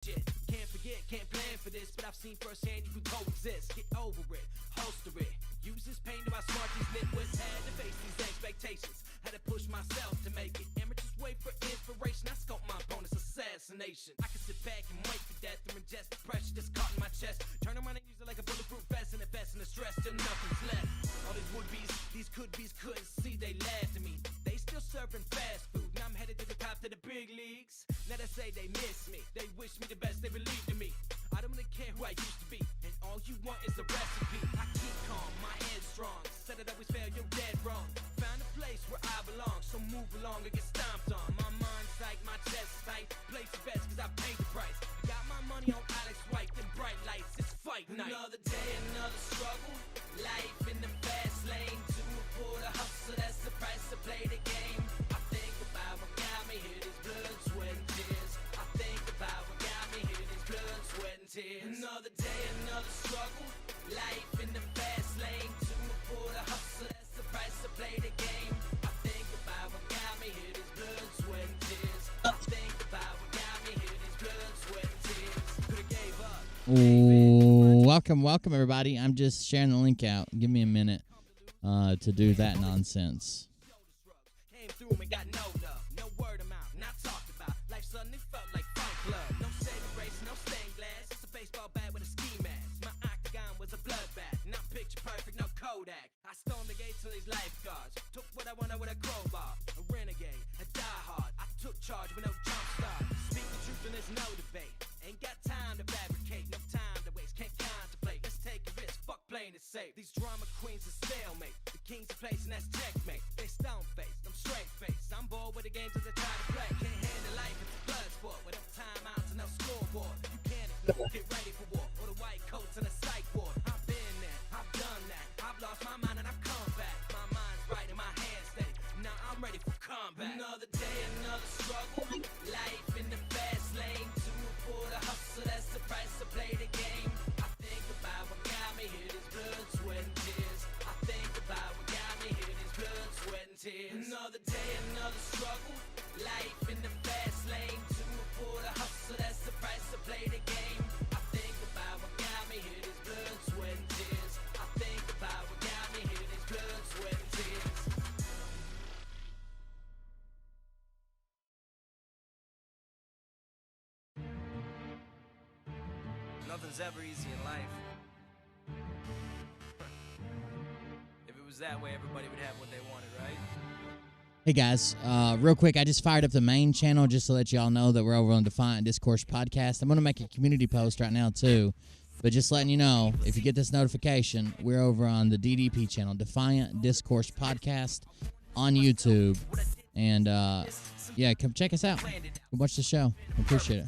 Shit, can't forget, can't plan for this, but I've seen firsthand you can coexist. Get over it, holster it. Use this pain to outsmart these nitwits. Had to face these expectations. Had to push myself to make it. Amateurs wait for inspiration. I scope my bonus assassination. I can sit back and wait for death or ingest the pressure that's caught in my chest. Turn around and use it like a bulletproof vest and invest in the stress till nothing's left. All these would-be's, these could-be's couldn't see they laughed at me. They still serving fast food. Now I'm headed to the top to the big leagues. Now they say they miss me. They wish me the best, they believe in me. I don't really care who I used to be, and all you want is a recipe. I keep calm, my head strong. Said it always fail, you're dead wrong. Found a place where I belong, so move along or get stomped on. My mind's tight, my chest tight. Place the best cause I paid the price. Got my money on Alex White, them bright lights, it's fight night. Another day, another struggle. Life in the fast lane. To for the hustle, that's the price to play the game. I think about what got me here, this blood, sweat, and tears. I think about what got me here, this blood, sweat, and tears. Another day, another struggle. Life in the fast lane. To for the hustle, that's the price to play the game. I think about what got me here, this blood, sweat, and tears. I think about what got me here, this blood, sweat, and tears. Could've gave up. Welcome, everybody. I'm just sharing the link out. Give me a minute to do that nonsense. Came through and got no love, no word of mouth, not talked about. Life suddenly felt like Fight Club. No saving grace, no stained glass. It's a baseball bat with a ski mask. My octagon was a bloodbath, not picture perfect, no Kodak. I stormed the gates of these lifeguards, took what I wanted with a crowbar. A renegade, a diehard. I took charge with no jump start. Speak the truth and there's no debate. Ain't got time to fabricate, no time to waste, can't contemplate. Let's take a risk, fuck playing it safe. These drama queens are stalemate. The king's a place and that's checkmate. They stone faced, I'm straight faced. I'm bored with the games that they try to play. Can't handle life, it's a blood sport. With no timeouts and no scoreboard. You can't ignore, get ready for war. Or the white coats and a psych ward. I've been there, I've done that. I've lost my mind and I've come back. My mind's right and my hand's steady. Now I'm ready for combat. Another day, another struggle. Life in the fast lane. For the hustle, that's the price to play the game. I think about what got me here, this blood, sweat, and tears. I think about what got me here, this blood, sweat, and tears. Another day, another struggle. Life in the fast lane. For the hustle, that's the price to play the game. I think about what got me here, this blood, sweat, and tears. I think about what got me here, this blood, sweat, and tears. Nothing's ever easy in life. If it was that way, everybody would have what they wanted, right? Hey, guys. Real quick, I just fired up the main channel just to let y'all know that we're over on Defiant Discourse podcast. I'm going to make a community post right now, too. But just letting you know, if you get this notification, we're over on the DDP channel, Defiant Discourse podcast on YouTube. And, yeah, come check us out. Come watch the show. I appreciate it.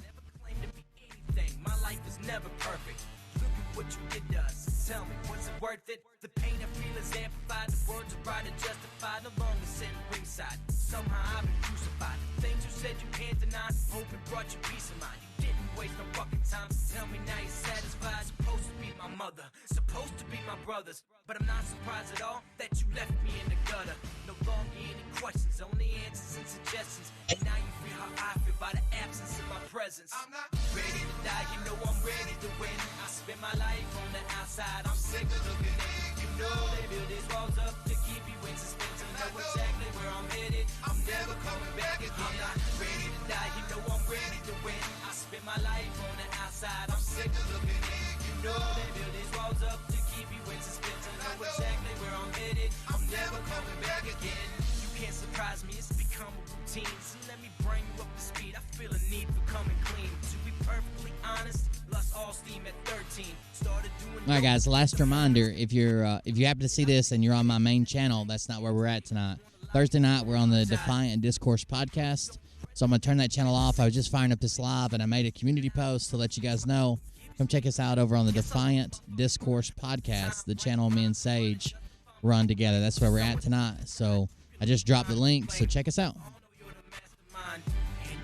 My life is never perfect. Look at what you did to us. Tell me, was it worth it? The pain I feel is amplified. The words are right and justified. No longer sitting ringside. Somehow I've been crucified. The things you said you can't deny. Hope it brought you peace of mind. You didn't waste no fucking time. Tell me now you're satisfied. Supposed to be my mother. Supposed to be my brothers. But I'm not surprised at all that you left me in the gutter. No longer any questions. Only answers and suggestions. And now you feel how I feel by the absence of my presence. I'm not ready to die, you know I'm ready to win. I spend my life on the outside, I'm sick of looking in. You know they build these walls up to keep you in suspense. And know exactly where I'm headed, I'm never coming back again. I'm not ready to die, you know I'm ready to win. I spend my life on the outside, I'm sick of looking in. You know they build these walls up to keep you in suspense. And know exactly where I'm headed, I'm never coming back again. You can't surprise me, it's become a routine. So let me bring you up to speed, I feel a need for coming clean. To be perfectly honest, lost all steam at 13. Started doing. All right, guys, last reminder, if you happen to see this and you're on my main channel, that's not where we're at tonight. Thursday night, we're on the Defiant Discourse podcast, so I'm going to turn that channel off. I was just firing up this live, and I made a community post to let you guys know. Come check us out over on the Defiant Discourse podcast, the channel me and Sage run together. That's where we're at tonight, so I just dropped the link, so check us out. And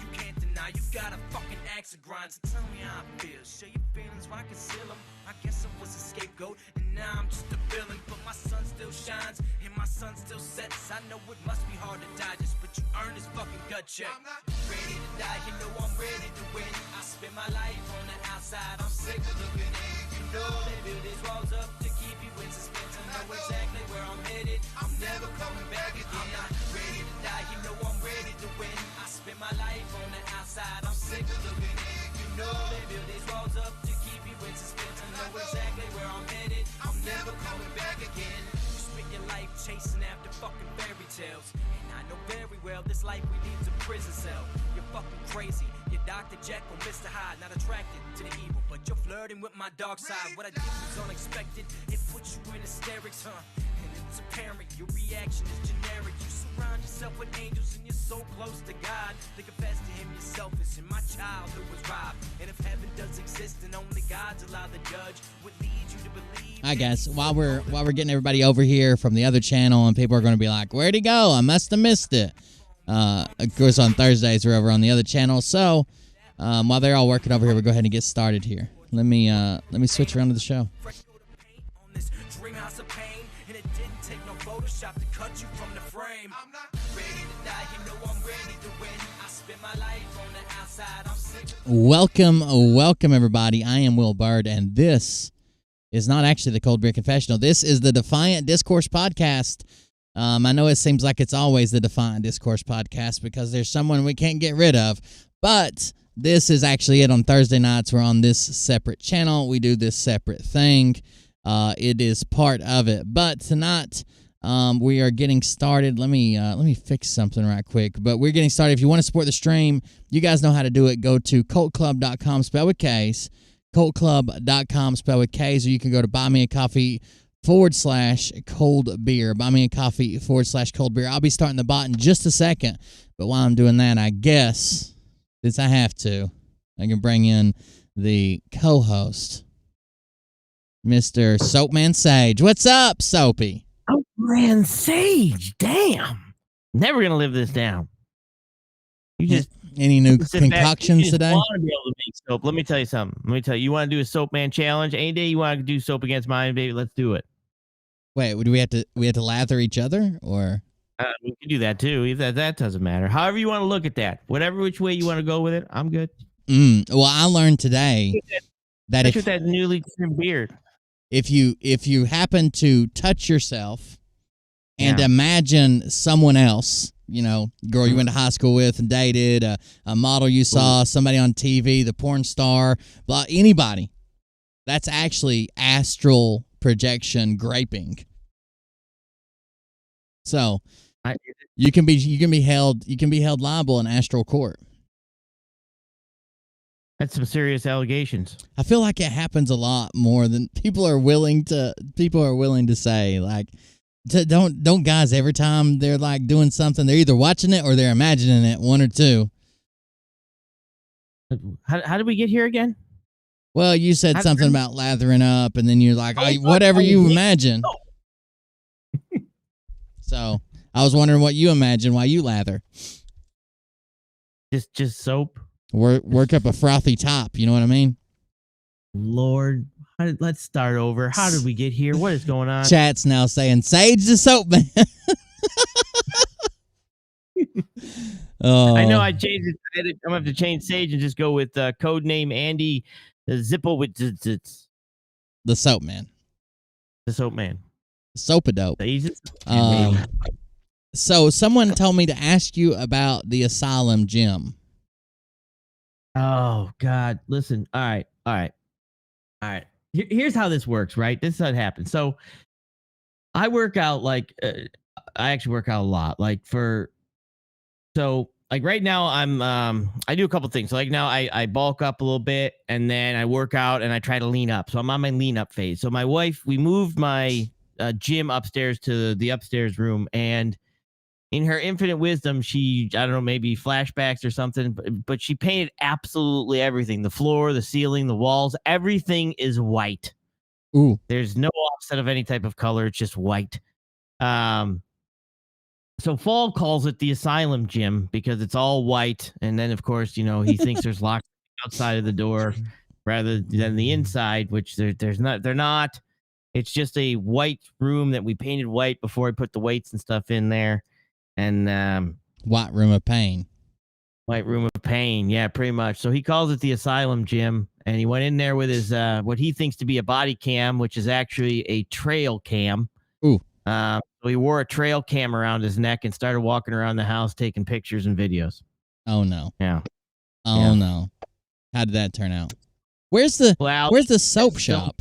you can't deny you got a fucking axe to grind. So tell me how I feel. Share your feelings, why conceal them? I guess I was a scapegoat, and now I'm just a villain. But my sun still shines, and my sun still sets. I know it must be hard to digest, but you earn this fucking gut check. I'm not ready to die, you know I'm ready to win. I spend my life on the outside, I'm sick of looking in. You know they build these walls up to keep you in suspense. I know exactly where I'm headed, I'm never coming back again. I'm not ready to die, you know I'm ready to win. I spend my life on the outside, I'm sick of looking in. You know they build these walls up to keep you in suspense. I know exactly where I'm headed, I'm never coming back again. You spend your life chasing after fucking fairy tales, and I know very well this life we need a prison cell. You're fucking crazy, you're Dr. Jekyll, Mr. Hyde, not attracted to the evil, but you're flirting with my dark side. What I did was unexpected, it puts you in hysterics, huh? And it's apparent your reaction is generic. You surround yourself with angels and you're so close to God. They confess to him you're selfish and my childhood was robbed. And if heaven does exist and only God's allowed to judge, what leads you to believe? Hi guys, while we're getting everybody over here from the other channel, and people are going to be like, "Where'd he go? I must have missed it." Of course, on Thursdays we're over on the other channel. So while they're all working over here, we'll go ahead and get started here. Let me switch around to the show. Welcome everybody. I am Will Bird, and this is not actually the Cold Beer Confessional. This is the Defiant Discourse podcast. I know it seems like it's always the Defiant Discourse podcast because there's someone we can't get rid of, but this is actually it. On Thursday nights, we're on this separate channel. We do this separate thing. It is part of it. But tonight, we are getting started. Let me fix something right quick. But we're getting started. If you want to support the stream, you guys know how to do it. Go to cultclub.com, spelled with K's, cultclub.com, spelled with K's, or you can go to buymeacoffee/cold beer, buymeacoffee/cold beer. I'll be starting the bot in just a second. But while I'm doing that, I guess, since I have to, I can bring in the co-host, Mr. Soapman Sage. What's up, Soapy? Oh, man, Sage, damn. Never going to live this down. You just... Any new concoctions today? Want to be able to make soap. Let me tell you something. You want to do a Soap Man challenge? Any day you want to do soap against mine, baby, let's do it. Wait, do we have to lather each other, or? We can do that, too. That doesn't matter. However you want to look at that. Whatever which way you want to go with it, I'm good. Well, I learned today that with that newly trimmed beard. If you happen to touch yourself and imagine someone else, you know, girl you went to high school with and dated, a model you saw, somebody on TV, the porn star, anybody, that's actually astral projection graping. So you can be held liable in astral court. That's some serious allegations. I feel like it happens a lot more than people are willing to say. Like, don't guys, every time they're like doing something, they're either watching it or they're imagining it, one or two. How did we get here again? Well, you said something about lathering up, and then you're like, whatever you imagine. So I was wondering what you imagine while you lather. Just soap. Work up a frothy top. You know what I mean? Lord, let's start over. How did we get here? What is going on? Chat's now saying, Sage the Soap Man. I know I changed it. I'm going to have to change Sage and just go with code name Andy Zippo with the Soap Man. The Soap Man. Soap-a-dope. So someone told me to ask you about the Asylum Gym. Oh, God. Listen. All right. Here's how this works, right? This is how it happens. So I work out I actually work out a lot. Like right now I do a couple things. So like now I bulk up a little bit and then I work out and I try to lean up. So I'm on my lean up phase. So my wife, we moved my gym upstairs to the upstairs room, and in her infinite wisdom, she, I don't know, maybe flashbacks or something, but she painted absolutely everything. The floor, the ceiling, the walls, everything is white. Ooh. There's no offset of any type of color. It's just white. So Fall calls it the Asylum Gym because it's all white. And then, of course, he thinks there's locked outside of the door rather than the inside, which there's not. They're not. It's just a white room that we painted white before I put the weights and stuff in there, and White room of pain. white room of pain. Yeah, pretty much. So he calls it the asylum gym, and he went in there with his what he thinks to be a body cam, which is actually a trail cam. Ooh. So he wore a trail cam around his neck and started walking around the house taking pictures and videos. Oh no. Yeah. Oh no. How did that turn out? Where's the soap shop?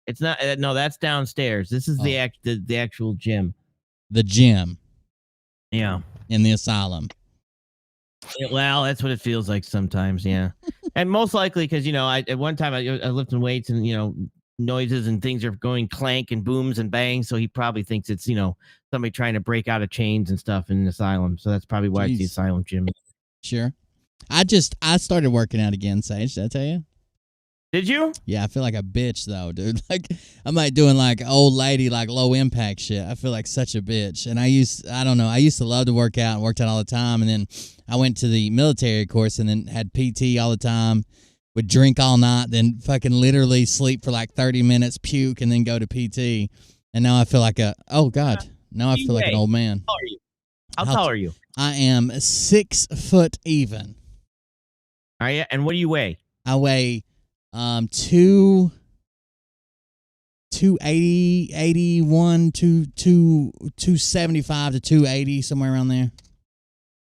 It's not. No, that's downstairs. This is the actual gym. The gym. Yeah. In the asylum. Well, that's what it feels like sometimes. Yeah. And most likely because at one time I lifting weights and noises and things are going clank and booms and bangs. So he probably thinks it's somebody trying to break out of chains and stuff in an asylum. So that's probably why it's the asylum gym. Sure. I started working out again, Sage. Did I tell you? Did you? Yeah, I feel like a bitch though, dude. Like I'm like doing like old lady, like low impact shit. I feel like such a bitch. And I used to love to work out and worked out all the time. And then I went to the military course and then had PT all the time. Would drink all night, then fucking literally sleep for like 30 minutes, puke, and then go to PT. And now I feel like an old man. How tall are you? How tall are you? I am 6 foot even. Are you? And what do you weigh? I weigh 280, 81, 275 to 280, somewhere around there.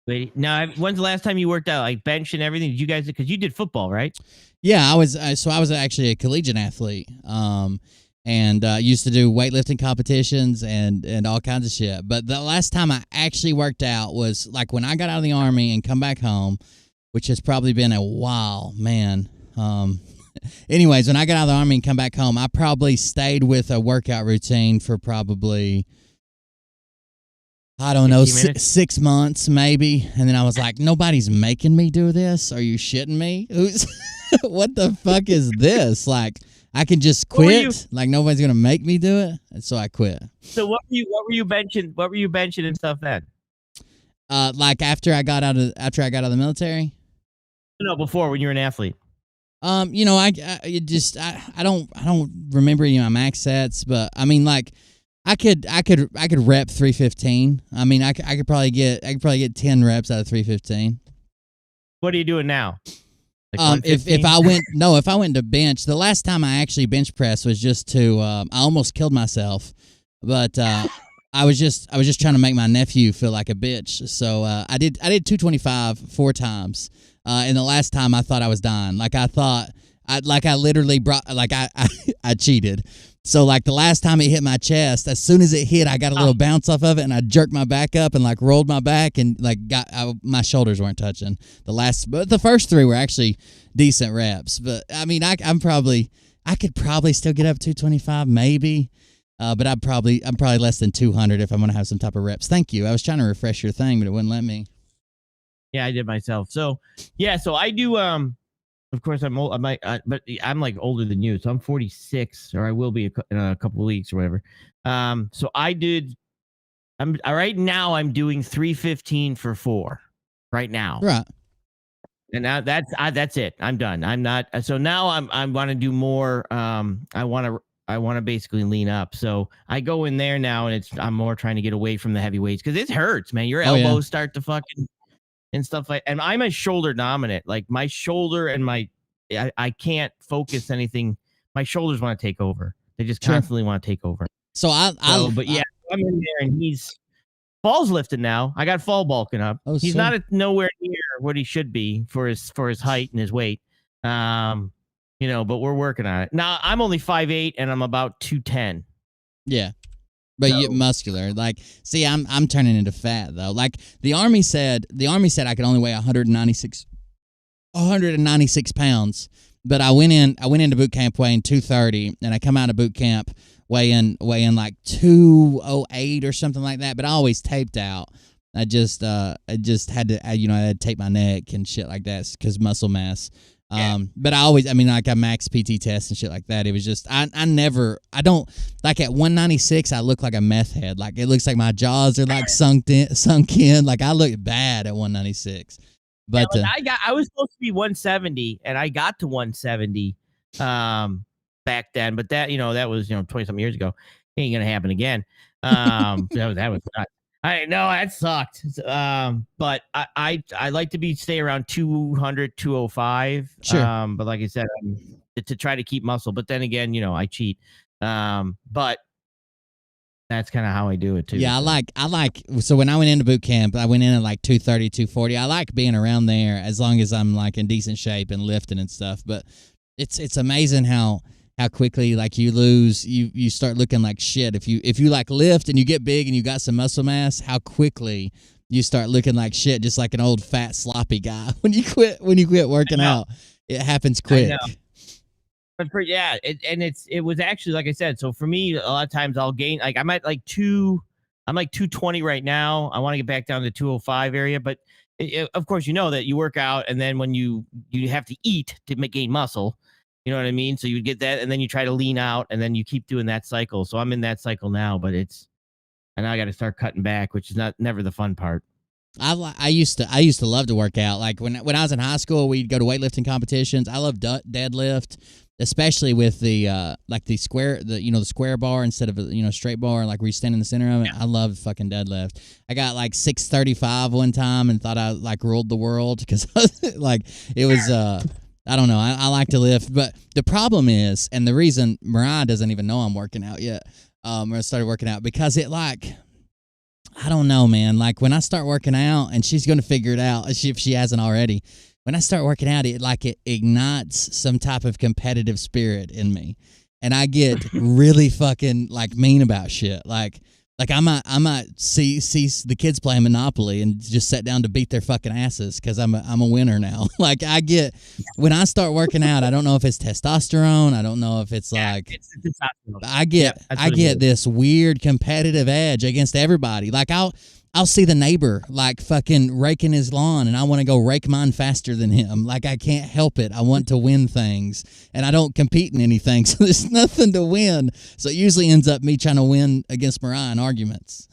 Wait, now, when's the last time you worked out, like bench and everything? Did you guys? Because you did football, right? Yeah, I was actually a collegiate athlete, and used to do weightlifting competitions and all kinds of shit. But the last time I actually worked out was like when I got out of the Army and come back home, which has probably been a while, man. Anyways, when I got out of the Army and come back home, I probably stayed with a workout routine for probably, I don't know, 6 months maybe. And then I was like, nobody's making me do this. Are you shitting me? What the fuck is this? Like, I can just quit? Like, nobody's going to make me do it? And so I quit. So what were you benching? What were you benching and stuff then? Like after I got out of the military? No, before, when you were an athlete. I don't remember any of my max sets, but I mean, like, I could rep 315. I mean, I could probably get 10 reps out of 315. What are you doing now? Like if I went to bench, the last time I actually bench press was just to I almost killed myself, but I was just trying to make my nephew feel like a bitch. So I did 225 4 times. And the last time I thought I was dying. Like I cheated. So like the last time it hit my chest, as soon as it hit, I got a little bounce off of it, and I jerked my back up and like rolled my back, and like my shoulders weren't touching. But the first 3 were actually decent reps. But I mean, I could probably still get up 225 maybe. But I'm probably less than 200 if I'm gonna have some type of reps. Thank you. I was trying to refresh your thing, but it wouldn't let me. Yeah, I did myself. So yeah, so I do. Of course, I'm old. But I'm like older than you, so I'm 46, or I will be in a couple of weeks or whatever. So I did. Right now. I'm doing 315 for 4. Right now. Right. And now that's it. I'm done. I'm not. So now I want to do more. I want to basically lean up. So I go in there now, and I'm more trying to get away from the heavy weights because it hurts, man. Your elbows start to fucking. And stuff and I'm a shoulder dominant, like my shoulder and I can't focus anything. My shoulders want to take over. They just constantly want to take over. I'm in there and he's falls lifted now. I got fall bulking up. He's not nowhere near what he should be for his height and his weight. But we're working on it. Now I'm only 5'8" and I'm about 210. Yeah. But you're muscular. Like, see, I'm turning into fat though. Like the army said I could only weigh 196 pounds. But I went into boot camp weighing 230, and I come out of boot camp weighing like 208 or something like that. But I always taped out. I just had to I had to tape my neck and shit like that because muscle mass. But I max PT test and shit like that. It was just, I don't, like at 196, I look like a meth head. Like it looks like my jaws are like sunk in. Like I look bad at 196. But I was supposed to be 170 and I got to 170 back then, but that was 20 something years ago. Ain't gonna happen again. That was not. I know that sucked. But I like to stay around 200, 205. Sure. But like I said, to try to keep muscle. But then again, I cheat. But that's kind of how I do it too. Yeah, I like. So when I went into boot camp, I went in at like 230, 240. I like being around there as long as I'm like in decent shape and lifting and stuff. But it's amazing how quickly like you start looking like shit if you like lift and you get big and you got some muscle mass. How quickly you start looking like shit, just like an old fat sloppy guy when you quit working out. It happens quick. But it was actually, like I said, so for me, a lot of times I'll gain, like I'm at like 220 right now. I want to get back down to 205 area, but of course, that you work out and then when you have to eat to gain muscle, you know what I mean? So you get that and then you try to lean out and then you keep doing that cycle. So I'm in that cycle now, but and I got to start cutting back, which is never the fun part. I used to love to work out. Like when I was in high school, we'd go to weightlifting competitions. I love deadlift, especially with the the square bar instead of straight bar, like where you stand in the center of it. Yeah. I love fucking deadlift. I got like 635 one time and thought I like ruled the world because like it was I don't know. I like to lift, but the problem is, and the reason Mariah doesn't even know I'm working out yet, or I started working out because I don't know, man. Like when I start working out, and she's going to figure it out if she hasn't already. When I start working out, it ignites some type of competitive spirit in me, and I get really fucking like mean about shit. Like I might see the kids playing Monopoly and just sit down to beat their fucking asses because I'm a winner now. Like when I start working out, I don't know if it's testosterone. I don't know if it's it's testosterone. I get this weird competitive edge against everybody. Like I'll see the neighbor like fucking raking his lawn and I want to go rake mine faster than him. Like I can't help it. I want to win things and I don't compete in anything. So there's nothing to win. So it usually ends up me trying to win against Mariah in arguments.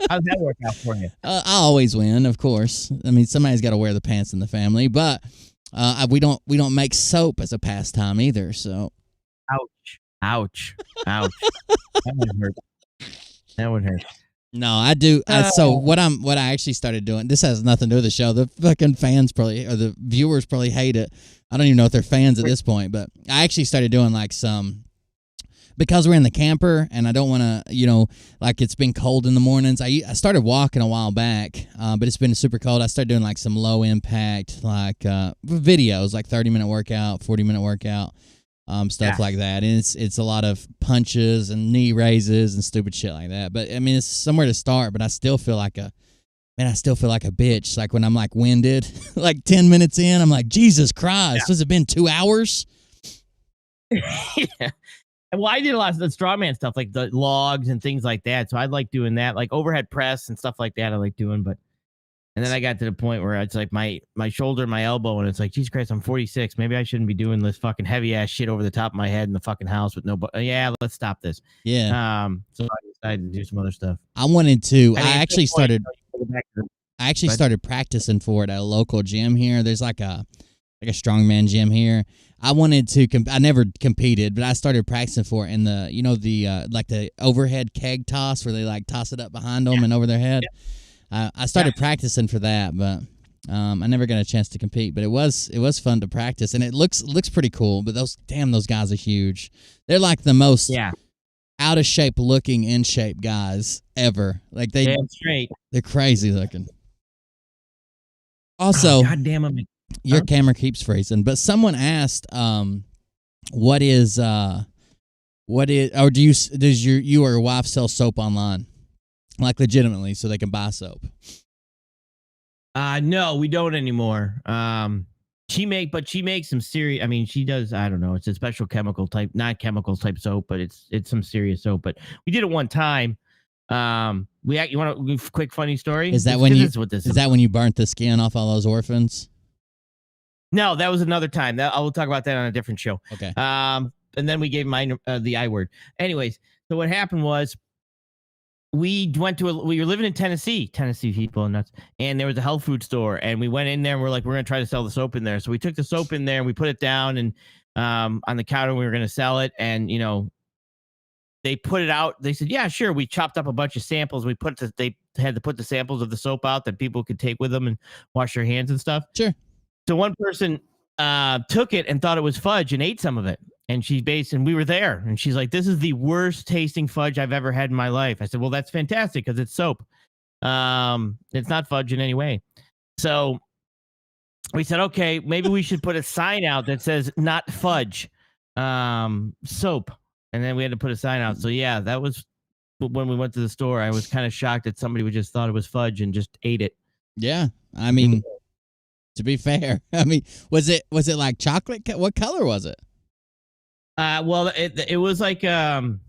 How's that work out for you? I always win, of course. I mean, somebody's got to wear the pants in the family, but we don't make soap as a pastime either. So, ouch. That would hurt. That would hurt. No, I do. So what I actually started doing, this has nothing to do with the show. The fucking fans probably, or the viewers probably hate it. I don't even know if they're fans at this point, but I actually started doing because we're in the camper and I don't want to, like it's been cold in the mornings. I started walking a while back, but it's been super cold. I started doing like some low impact, like videos, like 30-minute workout, 40-minute workout. Stuff like that, and it's a lot of punches and knee raises and stupid shit like that. But I mean, it's somewhere to start. But I still feel like a bitch. Like when I'm like winded, like 10 minutes in, I'm like, Jesus Christ, has it been 2 hours? Yeah. Well, I did a lot of the strongman stuff, like the logs and things like that. So I like doing that, like overhead press and stuff like that. I like doing, and then I got to the point where it's like my shoulder, my elbow, and it's like, Jesus Christ, I'm 46. Maybe I shouldn't be doing this fucking heavy ass shit over the top of my head in the fucking house with no. Yeah, let's stop this. Yeah. So I decided to do some other stuff. I wanted to. I actually started practicing for it at a local gym here. There's like a strongman gym here. I wanted to. I never competed, but I started practicing for it in the the overhead keg toss where they like toss it up behind them and over their head. Yeah. I started practicing for that, but I never got a chance to compete. But it was fun to practice, and it looks pretty cool. But those guys are huge. They're like the most out of shape looking in shape guys ever. Like they're crazy looking. Also, God damn it, your camera keeps freezing. But someone asked, what is or does you or your wife sell soap online? Like legitimately, so they can buy soap. No, we don't anymore. She makes some serious. I mean, she does. I don't know. It's a special chemical type, not chemical type soap, but it's some serious soap. But we did it one time. You want a quick funny story? Is that when you burnt the skin off all those orphans? No, that was another time. I will talk about that on a different show. Okay. And then we gave mine the I word. Anyways, so what happened was, we were living in Tennessee people and nuts, and there was a health food store, and we went in there and we're like, we're gonna try to sell the soap in there. So we took the soap in there and we put it down and on the counter, we were gonna sell it, and they put it out. They said, yeah, sure. We chopped up a bunch of samples. They had to put the samples of the soap out that people could take with them and wash their hands and stuff. Sure. So one person took it and thought it was fudge and ate some of it. And and we were there. And she's like, this is the worst tasting fudge I've ever had in my life. I said, well, that's fantastic because it's soap. It's not fudge in any way. So we said, okay, maybe we should put a sign out that says not fudge, soap. And then we had to put a sign out. So yeah, that was when we went to the store. I was kind of shocked that somebody would just thought it was fudge and just ate it. Yeah. I mean, to be fair, I mean, was it like chocolate? What color was it? Well, it was like some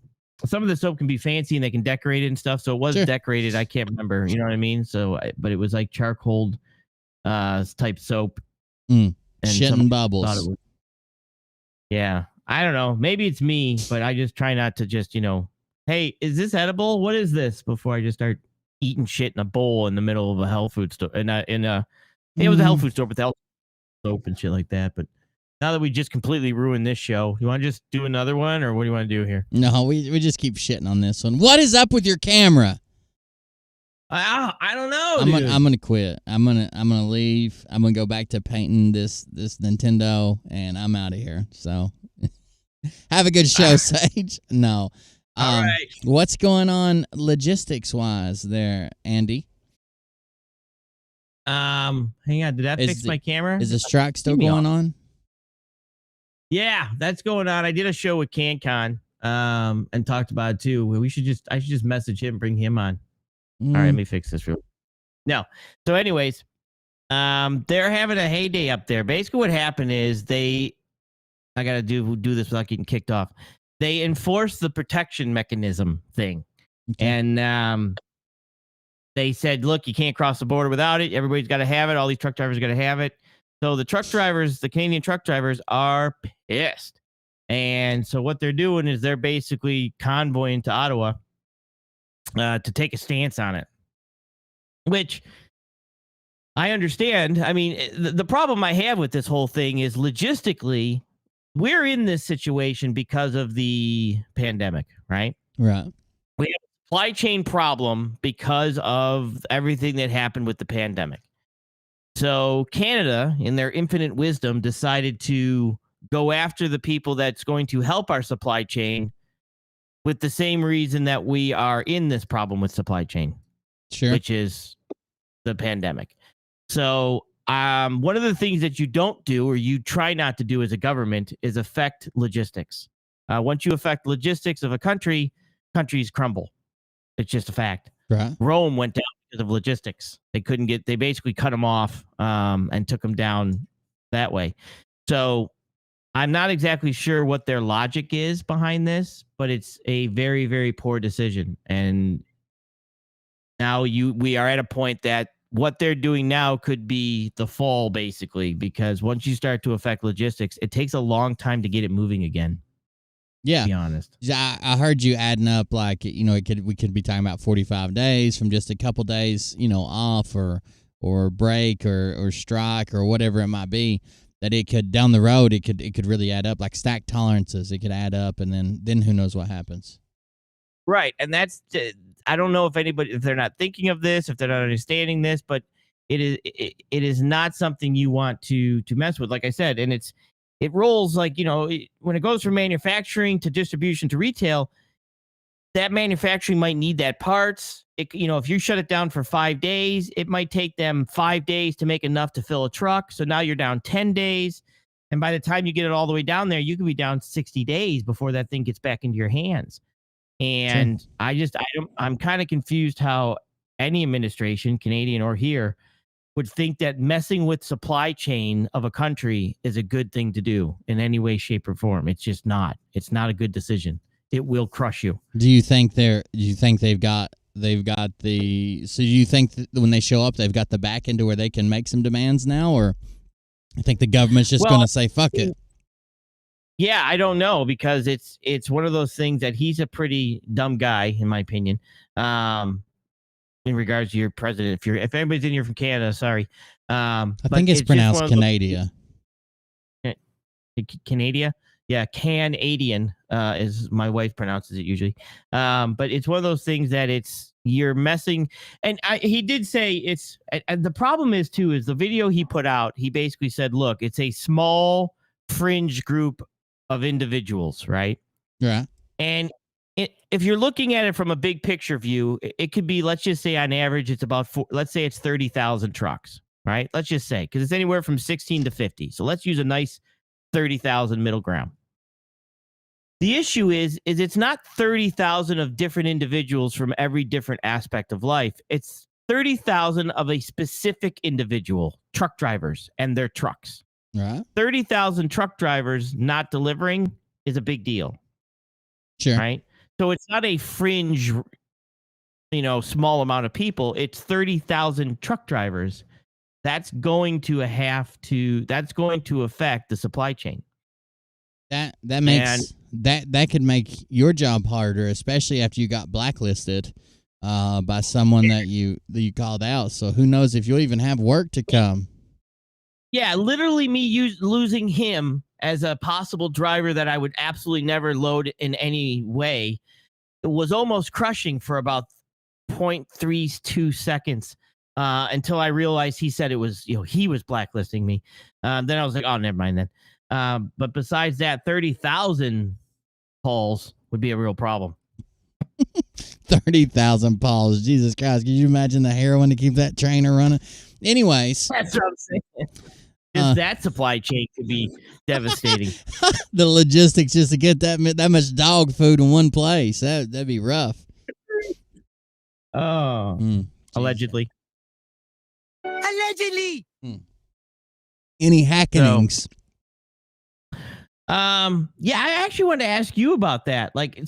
of the soap can be fancy and they can decorate it and stuff. So it was decorated. I can't remember. You know what I mean? So, but it was like charcoal type soap. And shit and bubbles. Yeah. I don't know. Maybe it's me, but I just try not to just, hey, is this edible? What is this? Before I just start eating shit in a bowl in the middle of a health food store. It was a health food store, but the health soap and shit like that. But now that we just completely ruined this show, you want to just do another one, or what do you want to do here? No, we just keep shitting on this one. What is up with your camera? I don't know. I'm gonna quit. I'm gonna leave. I'm gonna go back to painting this Nintendo, and I'm out of here. So, have a good show, Sage. No. All right. What's going on logistics wise there, Andy? Hang on. Did that fix my camera? Is the strike still going on? Yeah, that's going on. I did a show with CanCon and talked about it too. I should just message him, bring him on. All right, let me fix this real quick. No. So anyways, they're having a heyday up there. Basically what happened is I got to do this without getting kicked off. They enforced the protection mechanism thing. Okay. And they said, look, you can't cross the border without it. Everybody's got to have it. All these truck drivers got to have it. So the Canadian truck drivers are pissed. And so what they're doing is they're basically convoying to Ottawa to take a stance on it, which I understand. I mean, the problem I have with this whole thing is logistically, we're in this situation because of the pandemic, right? Right. We have a supply chain problem because of everything that happened with the pandemic. So Canada, in their infinite wisdom, decided to go after the people that's going to help our supply chain with the same reason that we are in this problem with supply chain, which is the pandemic. So one of the things that you don't do, or you try not to do as a government, is affect logistics. Once you affect logistics of a country, countries crumble. It's just a fact. Right. Rome went down because of logistics. They basically cut them off and took them down that way. So I'm not exactly sure what their logic is behind this, but it's a very, very poor decision. And now we are at a point that what they're doing now could be the fall, basically, because once you start to affect logistics, it takes a long time to get it moving again. Yeah. To be honest. I heard you adding up like, we could be talking about 45 days from just a couple days, off or break or strike or whatever it might be, that it could down the road, it could really add up, like stack tolerances. It could add up, and then who knows what happens. Right. And that's, I don't know if they're not thinking of this, if they're not understanding this, but it is not something you want to mess with. Like I said, and it rolls like, when it goes from manufacturing to distribution to retail, that manufacturing might need that parts. If you shut it down for 5 days, it might take them 5 days to make enough to fill a truck. So now you're down 10 days. And by the time you get it all the way down there, you could be down 60 days before that thing gets back into your hands. And I'm kind of confused how any administration, Canadian or here, would think that messing with supply chain of a country is a good thing to do in any way, shape, or form. It's just not. It's not a good decision. It will crush you. Do you think they've got the? So do you think that when they show up, they've got the back end to where they can make some demands now, or I think the government's just going to say fuck it? Yeah, I don't know, because it's one of those things that he's a pretty dumb guy, in my opinion. In regards to your president, if anybody's in here from Canada, sorry. I But think it's just pronounced one of those- Canada. Canada. Yeah, Canadian is my wife pronounces it usually. But it's one of those things that you're messing. And he did say and the problem is too, is the video he put out, he basically said, look, it's a small fringe group of individuals, right? Right. And if you're looking at it from a big picture view, it could be, let's just say on average, it's about let's say it's 30,000 trucks, right? Let's just say, because it's anywhere from 16 to 50. So let's use a nice 30,000 middle ground. The issue is it's not 30,000 of different individuals from every different aspect of life. It's 30,000 of a specific individual, truck drivers and their trucks. Right. 30,000 truck drivers not delivering is a big deal. Sure. Right. So it's not a fringe, small amount of people. It's 30,000 truck drivers. That's going to affect the supply chain. That makes that could make your job harder, especially after you got blacklisted by someone that you called out. So who knows if you'll even have work to come. Yeah, literally me losing him as a possible driver that I would absolutely never load in any way. It was almost crushing for about 0.32 seconds until I realized he said it was, he was blacklisting me. Then I was like, oh, never mind then. But besides that, 30,000 calls would be a real problem. 30,000 calls. Jesus Christ. Can you imagine the heroin to keep that trainer running? Anyways. That's what I'm saying. Just that supply chain could be devastating. The logistics just to get that much dog food in one place. That'd be rough. Oh. Allegedly. Any hackenings? Yeah, I actually wanted to ask you about that. Like,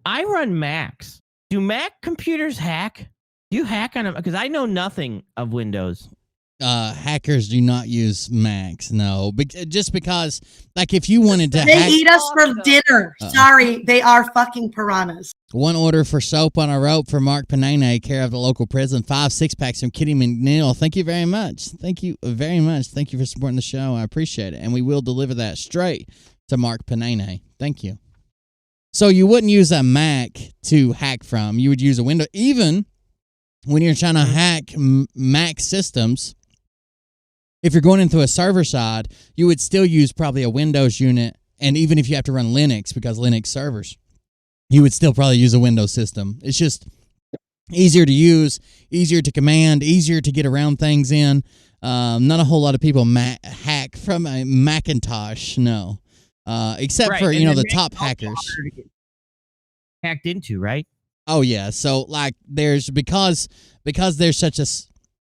I run Macs. Do Mac computers hack? Do you hack on them? Because I know nothing of Windows. Hackers do not use Macs, no. Just because, like, if you wanted to They eat us for dinner. Sorry, they are fucking piranhas. One order for soap on a rope for Mark Panene, care of the local prison. 5 6-packs from Kitty McNeil. Thank you very much. Thank you very much. Thank you for supporting the show. I appreciate it. And we will deliver that straight to Mark Panene. Thank you. So you wouldn't use a Mac to hack from. You would use a Windows. Even when you're trying to hack Mac systems, if you're going into a server side, you would still use probably a Windows unit. And even if you have to run Linux, because Linux servers, you would still probably use a Windows system. It's just easier to use, easier to command, easier to get around things in. Not a whole lot of people hack from a Macintosh, no. Except for, the top hackers. Hacked into, right? Oh, yeah. So, like, because there's such a...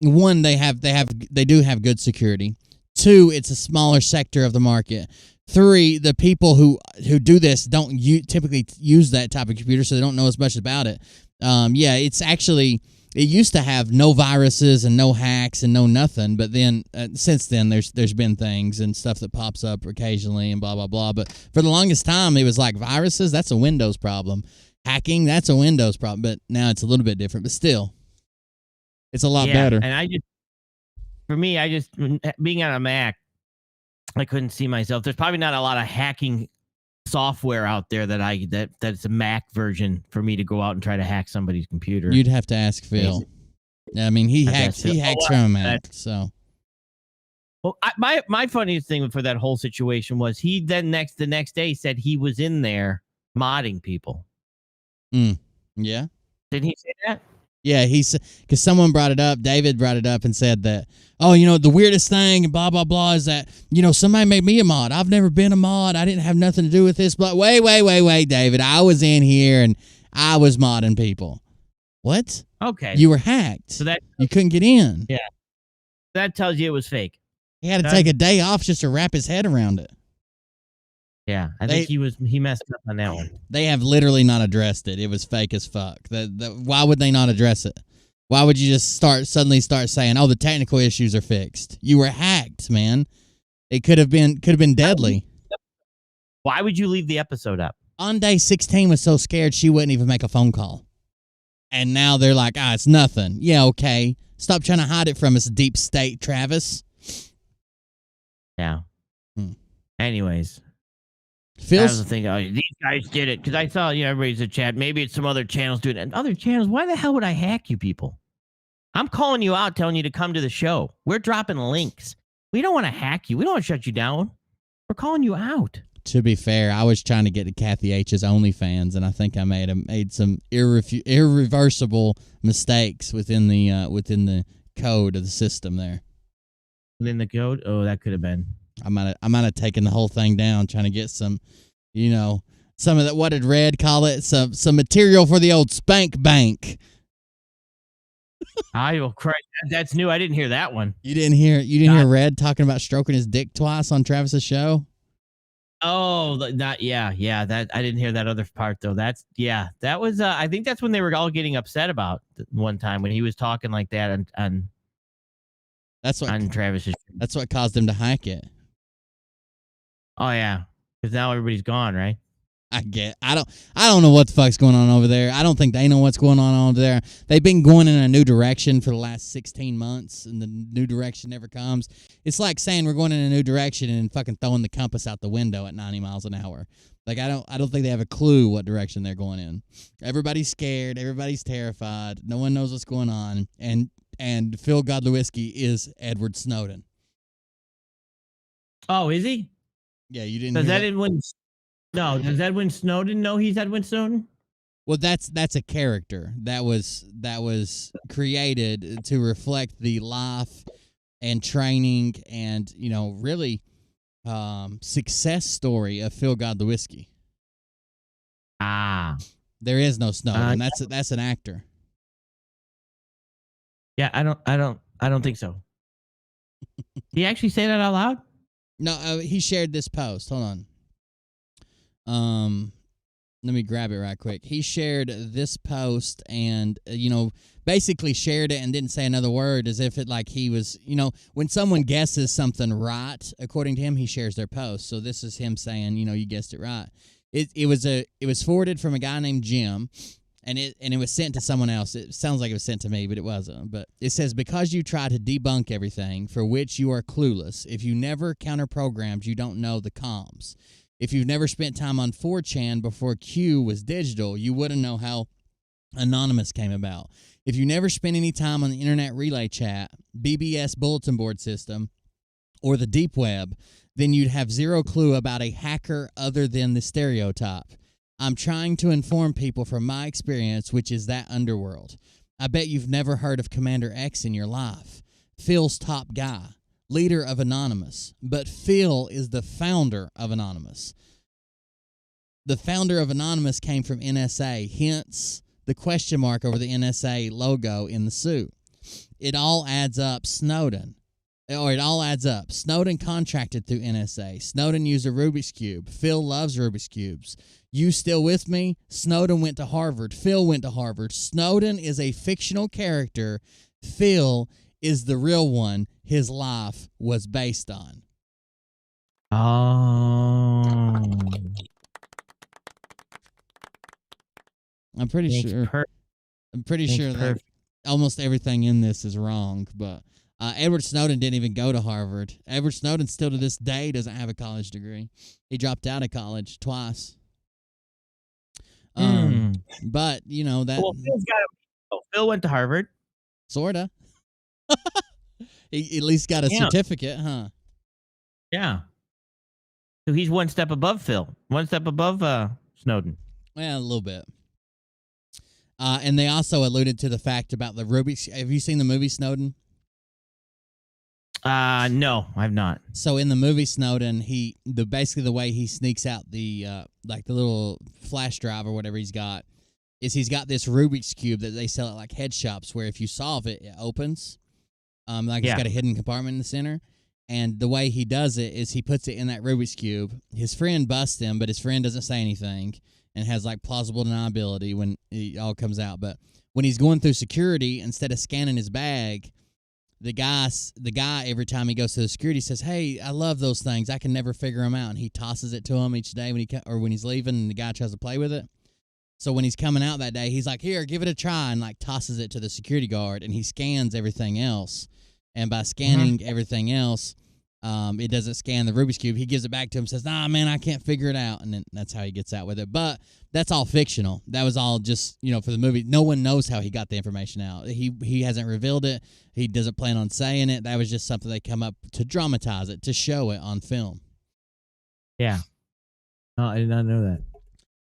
One, they do have good security. 2, it's a smaller sector of the market. 3, the people who do this don't typically use that type of computer, so they don't know as much about it. It used to have no viruses and no hacks and no nothing, but then since then there's been things and stuff that pops up occasionally and blah blah blah. But for the longest time, it was like viruses. That's a Windows problem. Hacking, that's a Windows problem. But now it's a little bit different, but still. It's a lot better. And being on a Mac, I couldn't see myself. There's probably not a lot of hacking software out there that's a Mac version for me to go out and try to hack somebody's computer. You'd have to ask Phil. I mean, he hacks from a Mac, so. Well, my funniest thing for that whole situation was he then the next day said he was in there modding people. Yeah. Did he say that? Yeah, because someone brought it up. David brought it up and said that, the weirdest thing and blah, blah, blah is that, somebody made me a mod. I've never been a mod. I didn't have nothing to do with this. But wait, David. I was in here and I was modding people. What? Okay. You were hacked. So that you couldn't get in. Yeah. That tells you it was fake. He had to take a day off just to wrap his head around it. Yeah, I think he messed up on that one. They have literally not addressed it. It was fake as fuck. Why would they not address it? Why would you just suddenly start saying, "Oh, the technical issues are fixed"? You were hacked, man. It could have been deadly. Why would you leave the episode up? On day 16 was so scared she wouldn't even make a phone call. And now they're like, it's nothing. Yeah, okay. Stop trying to hide it from us, deep state, Travis. Yeah. Anyways. That Feels was the thing. Oh, these guys did it. Because I saw, everybody's in chat. Maybe it's some other channels doing it. And other channels, why the hell would I hack you people? I'm calling you out, telling you to come to the show. We're dropping links. We don't want to hack you. We don't want to shut you down. We're calling you out. To be fair, I was trying to get to Kathy H's OnlyFans, and I think I made some irreversible mistakes within the code of the system there. Within the code? Oh, that could have been. I might have taken the whole thing down trying to get some, some of that. What did Red call it? Some material for the old spank bank. Christ, that's new. I didn't hear that one. You didn't hear Red talking about stroking his dick twice on Travis's show? Oh, yeah. That I didn't hear that other part though. That was. I think that's when they were all getting upset about one time when he was talking like that on Travis's. That's what caused him to hack it. Oh yeah, because now everybody's gone, right? I don't know what the fuck's going on over there. I don't think they know what's going on over there. They've been going in a new direction for the last 16 months, and the new direction never comes. It's like saying we're going in a new direction and fucking throwing the compass out the window at 90 miles an hour. Like I don't think they have a clue what direction they're going in. Everybody's scared. Everybody's terrified. No one knows what's going on. And Phil Godlewski is Edward Snowden. Oh, is he? Yeah, you didn't. Does does Edwin Snowden know he's Edwin Snowden? Well, that's a character that was created to reflect the life and training and really success story of Phil Godlewski. There is no Snowden. That's an actor. Yeah, I don't think so. Did he actually say that out loud? No, he shared this post. Hold on. Let me grab it right quick. He shared this post and, basically shared it and didn't say another word as if it like he was, when someone guesses something right, according to him, he shares their post. So this is him saying, you guessed it right. It was forwarded from a guy named Jim and it was sent to someone else. It sounds like it was sent to me, but it wasn't. But it says, because you try to debunk everything for which you are clueless, if you never counter-programmed, you don't know the comms. If you've never spent time on 4chan before Q was digital, you wouldn't know how Anonymous came about. If you never spent any time on the Internet Relay Chat, BBS bulletin board system, or the deep web, then you'd have zero clue about a hacker other than the stereotype. I'm trying to inform people from my experience, which is that underworld. I bet you've never heard of Commander X in your life. Phil's top guy. Leader of Anonymous, but Phil is the founder of Anonymous. The founder of Anonymous came from NSA, hence the question mark over the NSA logo in the suit. It all adds up. Snowden contracted through NSA. Snowden used a Rubik's Cube. Phil loves Rubik's Cubes. You still with me? Snowden went to Harvard. Phil went to Harvard. Snowden is a fictional character. Phil is the real one his life was based on. Oh. I'm pretty sure that almost everything in this is wrong, but Edward Snowden didn't even go to Harvard. Edward Snowden still to this day doesn't have a college degree. He dropped out of college twice. But, that... Well, Phil went to Harvard. Sorta. He at least got a certificate, huh? Yeah. So he's one step above Phil. One step above Snowden. Well, a little bit. And they also alluded to the fact about the Rubik's. Have you seen the movie Snowden? No, I've not. So in the movie Snowden, basically the way he sneaks out the the little flash drive or whatever he's got is he's got this Rubik's Cube that they sell at like head shops where if you solve it, it opens. It's got a hidden compartment in the center. And the way he does it is he puts it in that Rubik's Cube. His friend busts him, but his friend doesn't say anything and has like plausible deniability when it all comes out. But when he's going through security, instead of scanning his bag, the guy every time he goes to the security says, "Hey, I love those things. I can never figure them out." And he tosses it to him each day when he's leaving, and the guy tries to play with it. So when he's coming out that day, he's like, "Here, give it a try," and like tosses it to the security guard, and he scans everything else. And by scanning everything else, it doesn't scan the Rubik's Cube. He gives it back to him, says, "Nah, man, I can't figure it out." And then that's how he gets out with it. But that's all fictional. That was all just, for the movie. No one knows how he got the information out. He hasn't revealed it. He doesn't plan on saying it. That was just something they come up to dramatize it, to show it on film. Yeah. Oh, I did not know that.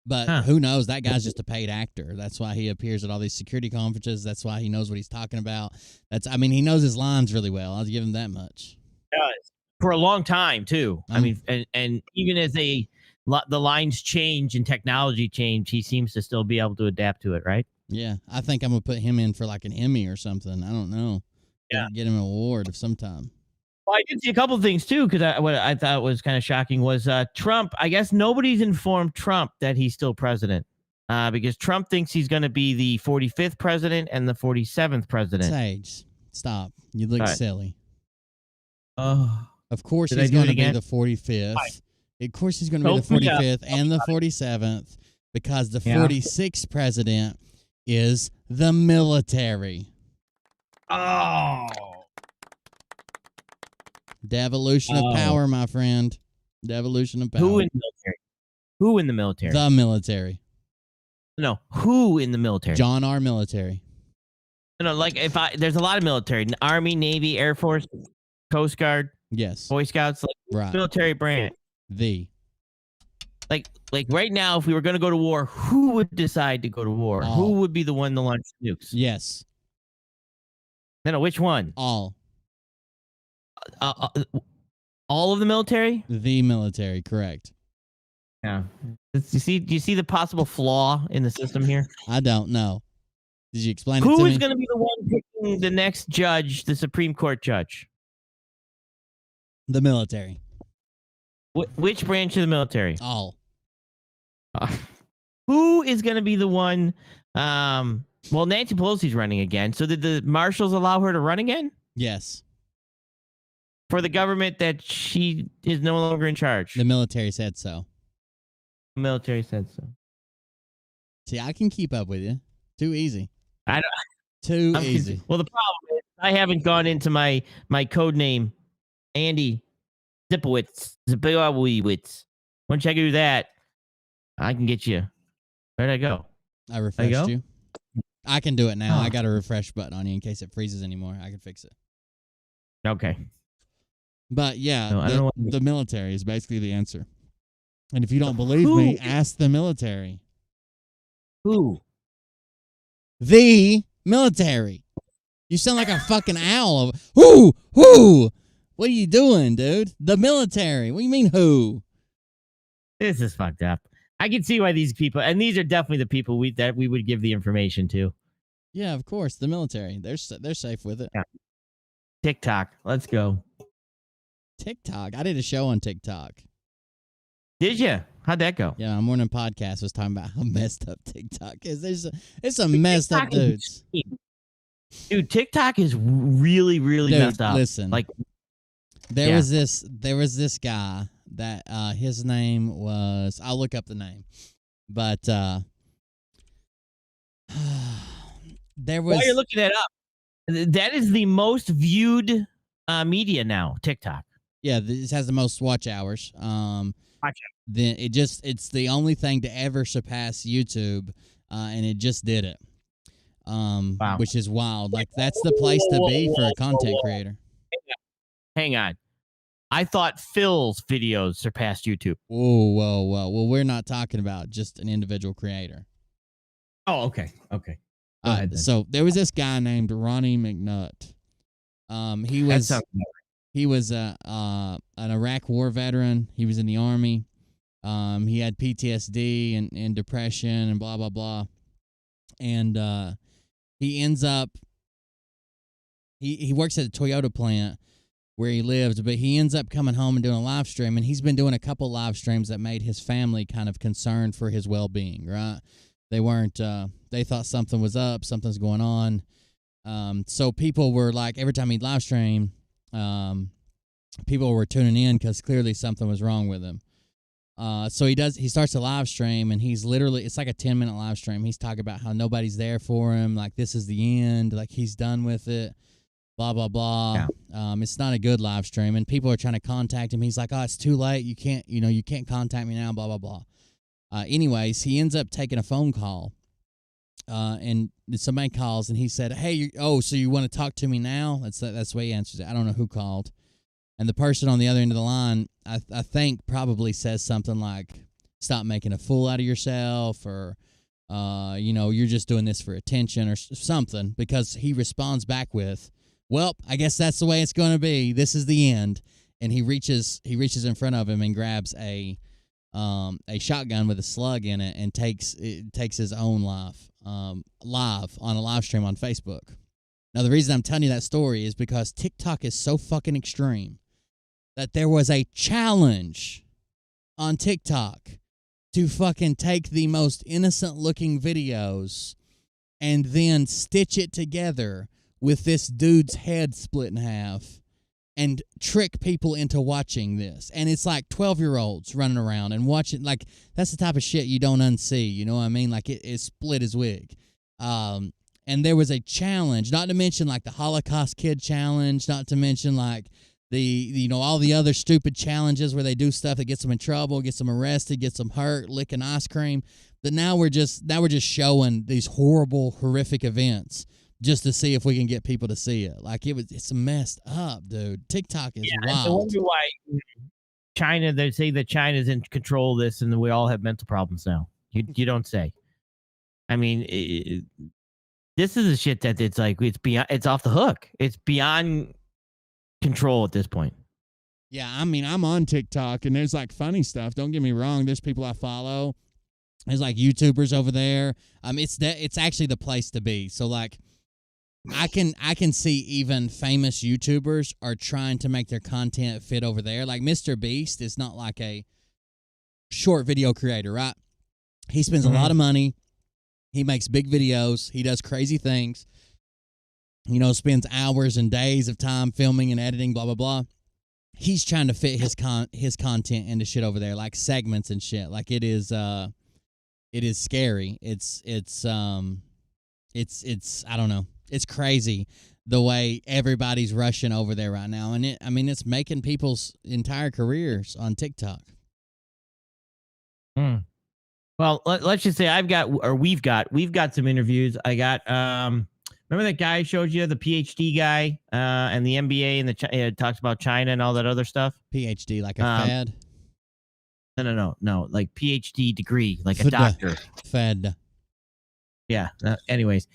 But who knows? That guy's just a paid actor. That's why he appears at all these security conferences. That's why he knows what he's talking about. He knows his lines really well. I'll give him that much. For a long time too. And even as the lines change and technology change, he seems to still be able to adapt to it, right? Yeah, I think I'm gonna put him in for like an Emmy or something. I don't know. Yeah, get him an award of some time. Well, I did see a couple of things too, because what I thought was kind of shocking was Trump. I guess nobody's informed Trump that he's still president, because Trump thinks he's going to be the 45th president and the 47th president. Sage, stop! You look silly. Oh. Of course he's going to be the 45th. Of course he's going to be the 45th and the 47th, because the 46th president is the military. Oh. Devolution of power, my friend. Devolution of power. Who in the military? Who in the military? The military. No, who in the military? John R. Military. There's a lot of military. Army, Navy, Air Force, Coast Guard. Yes. Boy Scouts, right. Military branch. Like right now, if we were going to go to war, who would decide to go to war? All. Who would be the one to launch nukes? Yes. No, which one? All. All of the military? The military, correct. Yeah. Do you see the possible flaw in the system here? I don't know. Did you explain it to me? Who is going to be the one picking the next judge, the Supreme Court judge? The military. Which branch of the military? All. Who is going to be the one? Well, Nancy Pelosi's running again. So did the marshals allow her to run again? Yes. For the government that she is no longer in charge. The military said so. The military said so. See, I can keep up with you. Too easy. I'm easy. Well, the problem is I haven't gone into my code name, Andy Zipowitz. Once I do that, I can get you. Where'd I go? I refreshed you. I can do it now. I got a refresh button on you in case it freezes anymore. I can fix it. Okay. But yeah, the military is basically the answer. And if you don't believe me, ask the military. Who? The military. You sound like a fucking owl. Who? What are you doing, dude? The military. What do you mean, who? This is fucked up. I can see why these people, and these are definitely the people that we would give the information to. Yeah, of course, the military. They're safe with it. Yeah. TikTok. Let's go. TikTok. I did a show on TikTok. Did you? How'd that go? Yeah, our morning podcast was talking about how messed up TikTok is. It's some messed up dudes. Dude, TikTok is really, really messed up. Listen, there was this guy that his name was, I'll look up the name, but there was. While you're looking that up, that is the most viewed media now. TikTok. Yeah, this has the most watch hours. Then it's the only thing to ever surpass YouTube, and it just did it. Wow. Which is wild. Like, that's the place to be for a content creator. Hang on. I thought Phil's videos surpassed YouTube. Whoa. Well, we're not talking about just an individual creator. Oh, okay. So there was this guy named Ronnie McNutt. He was an Iraq war veteran. He was in the Army. He had PTSD and depression and blah, blah, blah. And he ends up, he works at a Toyota plant where he lives, but he ends up coming home and doing a live stream, and he's been doing a couple live streams that made his family kind of concerned for his well-being, right? They weren't, they thought something was up, something's going on. So people were like, every time he'd live stream, people were tuning in because clearly something was wrong with him. So he starts a live stream, and he's literally, it's like a 10-minute live stream. He's talking about how nobody's there for him, like this is the end, like he's done with it, blah blah blah. Yeah. It's not a good live stream, and people are trying to contact him. He's like, oh, it's too late. You can't contact me now. Blah blah blah. Anyways, he ends up taking a phone call, and somebody calls, and he said, hey, so you want to talk to me now? That's the way he answers it. I don't know who called. And the person on the other end of the line, I think, probably says something like, stop making a fool out of yourself, or, you're just doing this for attention or something, because he responds back with, well, I guess that's the way it's going to be. This is the end. And he reaches in front of him and grabs a shotgun with a slug in it and takes his own life live on a live stream on Facebook. Now, the reason I'm telling you that story is because TikTok is so fucking extreme that there was a challenge on TikTok to fucking take the most innocent looking videos and then stitch it together with this dude's head split in half and trick people into watching this. And it's like 12-year-olds running around and watching. Like, that's the type of shit you don't unsee, you know what I mean? Like, it split his wig. And there was a challenge, not to mention like the Holocaust Kid challenge, not to mention like all the other stupid challenges where they do stuff that gets them in trouble, gets them arrested, gets them hurt, licking ice cream. But now we're just showing these horrible, horrific events just to see if we can get people to see it. Like, it's messed up, dude. TikTok is wild. I wonder why China, they say that China's in control of this and we all have mental problems now. You don't say. I mean, this is a shit that it's like, it's off the hook. It's beyond control at this point. Yeah, I mean, I'm on TikTok and there's like funny stuff. Don't get me wrong. There's people I follow. There's like YouTubers over there. It's actually the place to be. So like, I can see even famous YouTubers are trying to make their content fit over there. Like Mr. Beast is not like a short video creator, right? He spends a lot of money. He makes big videos. He does crazy things. Spends hours and days of time filming and editing, blah, blah, blah. He's trying to fit his content into shit over there, like segments and shit. Like it is scary. It's I don't know. It's crazy the way everybody's rushing over there right now. And it's making people's entire careers on TikTok. Well, let's just say we've got some interviews. I got, remember that guy I showed you, the PhD guy, and the MBA, and it talks about China and all that other stuff. PhD, like a fad? No, like PhD degree, like a doctor. Fed. Yeah. Anyways,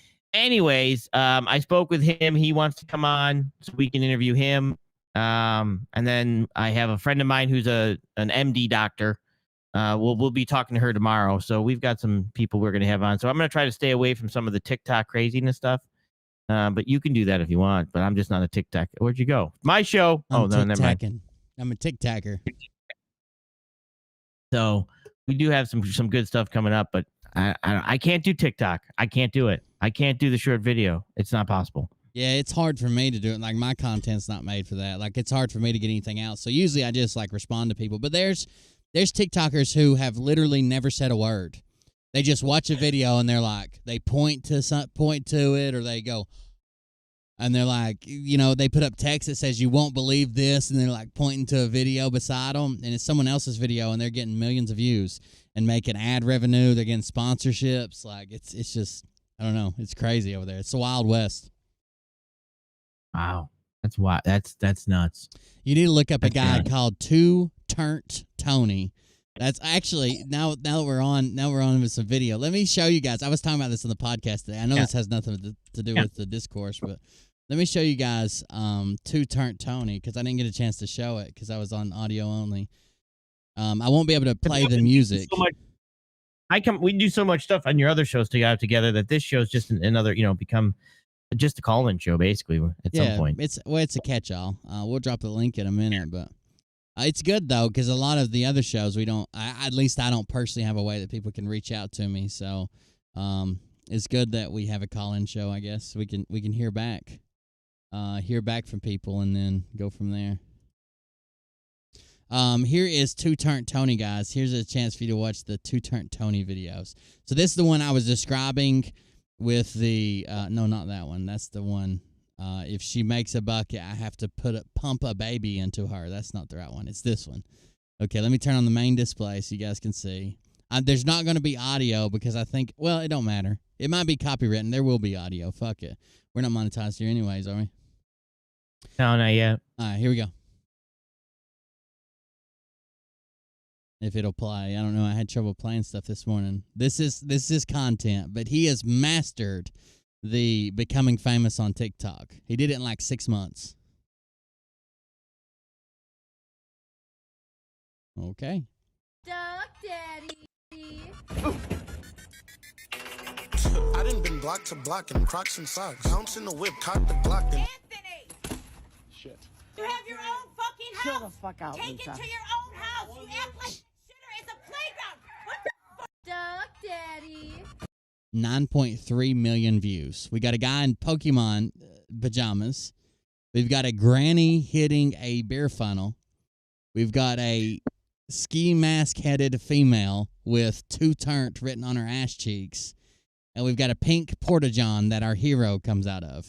I spoke with him. He wants to come on so we can interview him. And then I have a friend of mine who's an MD doctor. We'll be talking to her tomorrow. So we've got some people we're going to have on. So I'm going to try to stay away from some of the TikTok craziness stuff. But you can do that if you want. But I'm just not a TikTok. Where'd you go? My show. No, never mind. I'm a TikToker. So we do have some good stuff coming up, but I can't do TikTok. I can't do it. I can't do the short video. It's not possible. Yeah, it's hard for me to do it. Like, my content's not made for that. Like, it's hard for me to get anything out. So usually I just like respond to people. But there's TikTokers who have literally never said a word. They just watch a video and they're like, they point to it, or they go, and they're like, they put up text that says, you won't believe this, and they're like pointing to a video beside them, and it's someone else's video, and they're getting millions of views and making ad revenue. They're getting sponsorships. Like, it's just, I don't know. It's crazy over there. It's the Wild West. Wow. That's wild. That's nuts. You need to look up a guy called Two Turnt Tony. That's actually, now that we're on with some video. Let me show you guys. I was talking about this on the podcast today. I know this has nothing to do with the discourse, but let me show you guys Two Turnt Tony, because I didn't get a chance to show it because I was on audio only. I won't be able to play the music. We do so much stuff on your other shows together that this show's just another, become just a call-in show basically at some point. It's a catch-all. We'll drop the link in a minute, but it's good though, because a lot of the other shows at least I don't personally have a way that people can reach out to me. So it's good that we have a call-in show. I guess we can hear back from people and then go from there. Here is Two Turnt Tony, guys. Here's a chance for you to watch the Two Turnt Tony videos. So this is the one I was describing with the no, not that one. That's the one. If she makes a bucket, I have to pump a baby into her. That's not the right one. It's this one. Okay, let me turn on the main display so you guys can see. There's not going to be audio because I think, well, it don't matter. It might be copywritten. There will be audio. Fuck it. We're not monetized here anyways, are we? No, not yet. All right, here we go. If it'll play. I don't know. I had trouble playing stuff this morning. This is content, but he has mastered the becoming famous on TikTok. He did it in like 6 months. Okay. Duck Daddy. I done been block to block in Crocs and socks. Bounce in the whip, cock the Glock and... Anthony! Shit. You have your own fucking house! Chill the fuck out, Take Lisa. it to your own house! You act like shitter is a playground! What the Duck Daddy. 9.3 million views. We got a guy in Pokemon pajamas. We've got a granny hitting a beer funnel. We've got a ski mask-headed female with Two Turnt written on her ass cheeks. And we've got a pink porta-john that our hero comes out of.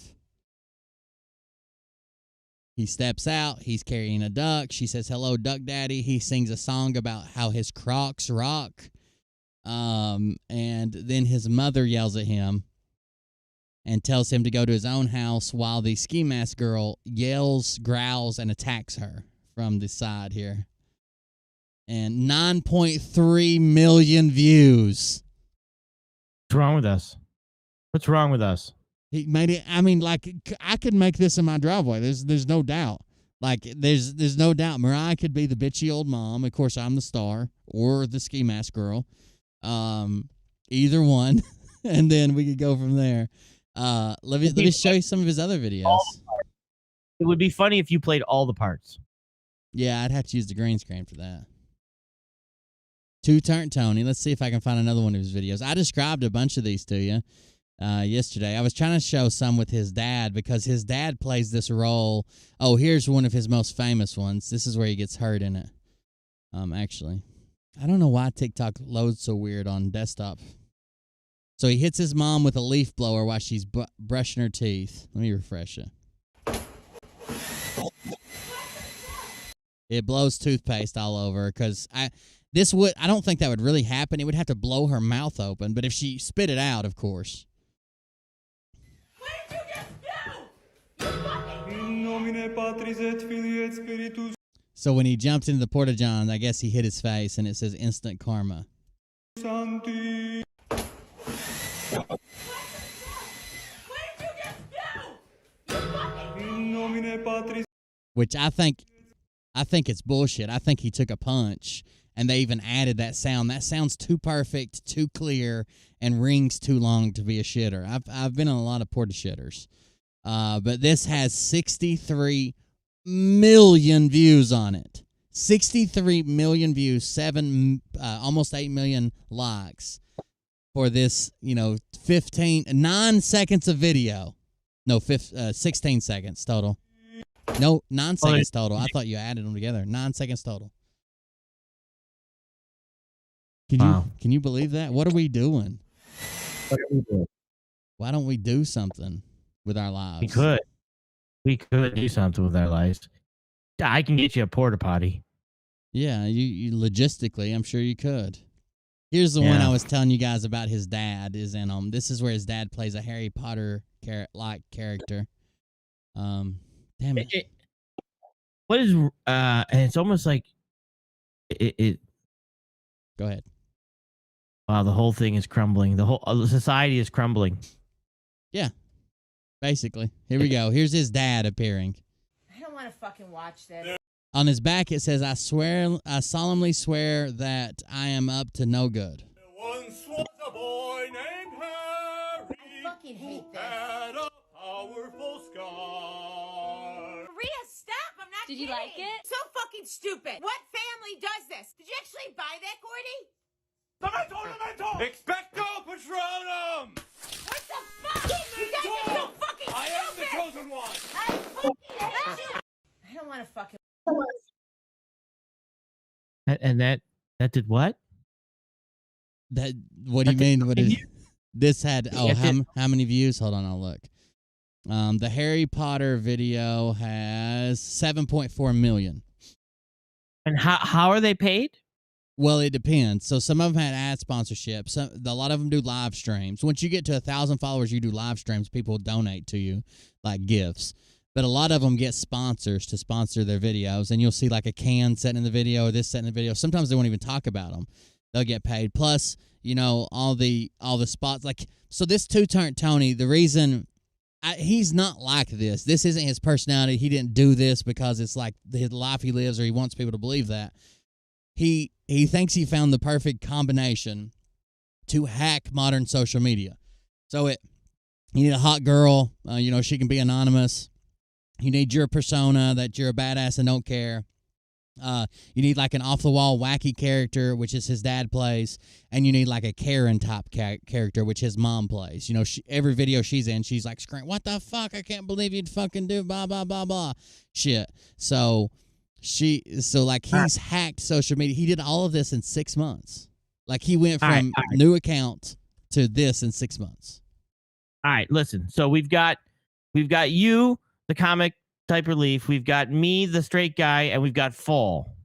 He steps out. He's carrying a duck. She says, "Hello, Duck Daddy." He sings a song about how his Crocs rock. And then his mother yells at him and tells him to go to his own house while the ski mask girl yells, growls, and attacks her from the side here. And 9.3 million views. What's wrong with us? What's wrong with us? He made it. I mean, like, I could make this in my driveway. There's no doubt. Like, there's no doubt. Mariah could be the bitchy old mom. Of course, I'm the star, or the ski mask girl. Either one, and then we could go from there. Let me show you some of his other videos. It would be funny if you played all the parts. Yeah, I'd have to use the green screen for that. Two Turnt Tony. Let's see if I can find another one of his videos. I described a bunch of these to you yesterday. I was trying to show some with his dad because his dad plays this role. Oh, here's one of his most famous ones. This is where he gets hurt in it. Actually, I don't know why TikTok loads so weird on desktop. So he hits his mom with a leaf blower while she's brushing her teeth. Let me refresh it. It blows toothpaste all over because I don't think that would really happen. It would have to blow her mouth open, but if she spit it out, of course. What did you just do? So when he jumped into the porta-john, I guess he hit his face, and it says instant karma. What did you just do? Which I think it's bullshit. I think he took a punch, and they even added that sound. That sounds too perfect, too clear, and rings too long to be a shitter. I've been on a lot of porta shitters, but this has 63 million views on it. 63 million views, almost 8 million likes for this, 9 seconds of video. No, 16 seconds total. No, 9 seconds total. I thought you added them together. 9 seconds total. Can you believe that? What are we doing? Why don't we do something with our lives? We could do something with our lives. I can get you a porta potty. Yeah, you logistically, I'm sure you could. Here's the one I was telling you guys about. His dad is in this is where his dad plays a Harry Potter like character. Damn it. What is and it's almost like it Go ahead. Wow, the whole thing is crumbling. The whole society is crumbling. Yeah. Basically. Here we go. Here's his dad appearing. I don't want to fucking watch this. On his back it says, I solemnly swear that I am up to no good. Once was a boy named Harry. I fucking hate this. Had a powerful scar. Maria, stop! I'm not Did you kidding. like it? So fucking stupid. What family does this? Did you actually buy that, Gordy? Lamento! Expecto Patronum! And that did what? That what do you That did mean? how What many is views? this had? Oh, It did- how many views? Hold on, I'll look. The Harry Potter video has 7.4 million. And how are they paid? Well, it depends. So some of them had ad sponsorship. A lot of them do live streams. Once you get to 1,000 followers, you do live streams. People donate to you like gifts. But a lot of them get sponsors to sponsor their videos, and you'll see like a can set in the video or this set in the video. Sometimes they won't even talk about them. They'll get paid. Plus, all the spots. Like, so this two-turn Tony, the reason he's not like this. This isn't his personality. He didn't do this because it's like the life he lives or he wants people to believe that. He thinks he found the perfect combination to hack modern social media. So you need a hot girl. She can be anonymous. You need your persona that you're a badass and don't care. You need like an off-the-wall wacky character, which is his dad plays, and you need like a Karen-type character, which his mom plays. Every video she's in, she's like screaming, "What the fuck? I can't believe you'd fucking do blah, blah, blah, blah." Shit. So he's hacked social media. He did all of this in 6 months. Like he went from new account to this in 6 months. All right, listen. So we've got you, the comic type relief. We've got me, the straight guy, and we've got Fall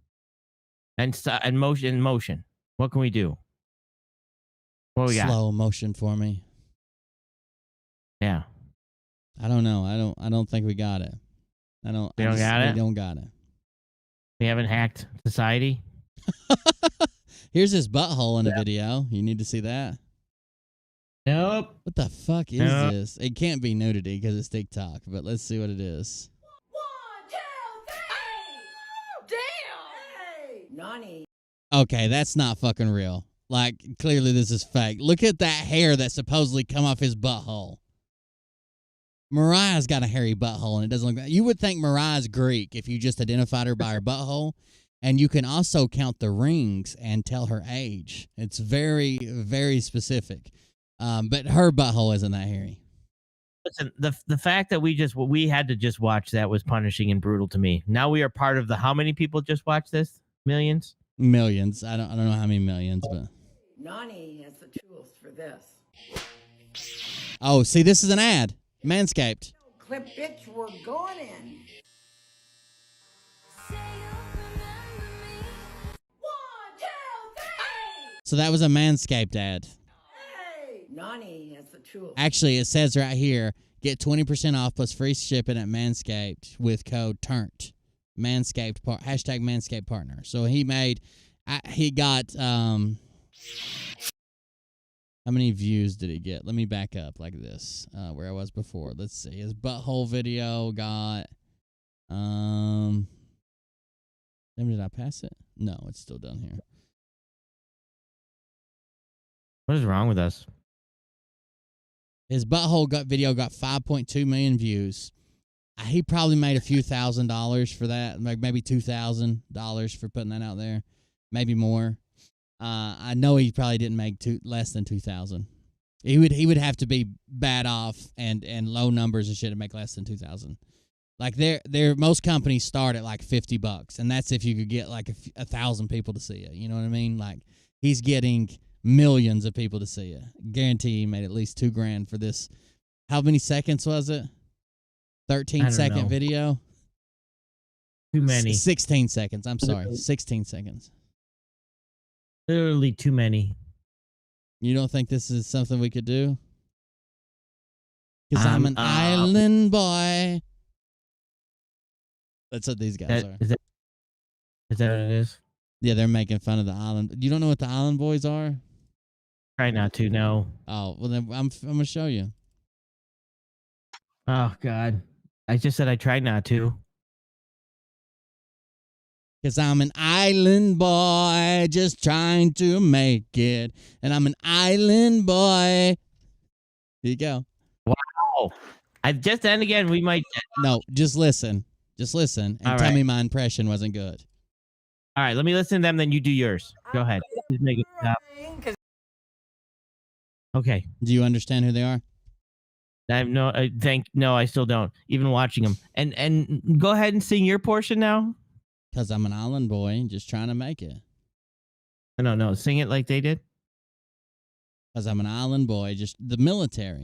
and motion. What can we do? What we got? Slow motion for me. Yeah. I don't know. I don't think we got it. We don't got it. We haven't hacked society. Here's his butthole in the video. You need to see that. Nope. What the fuck is this? It can't be nudity because it's TikTok, but let's see what it is. 1, 2, 3. Damn. Nani. Okay, that's not fucking real. Like, clearly this is fake. Look at that hair that supposedly come off his butthole. Mariah's got a hairy butthole, and it doesn't look like... You would think Mariah's Greek if you just identified her by her butthole, and you can also count the rings and tell her age. It's very, very specific. But her butthole isn't that hairy. Listen, the fact that we had to just watch that was punishing and brutal to me. Now we are part of the how many people just watched this? Millions? Millions. I don't know how many millions, but... Nani has the tools for this. Oh, see, this is an ad. Manscaped. Clip bitch, we're going in. 1, 2, 3. So that was a Manscaped ad. Hey. Nani has the tools. Actually, it says right here, get 20% off plus free shipping at Manscaped with code TURNT. Manscaped, hashtag Manscaped partner. So he got, how many views did he get? Let me back up like this, where I was before. Let's see. His butthole video got, did I pass it? No, it's still down here. What is wrong with us? His butthole video got 5.2 million views. He probably made a few $1,000s for that, like maybe $2,000 for putting that out there, maybe more. I know he probably didn't make less than 2,000. He would have to be bad off and low numbers and shit to make less than 2,000. Like most companies start at like $50, and that's if you could get like 1,000 people to see it. You know what I mean? Like he's getting millions of people to see it. Guarantee he made at least $2,000 for this. How many seconds was it? 13-second video. Too many. 16 seconds. I'm sorry, 16 seconds. Literally too many. You don't think this is something we could do? Because I'm an island boy. That's what these guys are. Is that what it is? Yeah, they're making fun of the island. You don't know what the island boys are? Try not to, no. Oh, well then I'm going to show you. Oh, God. I just said I tried not to. Because I'm an island boy just trying to make it. And I'm an island boy. Here you go. Wow. And again, we might... No, just listen. Just listen and tell me my impression wasn't good. All right, let me listen to them, then you do yours. Go ahead. Just make it stop. Okay. Do you understand who they are? I have no, I still don't. Even watching them. And go ahead and sing your portion now. Because I'm an island boy just trying to make it. No. Sing it like they did. Because I'm an island boy, just the military.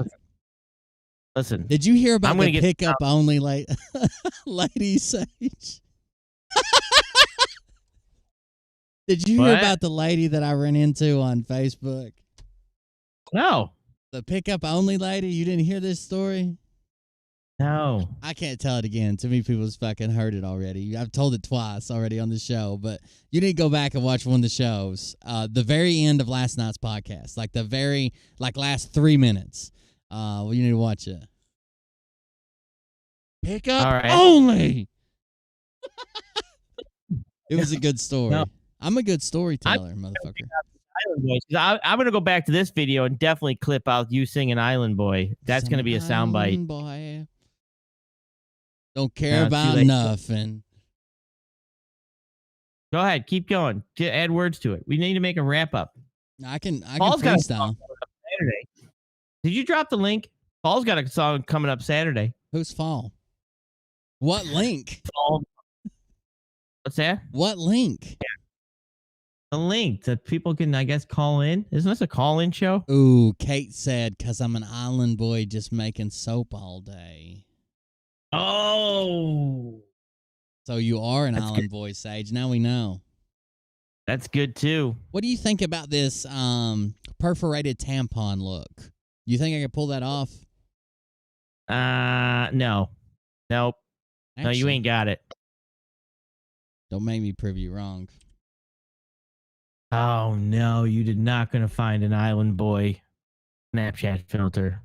Listen. Did you hear about I'm gonna the get pickup only lady Sage? Did you hear What? about the lady that I ran into on Facebook? No. The pickup only lady? You didn't hear this story? No. I can't tell it again. Too many people's fucking heard it already. I've told it twice already on the show, but you need to go back and watch one of the shows. The very end of last night's podcast, last 3 minutes. You need to watch it. Pickup All right. only. It was a good story. No. I'm a good storyteller, motherfucker. Island Boy. I'm gonna go back to this video and definitely clip out you singing Island Boy. That's gonna be a soundbite. Island boy. Don't care No, it's too about late. nothing. Go ahead, keep going. Add words to it. We need to make a wrap up. I can Paul's got a freestyle. song coming up Saturday. Did you drop the link? Paul's got a song coming up Saturday. Who's fall? What link? Paul. What's that? What link? A link that people can, I guess, call in. Isn't this a call-in show? Ooh, Kate said, "'Cause I'm an island boy just making soap all day." Oh, So you are an That's island boy, Sage. Now we know. that's good too. What do you think about this perforated tampon look? You think I could pull that off? No, nope. No, you Actually, ain't got it. Don't make me prove you wrong. Oh no, you did not gonna find an Island Boy Snapchat filter.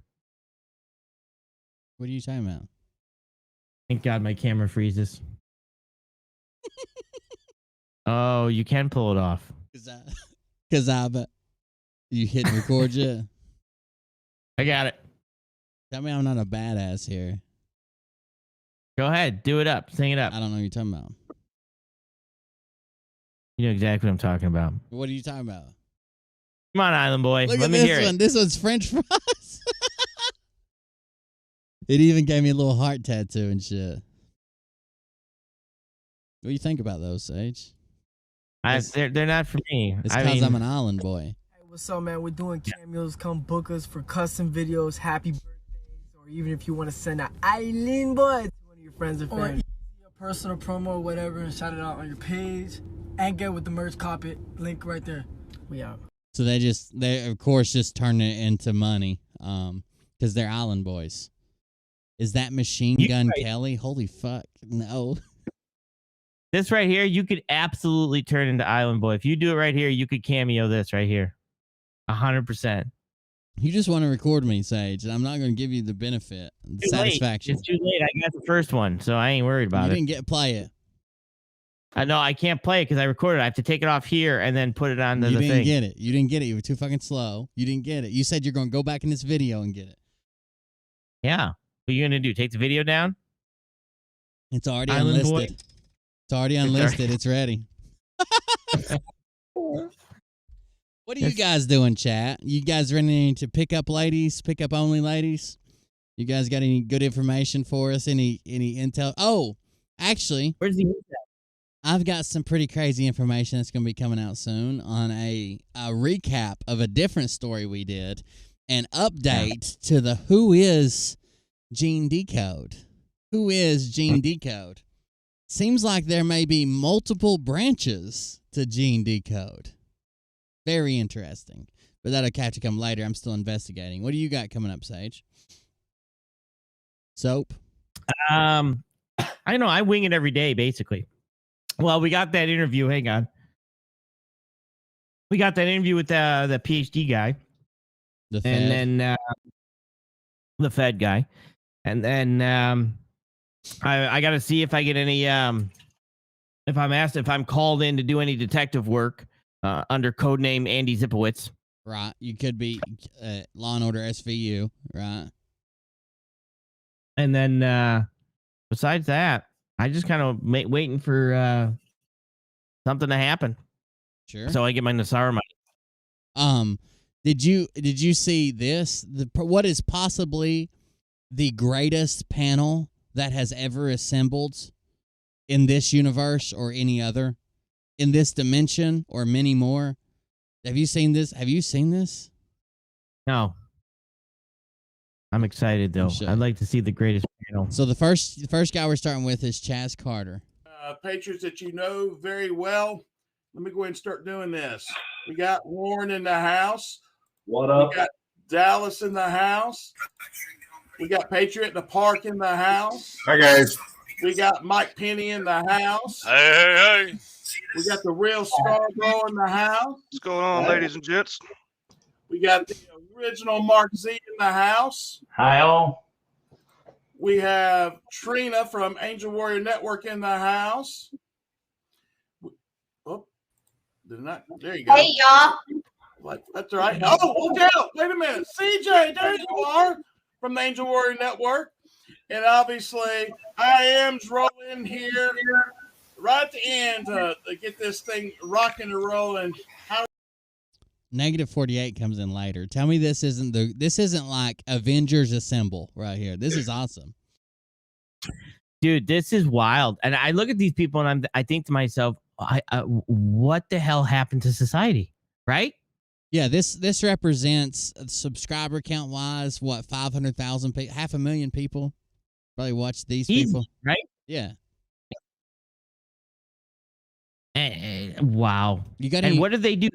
What are you talking about? Thank God my camera freezes. Oh, you can pull it off. Cause you hit record yet? I got it. Tell me I'm not a badass here. Go ahead, do it up, sing it up. I don't know what you're talking about. You know exactly what I'm talking about. What are you talking about? Come on, Island Boy. Look Let at me this hear one. it. This one's French fries. It even gave me a little heart tattoo and shit. What do you think about those, Sage? They're not for me. It's I because mean, I'm an island boy. Hey, what's up, man? We're doing cameos. Come book us for custom videos, happy birthdays, or even if you want to send an island boy to one of your friends or family. Or a personal promo or whatever and shout it out on your page. And get with the merch copy. Link right there. We out. So they of course just turn it into money, because they're island boys. Is that Machine Gun Kelly? Holy fuck, no. this right here, you could absolutely turn into Island Boy. If you do it right here, you could cameo this right here. 100%. You just want to record me, Sage, and I'm not going to give you the benefit, the satisfaction. It's too late. I got the first one, so I ain't worried about You it. didn't get to play it. I know I can't play it because I recorded it. I have to take it off here and then put it on the You didn't thing. get it. You didn't get it. You were too fucking slow. You didn't get it. You said you're going to go back in this video and get it. Yeah. What are you gonna do? Take the video down? It's already Island unlisted. Boy? It's already unlisted. It's ready. What are you guys doing, chat? You guys running into pickup ladies, pickup only ladies? You guys got any good information for us? Any intel? Oh, actually, Where's the I've got some pretty crazy information that's going to be coming out soon on a recap of a different story we did, an update to the Who Is Gene Decode. Who is Gene Decode? Seems like there may be multiple branches to Gene Decode. Very interesting. But that'll catch you come later. I'm still investigating. What do you got coming up, Sage? Soap? I don't know. I wing it every day, basically. Well, we got that interview. Hang on. We got that interview with the PhD guy. The Fed? And then the Fed guy. And then I got to see if I get any if I'm called in to do any detective work under codename Andy Zipowitz. Right. You could be Law and Order SVU, right? And then besides that, I just kind of waiting for something to happen. Sure. So I get my Nassara money. Did you see this? What is possibly the greatest panel that has ever assembled in this universe or any other, in this dimension or many more? Have you seen this? Have you seen this? No. I'm excited though. should. I'd like to see the greatest panel. So the first guy we're starting with is Chaz Carter. Patriots that you know very well. Let me go ahead and start doing this. We got Warren in the house. What up? We got Dallas in the house. We got Patriot in the Park in the house. Hi, guys. We got Mike Penny in the house. Hey. We got the real Scarborough in the house. What's going on, ladies and gents? We got the original Mark Z in the house. Hi, all. We have Trina from Angel Warrior Network in the house. Oh, there you go. Hey, y'all. Like, that's right. Oh, look out. Wait a minute. CJ, there you are from the Angel Warrior Network. And obviously, I am's rolling here right at the end to get this thing rocking and rolling. Negative 48 comes in later. Tell me this isn't like Avengers Assemble right here. This is awesome. Dude, this is wild. And I look at these people and I think to myself, what the hell happened to society? Right? Yeah, this represents subscriber count wise, what, 500,000 people, 500,000 people probably watch these people. Right? Yeah. Wow. You got and what did they do?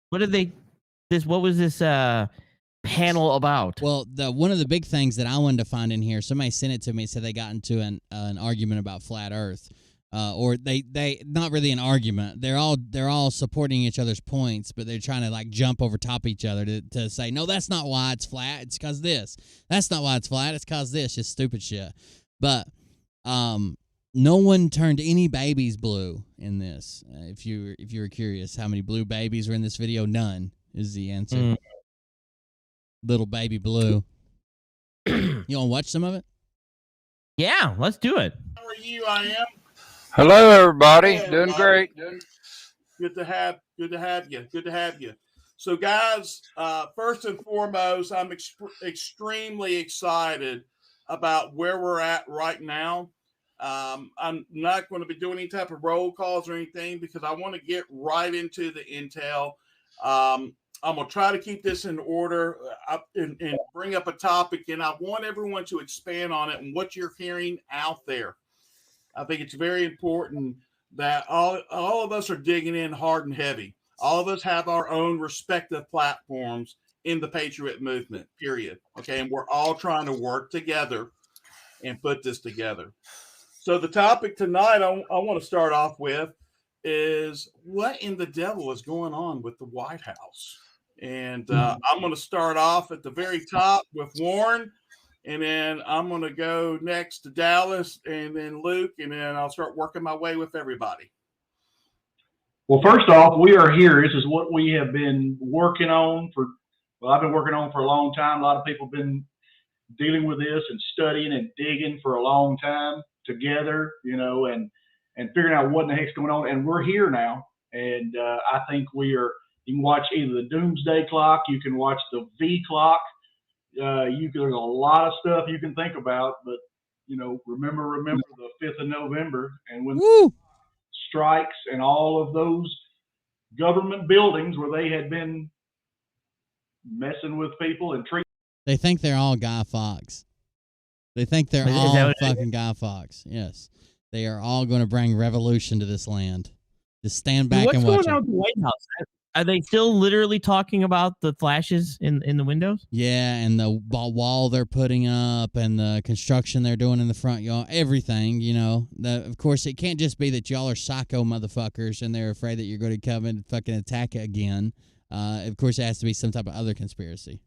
What was this panel about? Well, one of the big things that I wanted to find in here, somebody sent it to me, said they got into an argument about flat Earth, or they not really an argument. They're all supporting each other's points, but they're trying to like jump over top each other to say, no, that's not why it's flat. It's because this. That's not why it's flat. It's because this. Just stupid shit. But no one turned any babies blue in this. If you were curious how many blue babies were in this video, none is the answer. Little baby blue. You want to watch some of it? Yeah, let's do it. How are you? I am. Hello, everybody. Hey, Doing everybody. great. Good to have you. So, guys, first and foremost, I'm extremely excited about where we're at right now. I'm not going to be doing any type of roll calls or anything because I want to get right into the intel. I'm going to try to keep this in order and bring up a topic, and I want everyone to expand on it and what you're hearing out there. I think it's very important that all of us are digging in hard and heavy. All of us have our own respective platforms in the Patriot movement, period. Okay, and we're all trying to work together and put this together. So the topic tonight I want to start off with is what in the devil is going on with the White House? And I'm going to start off at the very top with Warren, and then I'm going to go next to Dallas, and then Luke, and then I'll start working my way with everybody. Well, first off, we are here. This is what we have been working on I've been working on for a long time. A lot of people have been dealing with this and studying and digging for a long time together, and figuring out what in the heck's going on. And we're here now. And I think you can watch either the Doomsday Clock, you can watch the V Clock. There's a lot of stuff you can think about, but remember the 5th of November and when strikes and all of those government buildings where they had been messing with people and treating. They think they're all Guy Fawkes. They think they're all fucking Guy Fawkes. Yes. They are all going to bring revolution to this land. Just stand back and watch What's going on with the White House? Are they still literally talking about the flashes in the windows? Yeah, and the wall they're putting up and the construction they're doing in the front yard, everything, Of course, it can't just be that y'all are psycho motherfuckers and they're afraid that you're going to come and fucking attack it again. Of course, it has to be some type of other conspiracy.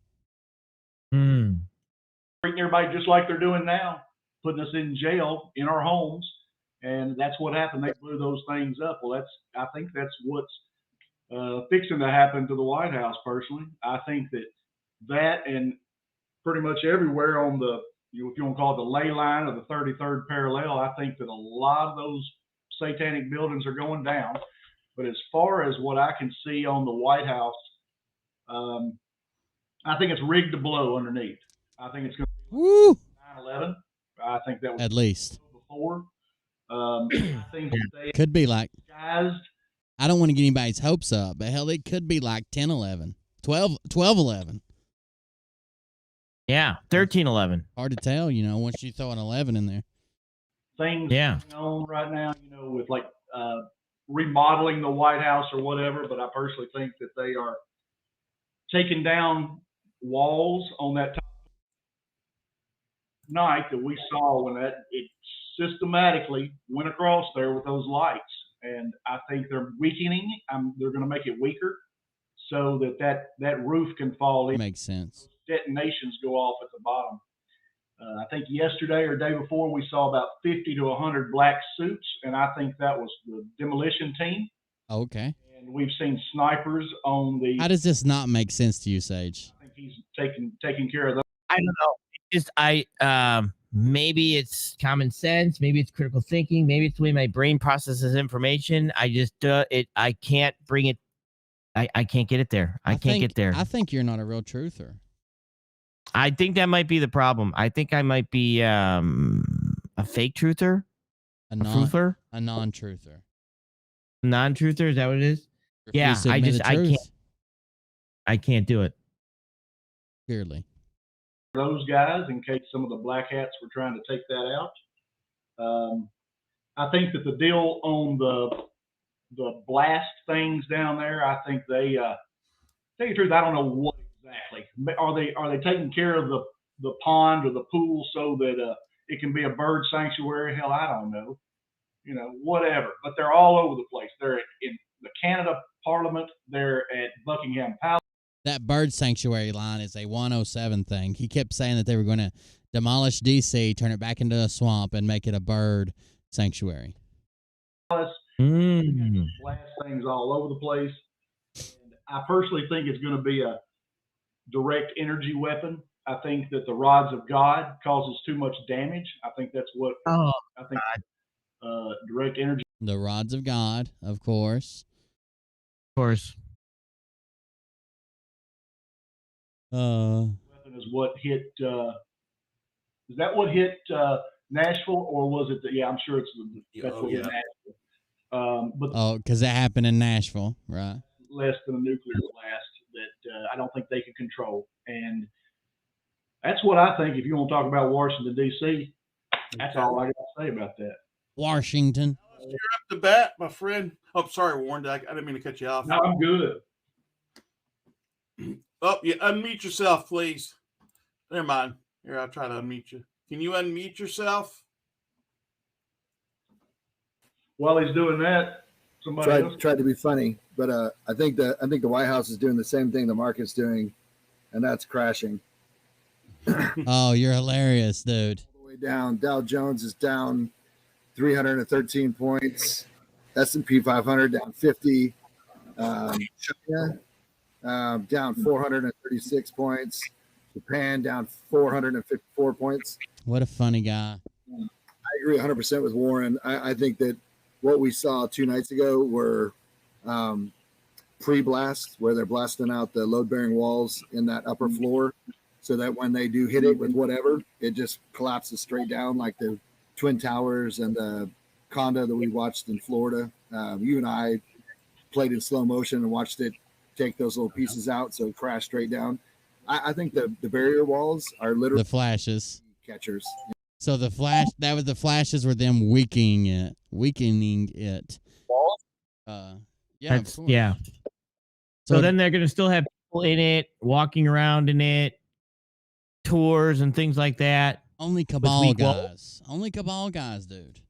Treating everybody just like they're doing now, putting us in jail in our homes. And that's what happened. They blew those things up. Well, I think that's what's fixing to happen to the White House, personally. I think that and pretty much everywhere on the, if you want to call it the ley line of the 33rd parallel, I think that a lot of those satanic buildings are going down. But as far as what I can see on the White House, I think it's rigged to blow underneath. I think it's going to be 9/11. I think that was at least before. I think that they could be like disguised I don't want to get anybody's hopes up, but hell, it could be like 10, 11, 12, 11. Yeah, 13, 11. Hard to tell, once you throw an 11 in there. Things Yeah. going on right now, with like remodeling the White House or whatever, but I personally think that they are taking down walls on that top night that we saw when it systematically went across there with those lights. And I think they're weakening. They're going to make it weaker so that roof can fall in. Makes sense. Detonations go off at the bottom. I think yesterday or day before we saw about 50 to 100 black suits, and I think that was the demolition team. Okay. And we've seen snipers on the. How does this not make sense to you, Sage? I think he's taking care of those. I don't know. Maybe it's common sense. Maybe it's critical thinking. Maybe it's the way my brain processes information. I just I can't bring it. I can't get it there. I can't get there. I think you're not a real truther. I think that might be the problem. I think I might be a fake truther, a truther, a non-truther, non-truther. Is that what it is? Yeah, I can't do it. Clearly. Those guys, in case some of the black hats were trying to take that out. I think that the deal on the blast things down there, I think they tell you the truth, I don't know what exactly. Are they taking care of the pond or the pool so that it can be a bird sanctuary? Hell, I don't know. Whatever. But they're all over the place. They're in the Canada Parliament. They're at Buckingham Palace. That bird sanctuary line is a 107 thing. He kept saying that they were going to demolish D.C., turn it back into a swamp, and make it a bird sanctuary. Blast things all over the place. And I personally think it's going to be a direct energy weapon. I think that the rods of God causes too much damage. I think that's what I think. Direct energy. The rods of God, of course. Of course. Weapon is what hit. Is that what hit Nashville, or was it? I'm sure it's that's what hit Nashville. But because that happened in Nashville, right? Less than a nuclear blast that I don't think they could control, and that's what I think. If you want to talk about Washington D.C., that's all I got to say about that. Washington. You're up to bat, my friend. Oh, sorry, Warren. I didn't mean to cut you off. No, I'm good. Oh, yeah, unmute yourself, please. Never mind. Here, I'll try to unmute you. Can you unmute yourself? While he's doing that, somebody tried to be funny, but I think the White House is doing the same thing the market's doing, and that's crashing. Oh, you're hilarious, dude. All the way down. Dow Jones is down 313 points. S&P 500 down 50. China down 436 points. Japan down 454 points. What a funny guy. I agree 100% with Warren. I think that what we saw 2 nights ago were pre-blasts, where they're blasting out the load-bearing walls in that upper floor so that when they do hit it with whatever, it just collapses straight down like the Twin Towers and the condo that we watched in Florida. You and I played in slow motion and watched it take those little pieces out, so it crashed straight down. I think the barrier walls are literally the flashes catchers. So the flashes were them weakening it. Yeah. So then they're gonna still have people in it, walking around in it, tours and things like that. Only cabal guys. Only cabal guys, dude.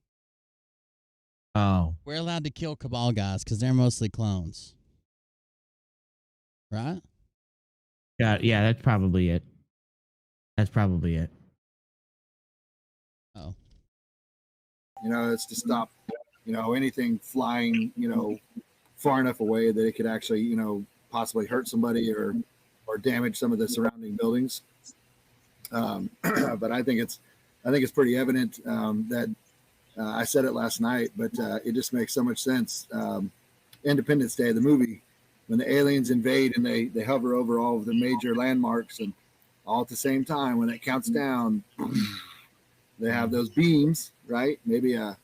Oh. We're allowed to kill cabal guys because they're mostly clones. Right? Yeah, that's probably it. Oh. It's to stop, anything flying, far enough away that it could actually, possibly hurt somebody or damage some of the surrounding buildings. But I think it's pretty evident that I said it last night, but it just makes so much sense. Independence Day, the movie, when the aliens invade and they hover over all of the major landmarks, and all at the same time, when it counts down, they have those beams, right? Maybe a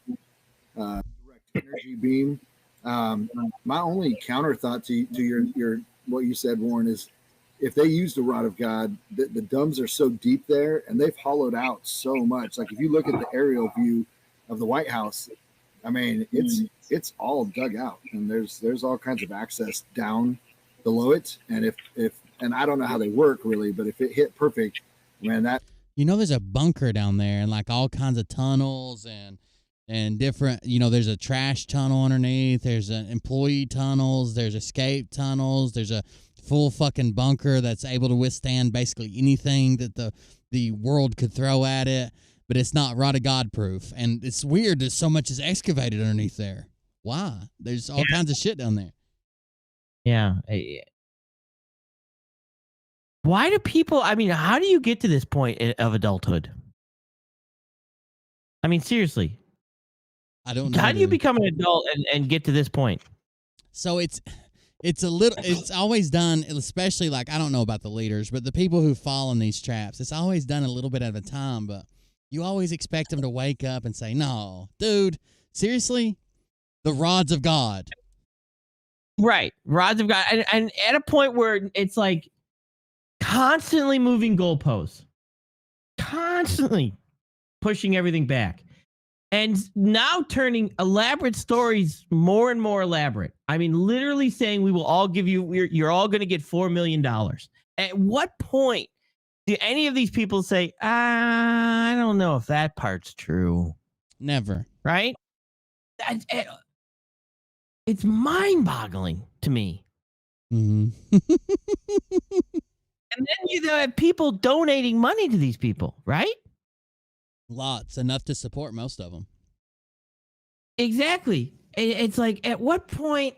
direct energy beam My only counter thought to your what you said, Warren, is if they use the rod of God, the dumbs are so deep there, and they've hollowed out so much. Like if you look at the aerial view of the White House, I mean, it's all dug out, and there's all kinds of access down below it. And if I don't know how they work really, but if it hit perfect, man, that there's a bunker down there and like all kinds of tunnels and different, there's a trash tunnel underneath, there's an employee tunnels, there's escape tunnels, there's a full fucking bunker that's able to withstand basically anything that the world could throw at it, but it's not rod of God proof. And it's weird that so much is excavated underneath there. Why? There's all kinds of shit down there. Yeah. Why do people, how do you get to this point of adulthood? I mean, seriously. I don't know. How do you become an adult and get to this point? So it's always done, especially like, I don't know about the leaders, but the people who fall in these traps, it's always done a little bit at a time, but you always expect them to wake up and say, no, dude, seriously? The rods of God. Right. Rods of God. And at a point where it's like constantly moving goalposts, constantly pushing everything back. And now turning elaborate stories more and more elaborate. I mean, literally saying we will all give you, you're all going to get $4 million. At what point do any of these people say, I don't know if that part's true? Never. Right? It's mind-boggling to me. Mm-hmm. And then you have people donating money to these people, right? Lots, enough to support most of them. Exactly. It's like, at what point?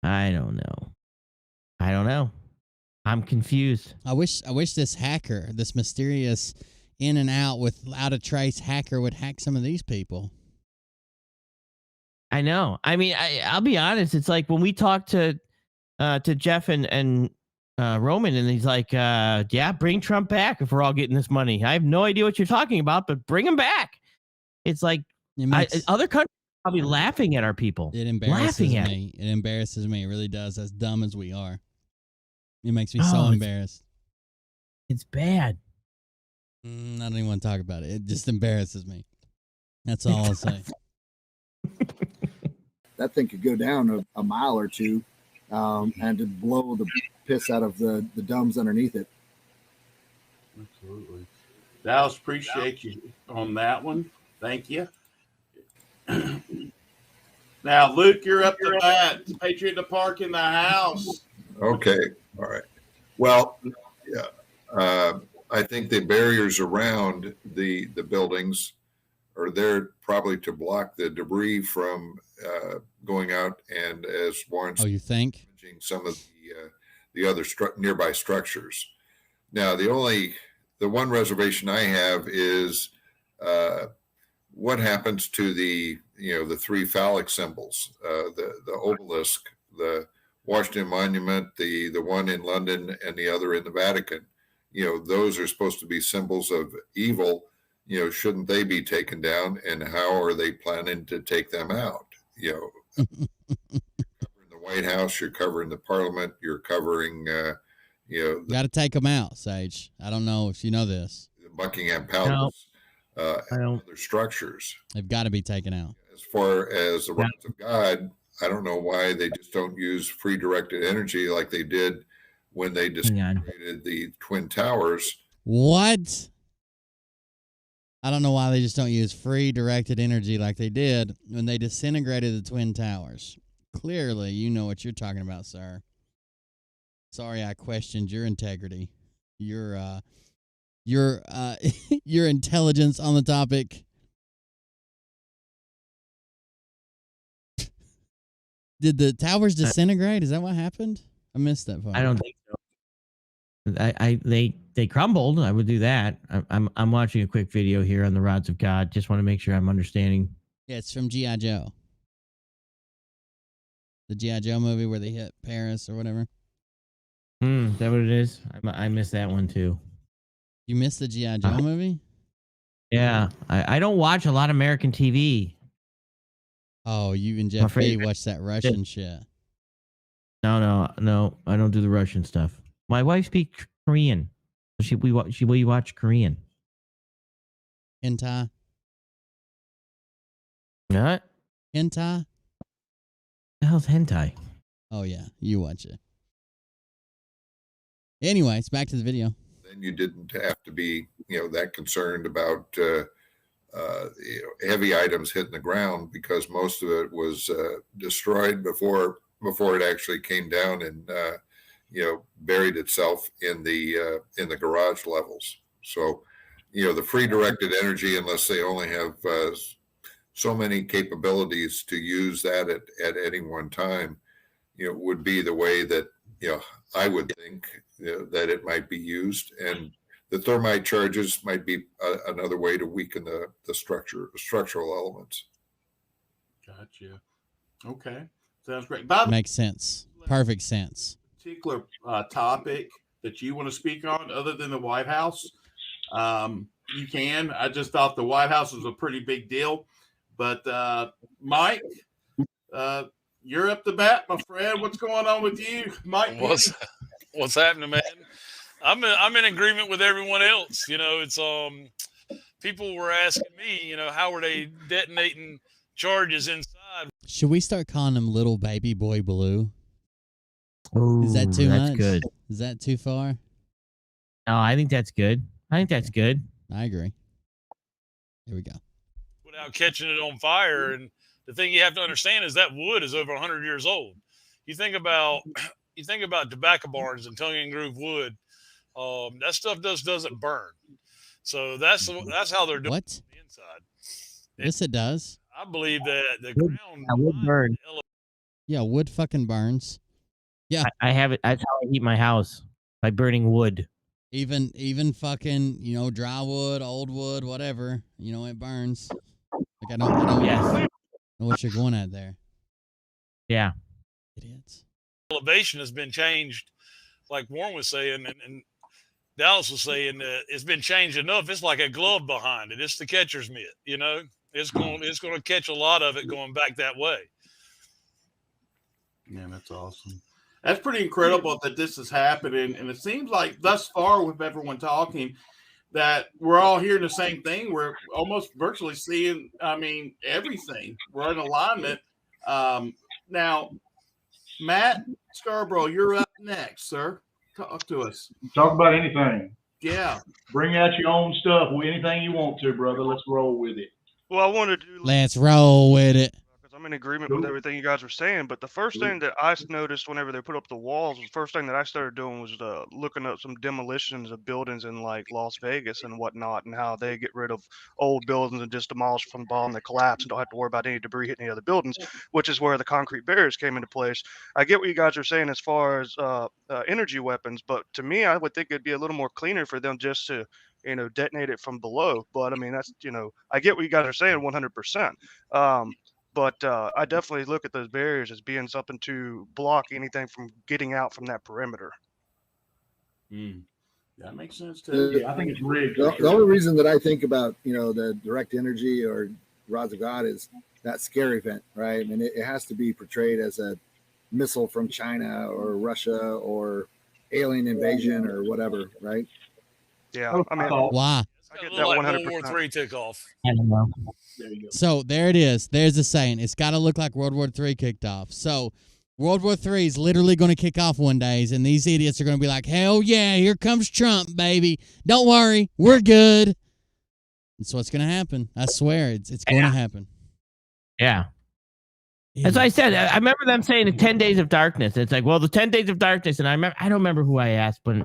I don't know. I'm confused. I wish this hacker, this mysterious in and out without a trace hacker would hack some of these people. I know. I mean, I'll be honest. It's like when we talked to Jeff and Roman, and he's like, yeah, bring Trump back if we're all getting this money. I have no idea what you're talking about, but bring him back. It's like other countries are probably laughing at our people. It embarrasses me. It embarrasses me. It really does. As dumb as we are. It makes me so embarrassed. It's bad. I don't even want to talk about it. It just embarrasses me. That's all I'll say. That thing could go down a mile or two and to blow the piss out of the dumbs underneath it. Absolutely. Dallas, appreciate you on that one. Thank you. Now, Luke, you're up to bat. Patriot to Park in the house. Okay. All right. Well, yeah. I think the barriers around the buildings are there probably to block the debris from going out, and as Warren said, you think some of the other nearby structures. Now, the one reservation I have is what happens to the three phallic symbols, the obelisk, the Washington Monument, the one in London, and the other in the Vatican. Those are supposed to be symbols of evil. Shouldn't they be taken down? And how are they planning to take them out? You're covering the White House, you're covering the Parliament, you're covering, got to take them out, Sage. I don't know if you know this. The Buckingham Palace, and other structures. They've got to be taken out. As far as the rods of God, I don't know why they just don't use free directed energy like they did when they disintegrated the Twin Towers. What? I don't know why they just don't use free directed energy like they did when they disintegrated the Twin Towers. Clearly, you know what you're talking about, sir. Sorry I questioned your integrity. Your intelligence on the topic. Did the towers disintegrate? Is that what happened? I missed that part. I don't think so. They crumbled. I would do that. I'm watching a quick video here on the rods of God. Just want to make sure I'm understanding. Yeah, it's from G.I. Joe. The G.I. Joe movie where they hit Paris or whatever. Is that what it is? I missed that one too. You missed the G.I. Joe movie? Yeah. I don't watch a lot of American TV. Oh, you and I'm Jeff afraid B watch that Russian shit. No. I don't do the Russian stuff. My wife speaks Korean. We watch Korean. Hentai. What? Hentai. The hell's hentai? Oh yeah, you watch it. Anyways, back to the video. Then you didn't have to be, that concerned about heavy items hitting the ground, because most of it was destroyed before it actually came down and buried itself in the garage levels. So, the free directed energy, unless they only have so many capabilities to use that at any one time, would be the way that I would think that it might be used. And the thermite charges might be another way to weaken the structural elements. Gotcha. Okay, sounds great. Makes sense. Perfect sense. Particular topic that you want to speak on, other than the White House, you can. I just thought the White House was a pretty big deal, but Mike, you're up to bat, my friend. What's going on with you, Mike? What's happening, man? I'm in agreement with everyone else. It's people were asking me, how were they detonating charges inside? Should we start calling him Little Baby Boy Blue? Ooh, is that too that's much? Good. Is that too far? No, I think that's good. I agree. Here we go. Without catching it on fire. And the thing you have to understand is that wood is over 100 years old. You think about tobacco barns and tongue and groove wood. That stuff doesn't burn. So that's how they're doing What? on the inside. Yes, it does. I believe that the ground wood burn. Yeah, wood fucking burns. Yeah, I have it. That's how I heat my house, by burning wood. Even fucking dry wood, old wood, whatever. It burns. Like I don't Yes. know what you're going at there. Yeah. Idiots. Elevation has been changed, like Warren was saying, and Dallas was saying that it's been changed enough. It's like a glove behind it. It's the catcher's mitt. It's going to catch a lot of it going back that way. Yeah, that's awesome. That's pretty incredible that this is happening. And it seems like thus far with everyone talking that we're all hearing the same thing. We're almost virtually seeing, everything. We're in alignment. Now, Matt Scarborough, you're up next, sir. Talk to us. Talk about anything. Yeah. Bring out your own stuff. Anything you want to, brother. Let's roll with it. Well, I want to do. Let's roll with it. Because I'm in agreement with everything you guys were saying. But the first thing that I noticed whenever they put up the walls, the first thing that I started doing was looking up some demolitions of buildings in like Las Vegas and whatnot, and how they get rid of old buildings and just demolish from the bottom, they collapse and don't have to worry about any debris hitting any other buildings, which is where the concrete barriers came into place. I get what you guys are saying as far as energy weapons, but to me, I would think it'd be a little more cleaner for them just to detonate it from below. But I mean, that's, I get what you guys are saying 100%. But I definitely look at those barriers as being something to block anything from getting out from that perimeter. That makes sense too. Yeah, I think it's rigged. The only reason that I think about, the direct energy or rods of God is that scare event, right? I mean, it has to be portrayed as a missile from China or Russia or alien invasion or whatever, right? Yeah, I mean, why? I get that 100%. World War III took off. I don't know. So there it is. There's the saying. It's got to look like World War III kicked off. So World War III is literally going to kick off one day, and these idiots are going to be like, hell yeah, here comes Trump, baby. Don't worry, we're good. That's what's going to happen. I swear, it's going to happen. Yeah. As I said, I remember them saying the 10 days of darkness. It's like, well, the 10 days of darkness, and I don't remember who I asked, but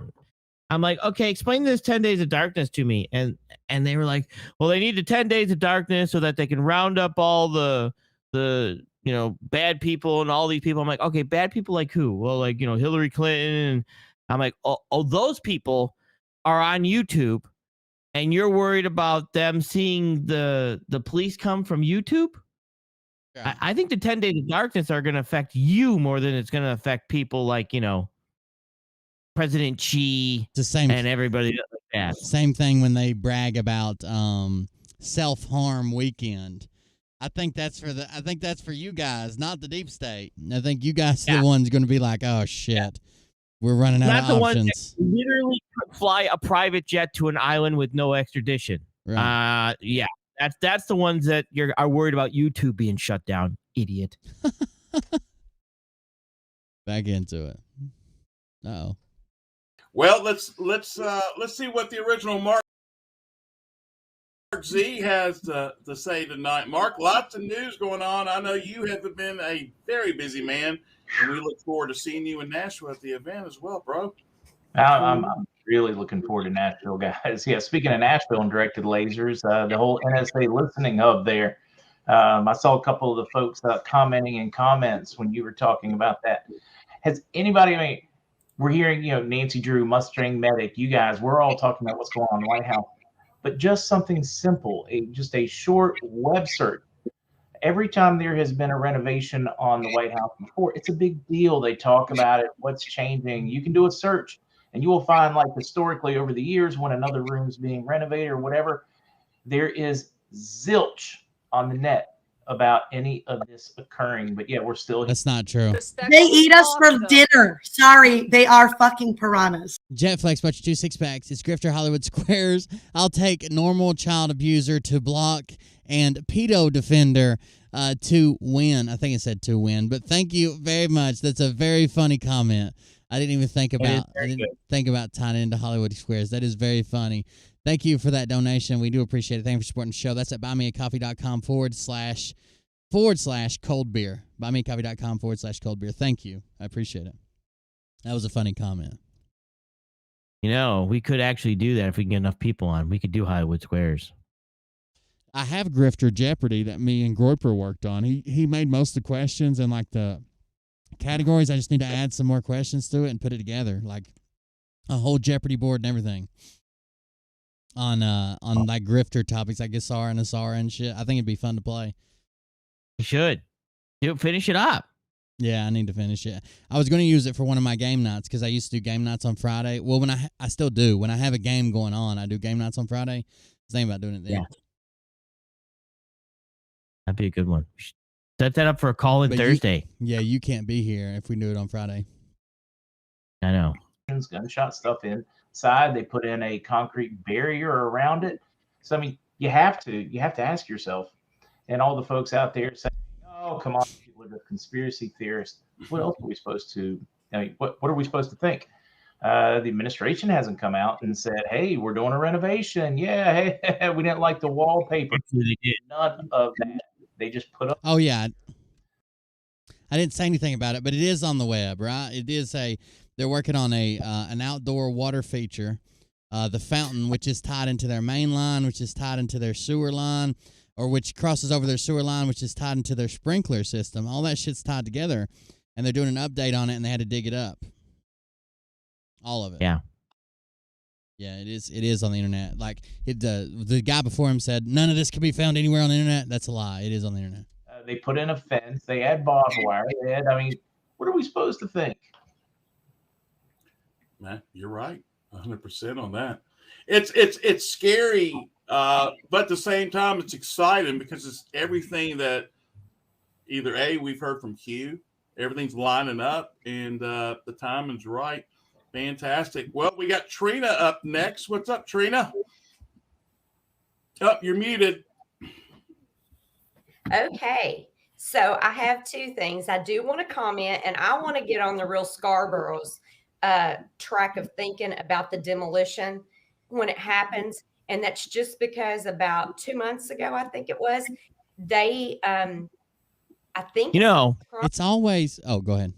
I'm like, okay, explain this 10 days of darkness to me. And they were like, well, they need the 10 days of darkness so that they can round up all the bad people and all these people. I'm like, okay, bad people like who? Well, like, Hillary Clinton. I'm like, oh, those people are on YouTube, and you're worried about them seeing the police come from YouTube? Yeah. I think the 10 days of darkness are going to affect you more than it's going to affect people like, President Xi and everybody like that. Same thing when they brag about self-harm weekend. I think that's for you guys, not the deep state. I think you guys are the ones going to be like, oh shit, we're running out Not of the ones options. that literally fly a private jet to an island with no extradition. Right. Yeah, that's the ones that are worried about YouTube being shut down. Idiot. Back into it. Uh-oh. Well, let's see what the original Mark Z has to say tonight. Mark, lots of news going on. I know you have been a very busy man, and we look forward to seeing you in Nashville at the event as well, bro. I'm really looking forward to Nashville, guys. Yeah, speaking of Nashville and directed lasers, the whole NSA listening hub there. I saw a couple of the folks commenting in comments when you were talking about that. Has anybody, I mean, we're hearing, Nancy Drew, Mustang Medic, you guys, we're all talking about what's going on in the White House. But just something simple, just a short web search. Every time there has been a renovation on the White House before, it's a big deal. They talk about it, what's changing. You can do a search, and you will find, like, historically over the years when another room's being renovated or whatever, there is zilch on the net about any of this occurring. But yeah, we're still. That's not true. They eat us for dinner. Sorry, they are fucking piranhas. Jetflex, bunch of 2 6-packs. It's Grifter Hollywood Squares. I'll take normal child abuser to block and pedo defender to win. I think it said to win, but thank you very much. That's a very funny comment. I didn't even think about tying it into Hollywood Squares. That is very funny. Thank you for that donation. We do appreciate it. Thank you for supporting the show. That's at buymeacoffee.com/cold beer. Buymeacoffee.com/cold beer. Thank you. I appreciate it. That was a funny comment. We could actually do that if we can get enough people on. We could do Hollywood Squares. I have Grifter Jeopardy that me and Groiper worked on. He made most of the questions and like the categories. I just need to add some more questions to it and put it together, like a whole Jeopardy board and everything. On like grifter topics like Asara and Asara and shit. I think it'd be fun to play. You should. Finish it up. Yeah, I need to finish it. I was going to use it for one of my game nights because I used to do game nights on Friday. Well, when I still do. When I have a game going on, I do game nights on Friday. I was thinking about doing it there. Yeah. That'd be a good one. Set that up for a call in Thursday. You can't be here if we do it on Friday. I know. Gunshot stuff inside. They put in a concrete barrier around it. So I mean, you have to ask yourself, and all the folks out there saying, "Oh, come on, people are the conspiracy theorists." What else are we supposed to? I mean, what are we supposed to think? The administration hasn't come out and said, "Hey, we're doing a renovation. Yeah, hey, we didn't like the wallpaper." None of that. They just put up. Oh yeah, I didn't say anything about it, but it is on the web, right? It is they're working on an outdoor water feature, the fountain, which is tied into their main line, which is tied into their sewer line, or which crosses over their sewer line, which is tied into their sprinkler system. All that shit's tied together, and they're doing an update on it, and they had to dig it up. All of it. Yeah. Yeah, it is on the internet. Like the guy before him said, none of this can be found anywhere on the internet. That's a lie. It is on the internet. They put in a fence. They had barbed wire. I mean, what are we supposed to think? Man, you're right, 100% on that. It's scary, but at the same time, it's exciting because it's everything that either we've heard from Q, everything's lining up, and the timing's right. Fantastic. Well, we got Trina up next. What's up, Trina? Oh, you're muted. Okay. So I have two things. I do want to comment, and I want to get on the real Scarborough's track of thinking about the demolition when it happens. And that's just because about 2 months ago, I think it was, they, I think. It's always, go ahead.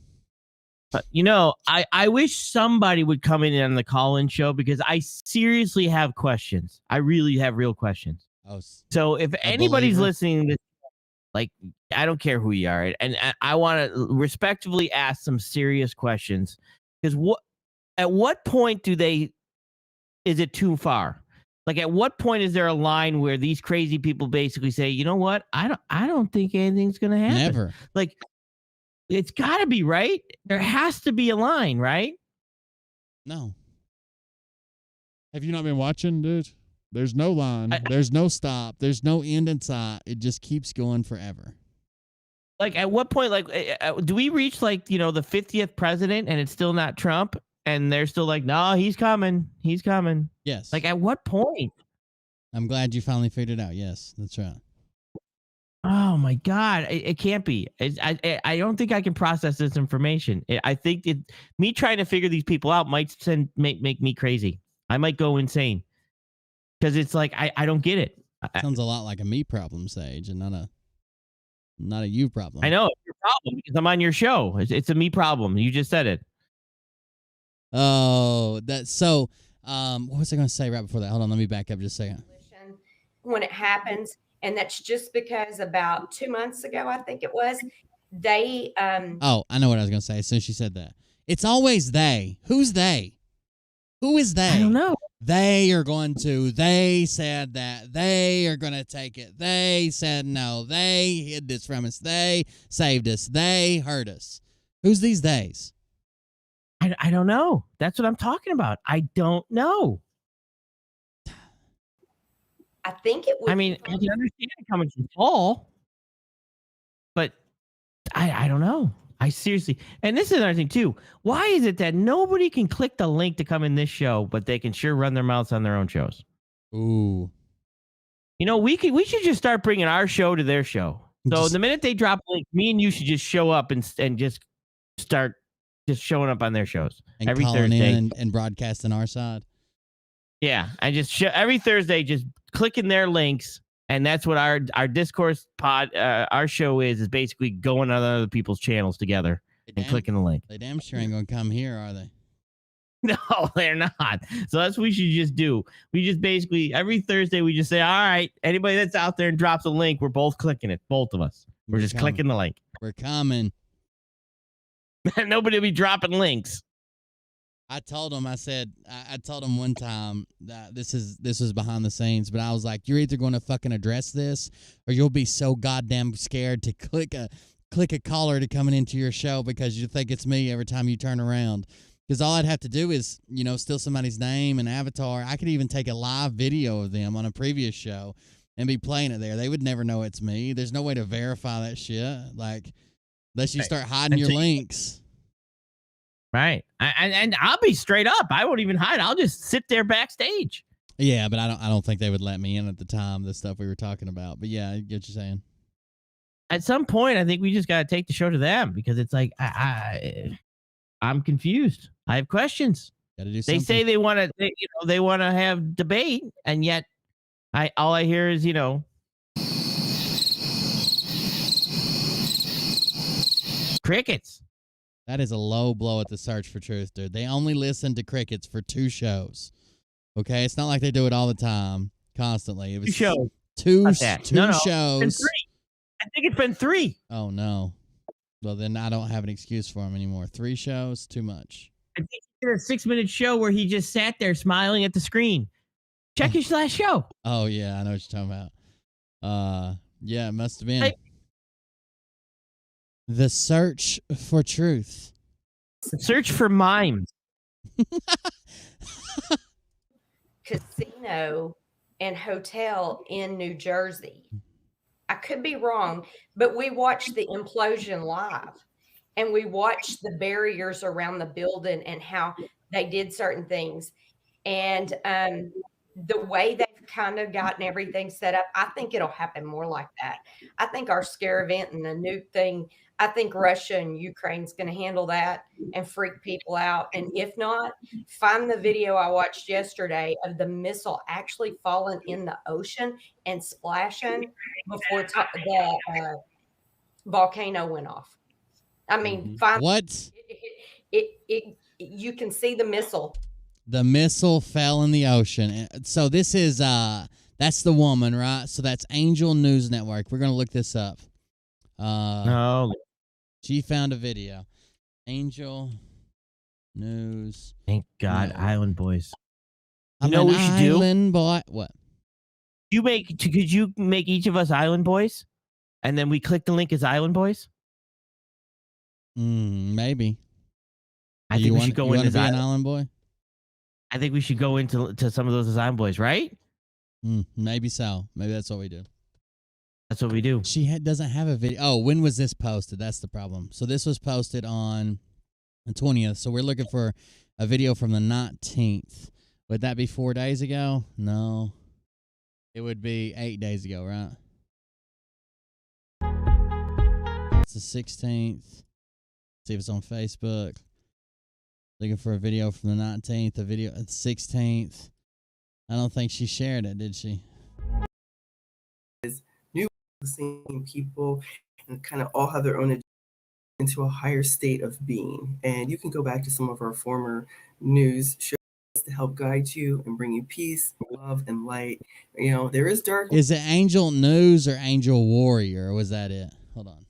I wish somebody would come in on the call-in show because I seriously have questions. I really have real questions. Oh, so if anybody's listening to, like, I don't care who you are, and I want to respectfully ask some serious questions because at what point is it too far? Like, at what point is there a line where these crazy people basically say, you know what, I don't think anything's gonna happen. Never. Like, it's got to be, right? There has to be a line, right? No. Have you not been watching, dude? There's no line. There's no stop. There's no end in sight. It just keeps going forever. Like, at what point, like, do we reach, like, the 50th president and it's still not Trump? And they're still like, no, he's coming. He's coming. Yes. Like, at what point? I'm glad you finally figured it out. Yes, that's right. Oh, my God. It can't be. I don't think I can process this information. I think me trying to figure these people out might make me crazy. I might go insane. Because it's like, I don't get it. Sounds a lot like a me problem, Sage, and not a you problem. I know. It's your problem because I'm on your show. It's a me problem. You just said it. Oh, that's so. What was I going to say right before that? Hold on, let me back up just a second. When it happens, and that's just because about 2 months ago, I think it was, they. Oh, I know what I was going to say as soon as she said that. It's always they. Who's they? Who is they? I don't know. They are going to. They said that. They are going to take it. They said no. They hid this from us. They saved us. They hurt us. Who's these days? I don't know. That's what I'm talking about. I don't know. I think it was. I mean, I can understand it coming from Paul, but I don't know. I seriously, and this is another thing too. Why is it that nobody can click the link to come in this show, but they can sure run their mouths on their own shows? Ooh. We should just start bringing our show to their show. So the minute they drop a link, me and you should just show up and just start just showing up on their shows And every calling Thursday in and broadcasting our side. Yeah, I just every Thursday just clicking their links. And that's what our Discourse pod, our show is basically going on other people's channels together and clicking the link. They damn sure ain't going to come here, are they? No, they're not. So that's what we should just do. We just basically, every Thursday, we just say, all right, anybody that's out there and drops a link, we're both clicking it. Both of us. We're just clicking the link. We're coming. Nobody will be dropping links. I told him, I told him one time that this was behind the scenes, but I was like, you're either going to fucking address this or you'll be so goddamn scared to click a caller to coming into your show because you think it's me every time you turn around. Because all I'd have to do is, steal somebody's name and avatar. I could even take a live video of them on a previous show and be playing it there. They would never know it's me. There's no way to verify that shit. Like, unless you start hiding your links. Right. And I'll be straight up. I won't even hide. I'll just sit there backstage. Yeah, but I don't think they would let me in at the time, the stuff we were talking about. But yeah, I get what you're saying. At some point, I think we just got to take the show to them because it's like, I'm confused. I have questions. Gotta do something. They say they want to, they want to have debate. And yet all I hear is, crickets. That is a low blow at the search for truth, dude. They only listen to crickets for 2 shows. Okay? It's not like they do it all the time, constantly. It was 2 shows. Two It's shows. been 3. I think it's been 3. Oh, no. Well, then I don't have an excuse for him anymore. 3 shows, too much. I think he did a 6-minute show where he just sat there smiling at the screen. Check his last show. Oh, yeah. I know what you're talking about. Yeah, it must have been. The search for truth. Search for mimes. Casino and hotel in New Jersey. I could be wrong, but we watched the implosion live and we watched the barriers around the building and how they did certain things. And the way they've kind of gotten everything set up, I think it'll happen more like that. I think our scare event and the nuke thing, I think Russia and Ukraine's going to handle that and freak people out. And if not, find the video I watched yesterday of the missile actually falling in the ocean and splashing before the volcano went off. I mean, find what? You can see the missile. The missile fell in the ocean. So this is that's the woman, right? So that's Angel News Network. We're gonna look this up. No. She found a video. Angel News. Thank God, Network. Island Boys. I'm know an what we should do? Island boy. What? Could you make each of us Island Boys, and then we click the link as Island Boys? Maybe. I think we should go in as an Island boy. I think we should go into some of those as Island Boys, right? Maybe so. Maybe that's what we do. That's what we do. She doesn't have a video. Oh, when was this posted? That's the problem. So this was posted on the 20th. So we're looking for a video from the 19th. Would that be 4 days ago? No. It would be 8 days ago, right? It's the 16th. See if it's on Facebook. Looking for a video from the 19th, a video at the 16th. I don't think she shared it, did she? New the same people and kind of all have their own into a higher state of being. And you can go back to some of our former news shows to help guide you and bring you peace, love, and light. You know, there is dark. Is it Angel News or Angel Warrior? Or was that it? Hold on.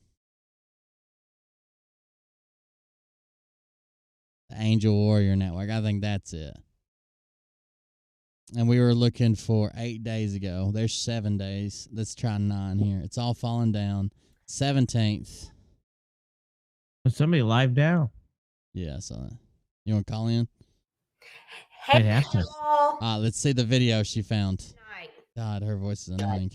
The Angel Warrior Network. I think that's it. And we were looking for 8 days ago. There's 7 days. Let's try 9 here. It's all falling down. 17th. Was somebody live now? Yeah, I saw that. You want to call in? Hey, It has to. Let's see the video she found. God, her voice is annoying.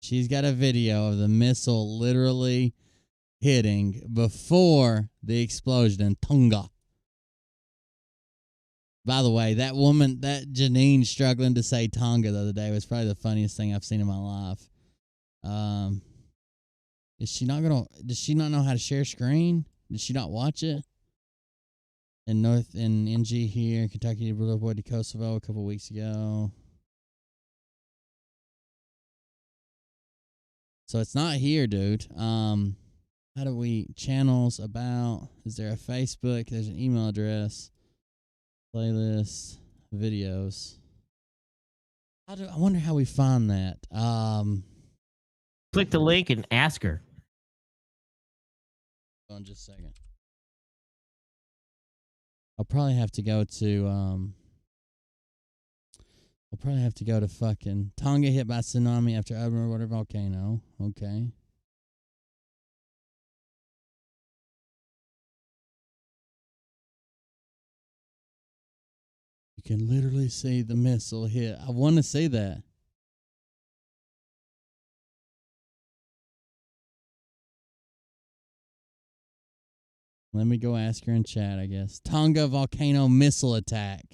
She's got a video of the missile literally hitting before the explosion in Tonga. By the way, that woman, that Janine struggling to say Tonga the other day was probably the funniest thing I've seen in my life. Does she not know how to share screen? Did she not watch it? In NG here, Kentucky boy to Kosovo a couple weeks ago. So it's not here, dude. How do we channels about? Is there a Facebook? There's an email address. Playlist, videos. I wonder how we find that. Click the link and ask her. Hold on just a second. I'll probably have to go to fucking Tonga hit by tsunami after urban water volcano. Okay. You can literally see the missile hit. I want to see that. Let me go ask her in chat, I guess. Tonga volcano missile attack.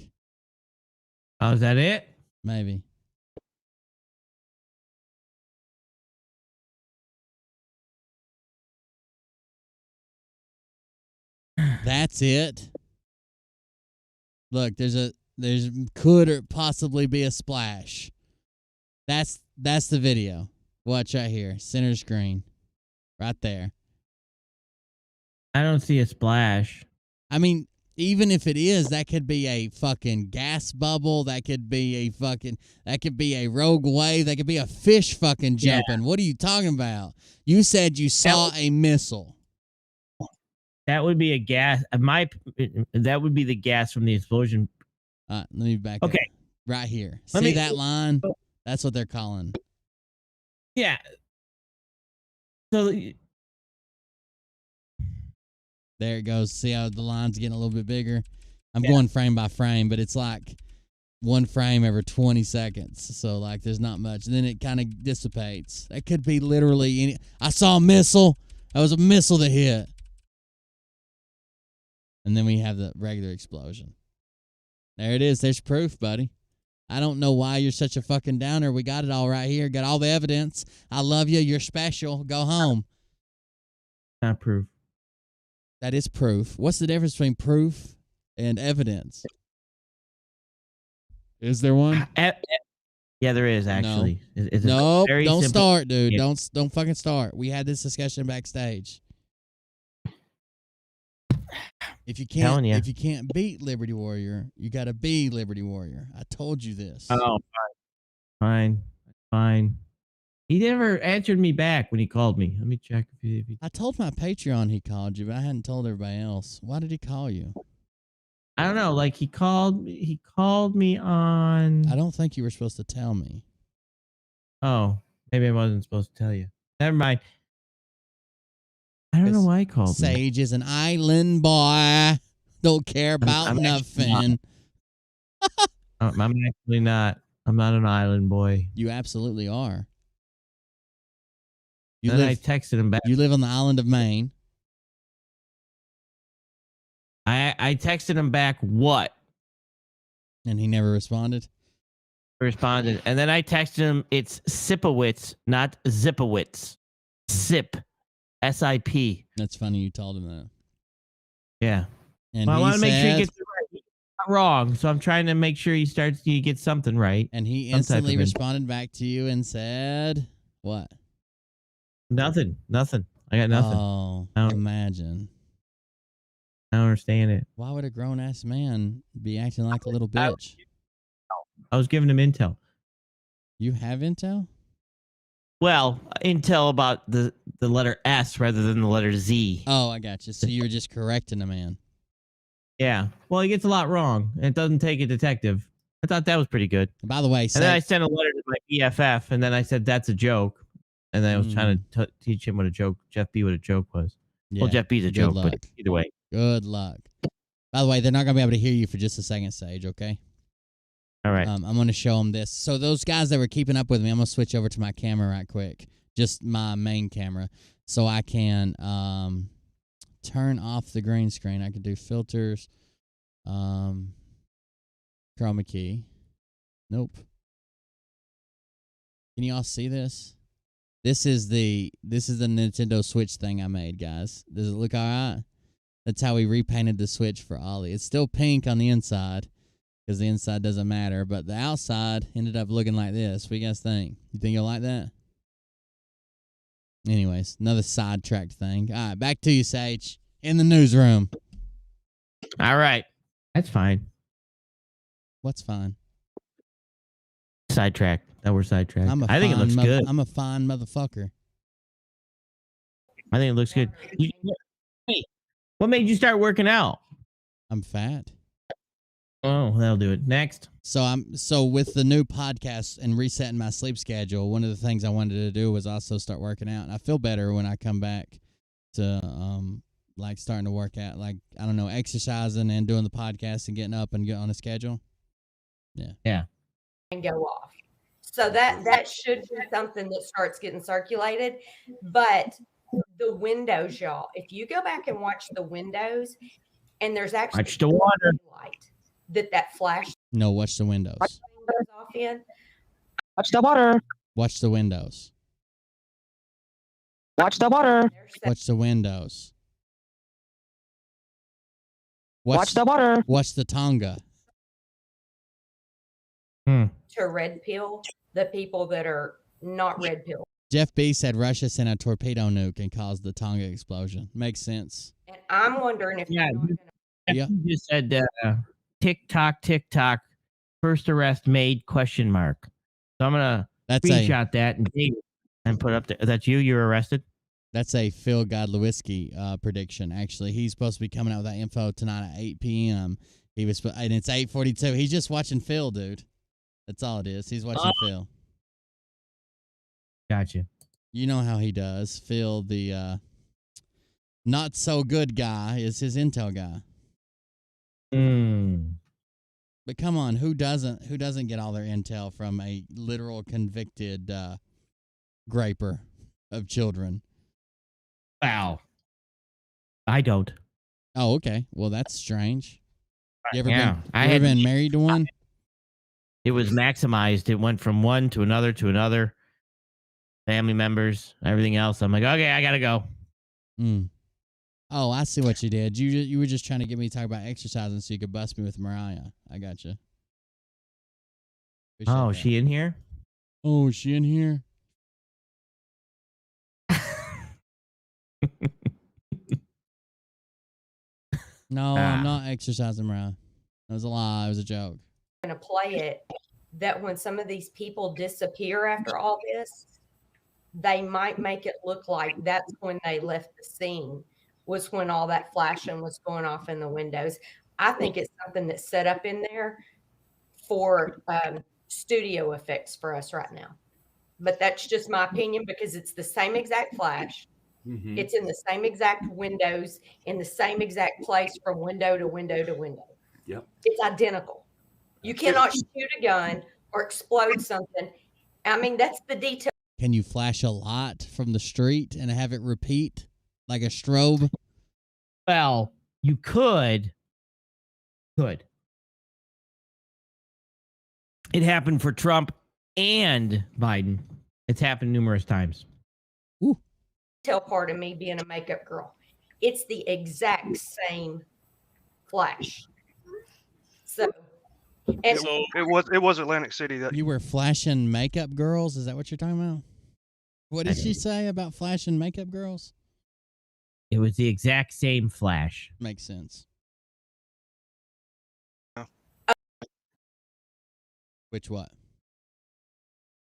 Oh, is that it? Maybe. That's it. Look, there's could or possibly be a splash. That's the video. Watch right here. Center screen. Right there. I don't see a splash. I mean, even if it is, that could be a fucking gas bubble. That could be a rogue wave. That could be a fish fucking jumping. Yeah. What are you talking about? You said you saw a missile. That would be a gas. That would be the gas from the explosion. Let me back up. Okay. Right here. See that line? That's what they're calling. Yeah. So there it goes. See how the line's getting a little bit bigger? I'm going frame by frame, but it's like one frame every 20 seconds. So, like, there's not much. And then it kind of dissipates. That could be literally any. I saw a missile. That was a missile that hit. And then we have the regular explosion. There it is. There's proof, buddy. I don't know why you're such a fucking downer. We got it all right here. Got all the evidence. I love you. You're special. Go home. Not proof. That is proof. What's the difference between proof and evidence? Is there one? Yeah, there is actually. No. Nope. Don't start, dude. Yeah. Don't fucking start. We had this discussion backstage. If you can't beat Liberty Warrior, you got to be Liberty Warrior. I told you this. Oh, fine. He never answered me back when he called me. Let me check if he... I told my Patreon he called you, but I hadn't told everybody else. Why did he call you? I don't know. Like he called me on. I don't think you were supposed to tell me. Oh, maybe I wasn't supposed to tell you. Never mind. I don't know why he called Sage is an island boy. don't care about I'm actually nothing. I'm actually not. I'm not an island boy. You absolutely are. You Then I live. texted him back. You live on the island of Maine. I texted him back what? And he never responded. Responded, and then I texted him. It's Sipowitz, not Zipowitz. Sip, SIP. That's funny. You told him that. Yeah. And well, I he want to make sure he said- gets it right. He's not wrong, so I'm trying to make sure he gets something right. And he Some type instantly of responded back to you and said, "What? Nothing. I got nothing. Oh, I don't- imagine. I don't understand it. Why would a grown ass man be acting like a little bitch? I was giving him intel. You have intel? Well, intel about the letter S rather than the letter Z. Oh, I got you. So you were just correcting a man. Yeah. Well, he gets a lot wrong, and it doesn't take a detective. I thought that was pretty good. By the way, and then I sent a letter to my BFF, and then I said that's a joke, and then I was trying to teach him what a joke, Jeff B, what a joke was. Well, Yeah, Jeff B's a good joke, luck. but either way. Good luck. By the way, they're not going to be able to hear you for just a second, Sage, okay? All right. I'm going to show them this. So those guys that were keeping up with me, I'm going to switch over to my camera right quick. Just my main camera. So I can turn off the green screen. I can do filters. Chroma key. Nope. Can you all see this? This is the Nintendo Switch thing I made, guys. Does it look all right? That's how we repainted the Switch for Ollie. It's still pink on the inside because the inside doesn't matter, but the outside ended up looking like this. What do you guys think? You think you'll like that? Anyways, another sidetracked thing. All right, back to you, Sage, in the newsroom. All right. That's fine. What's fine? Sidetracked. That we're sidetracked. I think it looks good. I'm a fine motherfucker. I think it looks good. Hey, what made you start working out? I'm fat. Oh, that'll do it. Next. So with the new podcast and resetting my sleep schedule, one of the things I wanted to do was also start working out. And I feel better when I come back to like starting to work out, like I don't know, exercising and doing the podcast and getting up and getting on a schedule. Yeah. Yeah. And go off. So that should be something that starts getting circulated. But the windows, y'all, if you go back and watch the windows, and there's actually Watch the water. light that flash No, watch the windows. goes off in. Watch the water. Watch the windows. Watch the water. Watch the windows. Watch the water. Watch the Tonga. To red pill the people that are not red pill. Jeff B said Russia sent a torpedo nuke and caused the Tonga explosion. Makes sense. And I'm wondering if Yeah. Yeah. You just said TikTok, first arrest made ? So I'm gonna screenshot that and put up. That's you. You're arrested. That's a Phil Godlewski prediction. Actually, he's supposed to be coming out with that info tonight at 8 p.m. And it's 8:42. He's just watching Phil, dude. That's all it is. He's watching Phil. Gotcha. You know how he does. Phil, the not so good guy, is his intel guy. But come on, who doesn't get all their intel from a literal convicted graper of children? Wow. I don't. Oh, okay. Well, that's strange. You ever Yeah, been, I you ever had- been married to one? It was maximized. It went from one to another. Family members, everything else. I'm like, okay, I gotta go. Oh, I see what you did. You were just trying to get me to talk about exercising so you could bust me with Mariah. I got you. Oh, is she in here? Oh, is she in here? No, I'm not exercising, Mariah. That was a lie. It was a joke. Going to play it that when some of these people disappear after all this, they might make it look like that's when they left the scene, was when all that flashing was going off in the windows. I think it's something that's set up in there for studio effects for us right now. But that's just my opinion because it's the same exact flash. Mhm. It's in the same exact windows, in the same exact place from window to window to window. Yep. It's identical. You cannot shoot a gun or explode something. I mean, that's the detail. Can you flash a light from the street and have it repeat like a strobe? Well, you could. Could. It happened for Trump and Biden. It's happened numerous times. Tell part of me being a makeup girl. It's the exact same flash. So, and It was Atlantic City that You were flashing makeup girls? Is that what you're talking about? What did she say about flashing makeup girls? It was the exact same flash. Makes sense. Which what?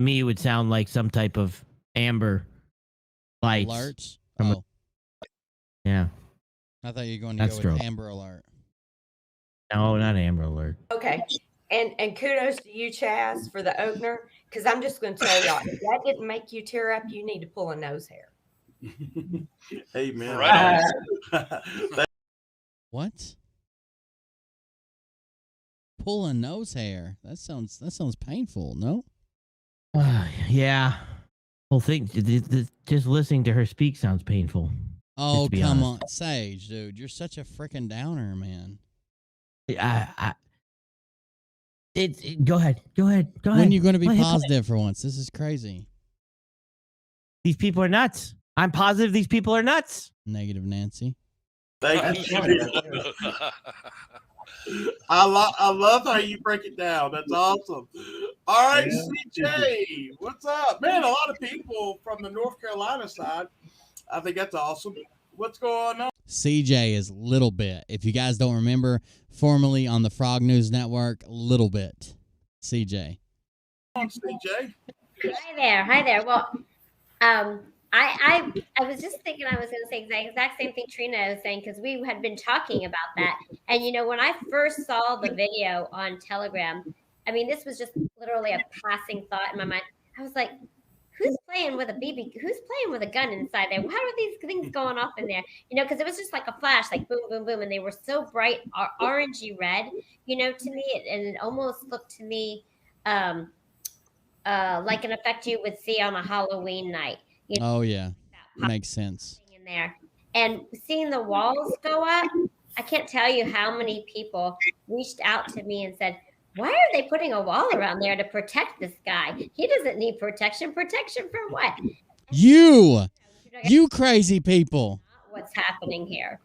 Me, it would sound like some type of amber lights. Alerts? From Oh. Yeah. I thought you were going to That's go with true. Amber Alert. No, not Amber Alert. okay. And kudos to you, Chaz, for the opener. Because I'm just going to tell y'all, if that didn't make you tear up, you need to pull a nose hair. Amen. Right What? Pull a nose hair. That sounds painful, no? Yeah. Well, just listening to her speak sounds painful. Oh, just to be come honest. on. Sage, dude. You're such a freaking downer, man. Go ahead. When are you going to be Go ahead, positive for once? This is crazy. These people are nuts. I'm positive these people are nuts. Negative Nancy. Thank you. I love how you break it down. That's awesome. All right, CJ, what's up? Man, a lot of people from the North Carolina side. I think that's awesome. What's going on? CJ is Little Bit. If you guys don't remember, formerly on the Frog News Network, Little Bit. CJ. CJ. Hi there. Well, I was just thinking I was going to say the exact same thing Trina was saying because we had been talking about that. And when I first saw the video on Telegram, I mean, this was just literally a passing thought in my mind. I was like, who's playing with a BB? Who's playing with a gun inside there? How are these things going off in there? Because it was just like a flash, like boom, boom, boom, and they were so bright, orangey red. To me, and it almost looked to me like an effect you would see on a Halloween night. Oh, yeah. Makes sense. In there, and seeing the walls go up, I can't tell you how many people reached out to me and said, why are they putting a wall around there to protect this guy? He doesn't need protection. Protection from what? You crazy people. What's happening here?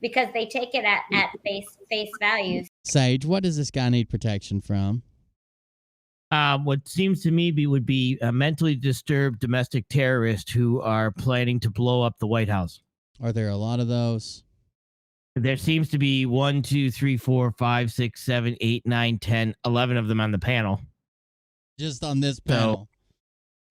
Because they take it at face value. Sage, what does this guy need protection from? What seems to me would be a mentally disturbed domestic terrorist who are planning to blow up the White House. Are there a lot of those? There seems to be 1, 2, 3, 4, 5, 6, 7, 8, 9, 10, 11 of them on the panel. Just on this panel.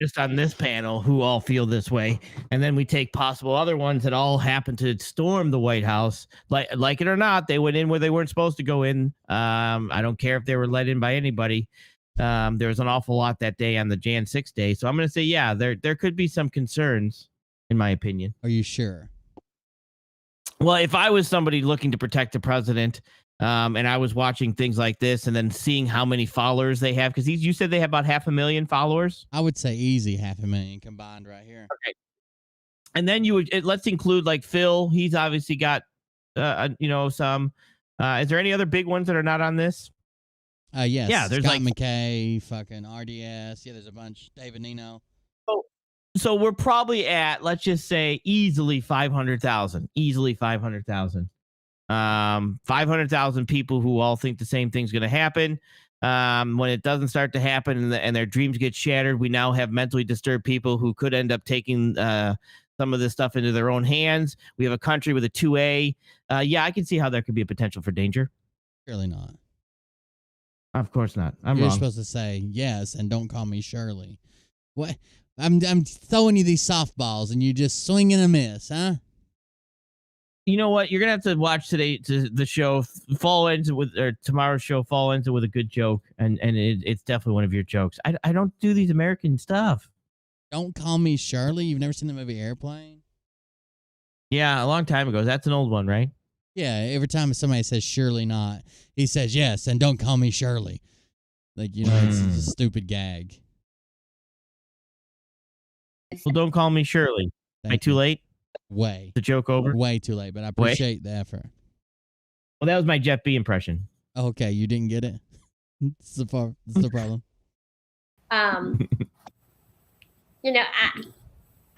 Just on this panel who all feel this way. And then we take possible other ones that all happen to storm the White House. Like it or not, they went in where they weren't supposed to go in. I don't care if they were let in by anybody. There was an awful lot that day on the Jan 6 day. So I'm going to say, yeah, there could be some concerns, in my opinion. Are you sure? Well, if I was somebody looking to protect the president, and I was watching things like this and then seeing how many followers they have, because you said they have about 500,000 followers. I would say easy 500,000 combined right here. Okay. And then let's include like Phil. He's obviously got, some. Is there any other big ones that are not on this? Yes. Yeah, there's Scott like McKay, fucking RDS. Yeah, there's a bunch. David Nino. So we're probably at, let's just say, easily 500,000. Easily 500,000. 500,000 people who all think the same thing's going to happen. When it doesn't start to happen and their dreams get shattered, we now have mentally disturbed people who could end up taking some of this stuff into their own hands. We have a country with a 2A. Yeah, I can see how there could be a potential for danger. Surely not. Of course not. You're wrong. supposed to say yes and don't call me Shirley. What? I'm throwing you these softballs and you just swing and a miss, huh? You know what? You're gonna have to watch the show tomorrow's show fall into with a good joke, and it's definitely one of your jokes. I don't do these American stuff. Don't call me Shirley. You've never seen the movie Airplane? Yeah, a long time ago. That's an old one, right? Yeah, every time somebody says surely not, he says yes, and don't call me Shirley. Like, it's a stupid gag. Well, don't call me Shirley. Am I too late? Way. The joke over? Way too late, but I appreciate the effort. Well, that was my Jeff B impression. Okay, you didn't get it? That's the problem.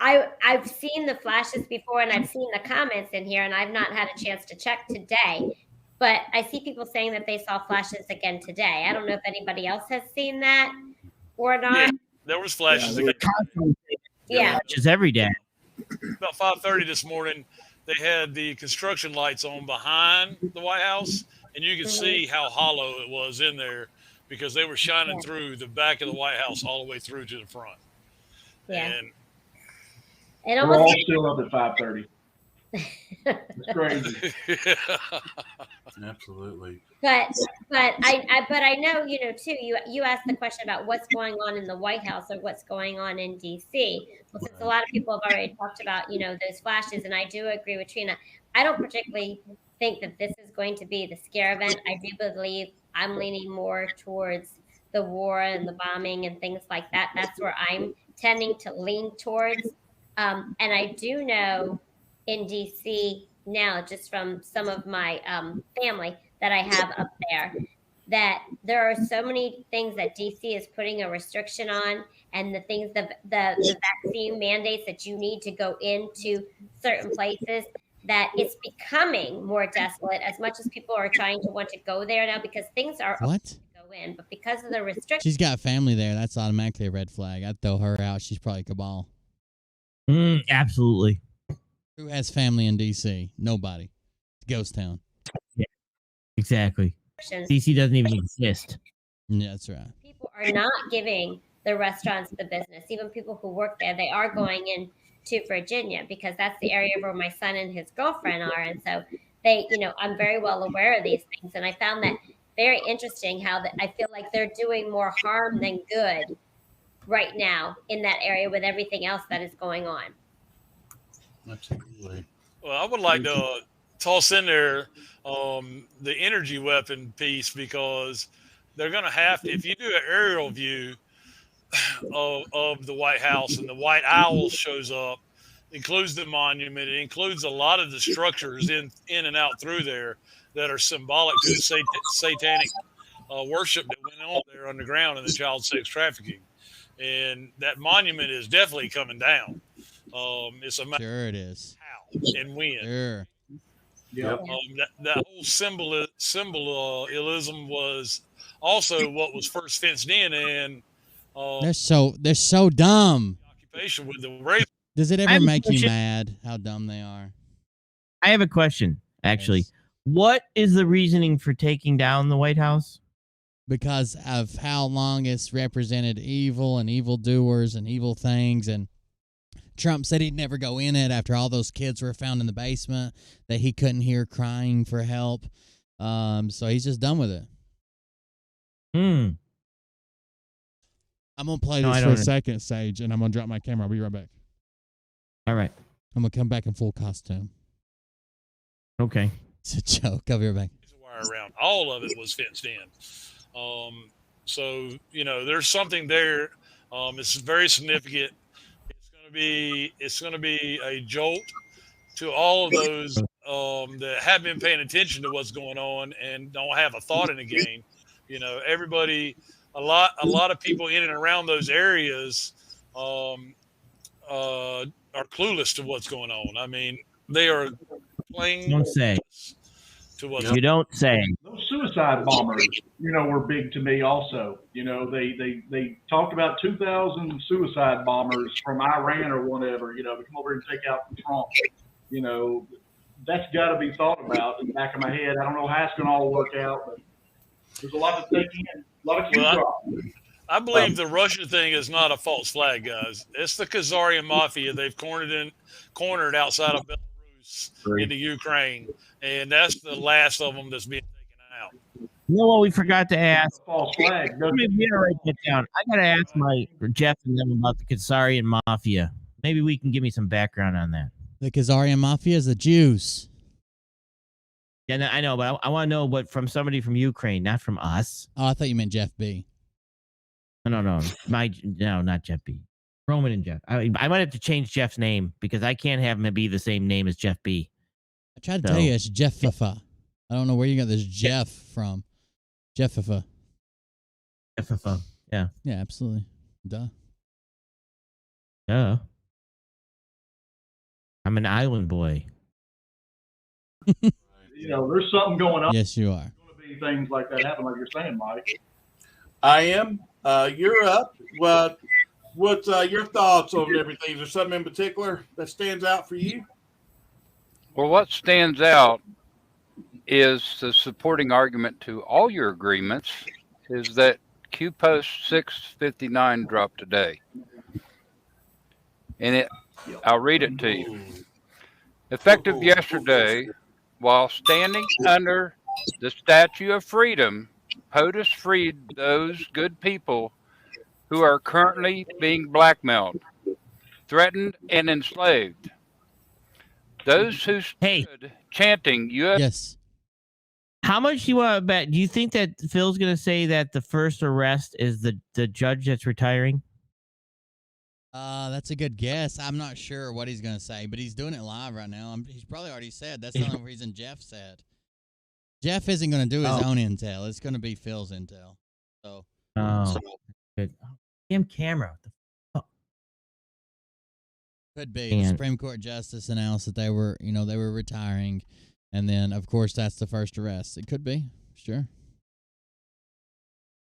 I've seen the flashes before, and I've seen the comments in here, and I've not had a chance to check today. But I see people saying that they saw flashes again today. I don't know if anybody else has seen that or not. Yeah, there was flashes again. Yeah. Flashes every day. About 5:30 this morning, they had the construction lights on behind the White House, and you could see how hollow it was in there because they were shining through the back of the White House all the way through to the front. Yeah. And we're all still up at 5:30. It's crazy. Absolutely. But I know, too, you asked the question about what's going on in the White House or what's going on in DC. Well, since a lot of people have already talked about, those flashes, and I do agree with Trina, I don't particularly think that this is going to be the scare event. I do believe I'm leaning more towards the war and the bombing and things like that. That's where I'm tending to lean towards. And I do know in DC now, just from some of my family that I have up there, that there are so many things that DC is putting a restriction on, and the things, the vaccine mandates that you need to go into certain places, that it's becoming more desolate as much as people are trying to want to go there now because things are open to go in, but because of the restrictions. She's got family there. That's automatically a red flag. I'd throw her out. She's probably cabal. Absolutely. Who has family in D.C.? Nobody. It's a ghost town. Yeah, exactly. DC doesn't even exist. Yeah, that's right. People are not giving the restaurants the business. Even people who work there, they are going into Virginia because that's the area where my son and his girlfriend are. And so they, I'm very well aware of these things. And I found that very interesting how that I feel like they're doing more harm than good right now in that area with everything else that is going on. Absolutely. Well, I would like to toss in there the energy weapon piece because they're going to have to, if you do an aerial view of the White House and the White Owl shows up, includes the monument, it includes a lot of the structures in and out through there that are symbolic to the satanic worship that went on there underground in the child sex trafficking. And that monument is definitely coming down. It's a matter sure it is. How and when. Sure. Yep. That whole symbolism was also what was first fenced in, and they're so dumb. Occupation with the rape. Does it ever make you mad how dumb they are? I have a question, actually. Yes. What is the reasoning for taking down the White House? Because of how long it's represented evil and evildoers and evil things, and Trump said he'd never go in it after all those kids were found in the basement that he couldn't hear crying for help. So he's just done with it. I'm going to play this for a second, Sage, and I'm going to drop my camera. I'll be right back. All right. I'm going to come back in full costume. Okay. It's a joke. I'll be right back. Wire around. All of it was fenced in. So, there's something there. It's very significant. It's going to be a jolt to all of those that have been paying attention to what's going on and don't have a thought in the game. Everybody, a lot of people in and around those areas are clueless to what's going on. I mean, they are plain. Don't say. To what's you don't say. Those suicide bombers, were big to me also. They talked about 2,000 suicide bombers from Iran or whatever, to come over and take out Trump. That's got to be thought about in the back of my head. I don't know how it's going to all work out, but there's a lot to take in, a lot of I believe the Russian thing is not a false flag, guys. It's the Khazarian mafia. They've cornered outside of Belarus into Ukraine, and that's the last of them that's being taken out. You know what we forgot to ask? False flag. Maybe write that down. I gotta ask Jeff and them about the Khazarian mafia. Maybe we can give me some background on that. The Khazarian Mafia is the Jews. Yeah, no, I know, but I want to know what from somebody from Ukraine, not from us. Oh, I thought you meant Jeff B. No, not Jeff B. Roman and Jeff. I might have to change Jeff's name because I can't have him be the same name as Jeff B. I tried to tell you it's Jeffafa. I don't know where you got this Jeff from. Jeffafa. Jeffafa. Yeah. Yeah, absolutely. Duh. I'm an island boy. There's something going on. Yes, you are. There's going to be things like that happen, like you're saying, Mike. I am. You're up. What's your thoughts on everything? Is there something in particular that stands out for you? Well, what stands out is the supporting argument to all your agreements is that Q Post 659 dropped today. And I'll read it to you. Effective yesterday, while standing under the Statue of Freedom, POTUS freed those good people who are currently being blackmailed, threatened, and enslaved. Those who stood chanting U.S. Yes. How much do you want to bet? Do you think that Phil's going to say that the first arrest is the judge that's retiring? That's a good guess. I'm not sure what he's going to say, but he's doing it live right now. He's probably already said. That's the only reason Jeff said. Jeff isn't going to do his own intel. It's going to be Phil's intel. So. Good. Damn camera. What the fuck? Could be. The Supreme Court justice announced that they were retiring, and then of course that's the first arrest. It could be. Sure.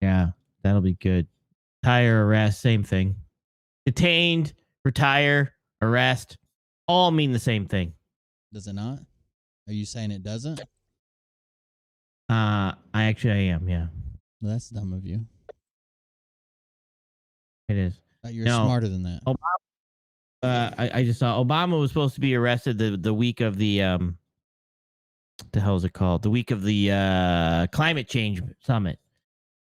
Yeah, that'll be good. Retire, arrest, same thing. Detained, retire, arrest, all mean the same thing. Does it not? Are you saying it doesn't? I am, yeah. Well, that's dumb of you. It is. You're smarter than that. I just saw Obama was supposed to be arrested the week of the the hell is it called? The week of the climate change summit.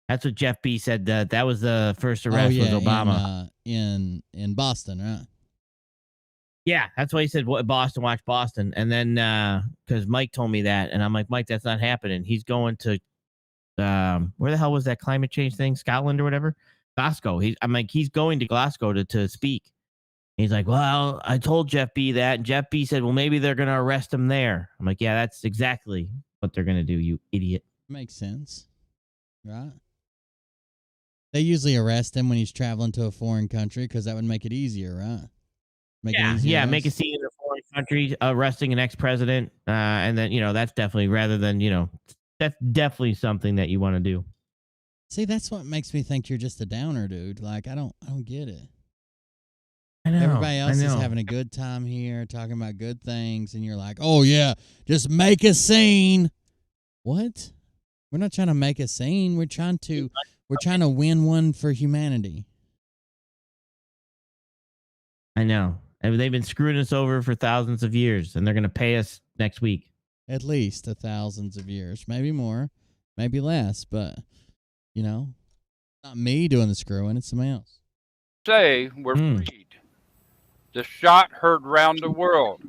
That's what Jeff B said. That was the first arrest was Obama in Boston, right? Yeah, that's why he said Boston. Watch Boston, and then because Mike told me that, and I'm like, Mike, that's not happening. He's going to where the hell was that climate change thing? Scotland or whatever. Glasgow. He's going to Glasgow to speak. He's like, well, I told Jeff B that, and Jeff B said, well, maybe they're going to arrest him there. I'm like, yeah, that's exactly what they're going to do, you idiot. Makes sense, right? They usually arrest him when he's traveling to a foreign country because that would make it easier, right? Make a scene in a foreign country, arresting an ex-president, and then that's definitely rather than that's definitely something that you want to do. See, that's what makes me think you're just a downer, dude. Like, I don't get it. I know. Everybody else is having a good time here, talking about good things, and you're like, oh, yeah, just make a scene. What? We're not trying to make a scene. We're trying to win one for humanity. I know. And they've been screwing us over for thousands of years, and they're going to pay us next week. At least thousands of years. Maybe more, maybe less, but... not me doing the screwing, it's somebody else. Say we're freed. The shot heard round the world.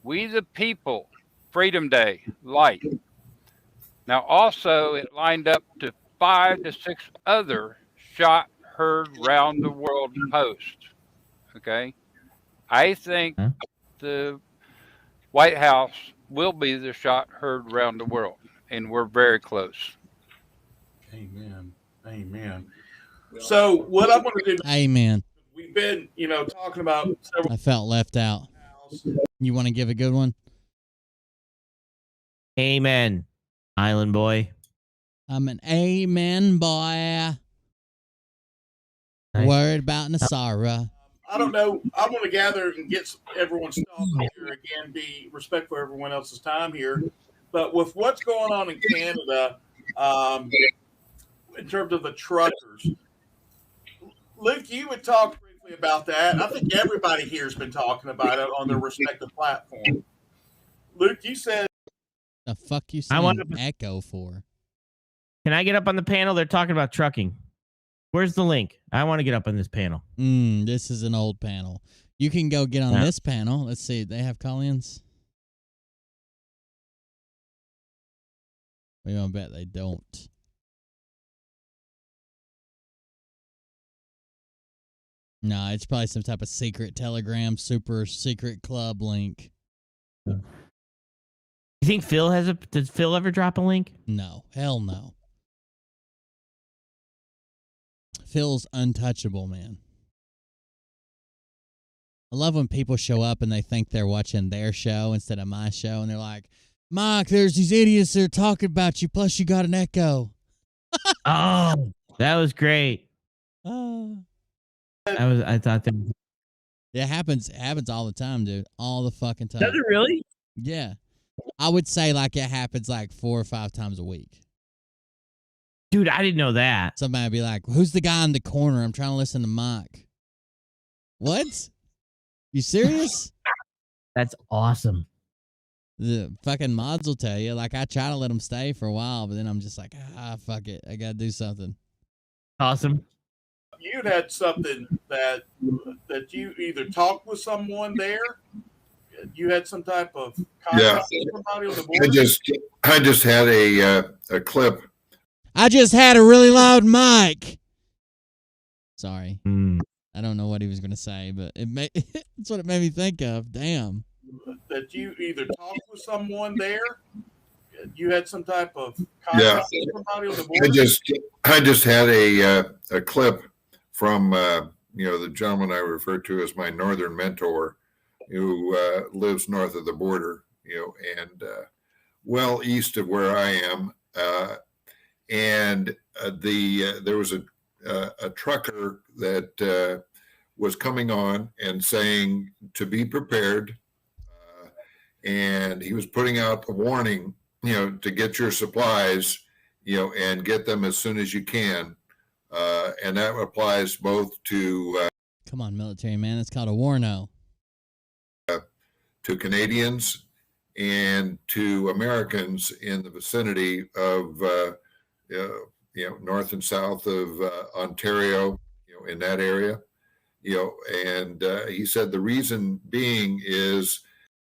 We the people, Freedom Day, light. Now also it lined up to 5 to 6 other shot heard round the world posts. Okay? I think the White House will be the shot heard round the world, and we're very close. Amen. So what I'm going to do. Amen. We've been, talking about several. I felt left out. You want to give a good one? Amen, Island Boy. I'm an amen boy. Nice. Worried about Nasara. I don't know. I want to gather and get everyone's thoughts here again. Be respectful of everyone else's time here. But with what's going on in Canada, in terms of the truckers, Luke, you would talk briefly about that. I think everybody here has been talking about it on their respective platform. Luke, you said the fuck you saying echo for? Can I get up on the panel? They're talking about trucking. Where's the link? I want to get up on this panel. This is an old panel. You can go get on Yeah. this panel. Let's see. They have call-ins. We don't bet they don't. No, it's probably some type of secret Telegram, super secret club link. You think Phil has a? Did Phil ever drop a link? No, hell no. Phil's untouchable, man. I love when people show up and they think they're watching their show instead of my show, and they're like, Mike, there's these idiots that are talking about you, plus you got an echo. Oh, that was great. I thought that. It happens all the time, dude. All the fucking time. Does it really? Yeah. I would say like it happens like 4 or 5 times a week. Dude, I didn't know that. Somebody would be like, who's the guy in the corner? I'm trying to listen to Mike. What? You serious? That's awesome. The fucking mods will tell you. Like, I try to let them stay for a while, but then I'm just like, fuck it. I got to do something. Awesome. You'd had something that you either talked with someone there, you had some type of contact with somebody on the board. I just had a clip. I just had a really loud mic. Sorry. Mm. I don't know what he was going to say, but that's what it made me think of. Damn. That you either talked with someone there, you had some type of contact with somebody on the board. I just had a clip from the gentleman I refer to as my northern mentor, who lives north of the border, and well east of where I am, and there was a trucker that was coming on and saying to be prepared, and he was putting out a warning, to get your supplies, and get them as soon as you can, and that applies both to Come on, military man. It's called a warno. To Canadians and to Americans in the vicinity of north and south of Ontario, in that area, and he said the reason being is,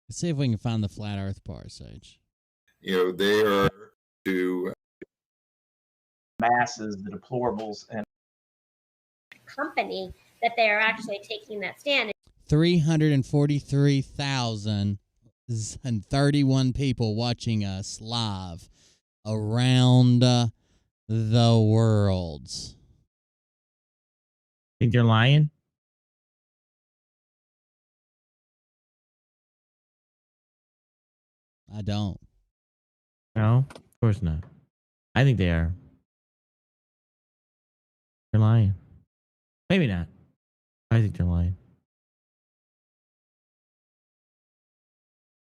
Let's see if we can find the flat earth part, Sage. They are to masses, the deplorables, and company that they are actually taking that stand. 343,031 people watching us live around the world. Think they're lying? I don't. No, of course not. I think they are. They're lying. Maybe not. I think they're lying.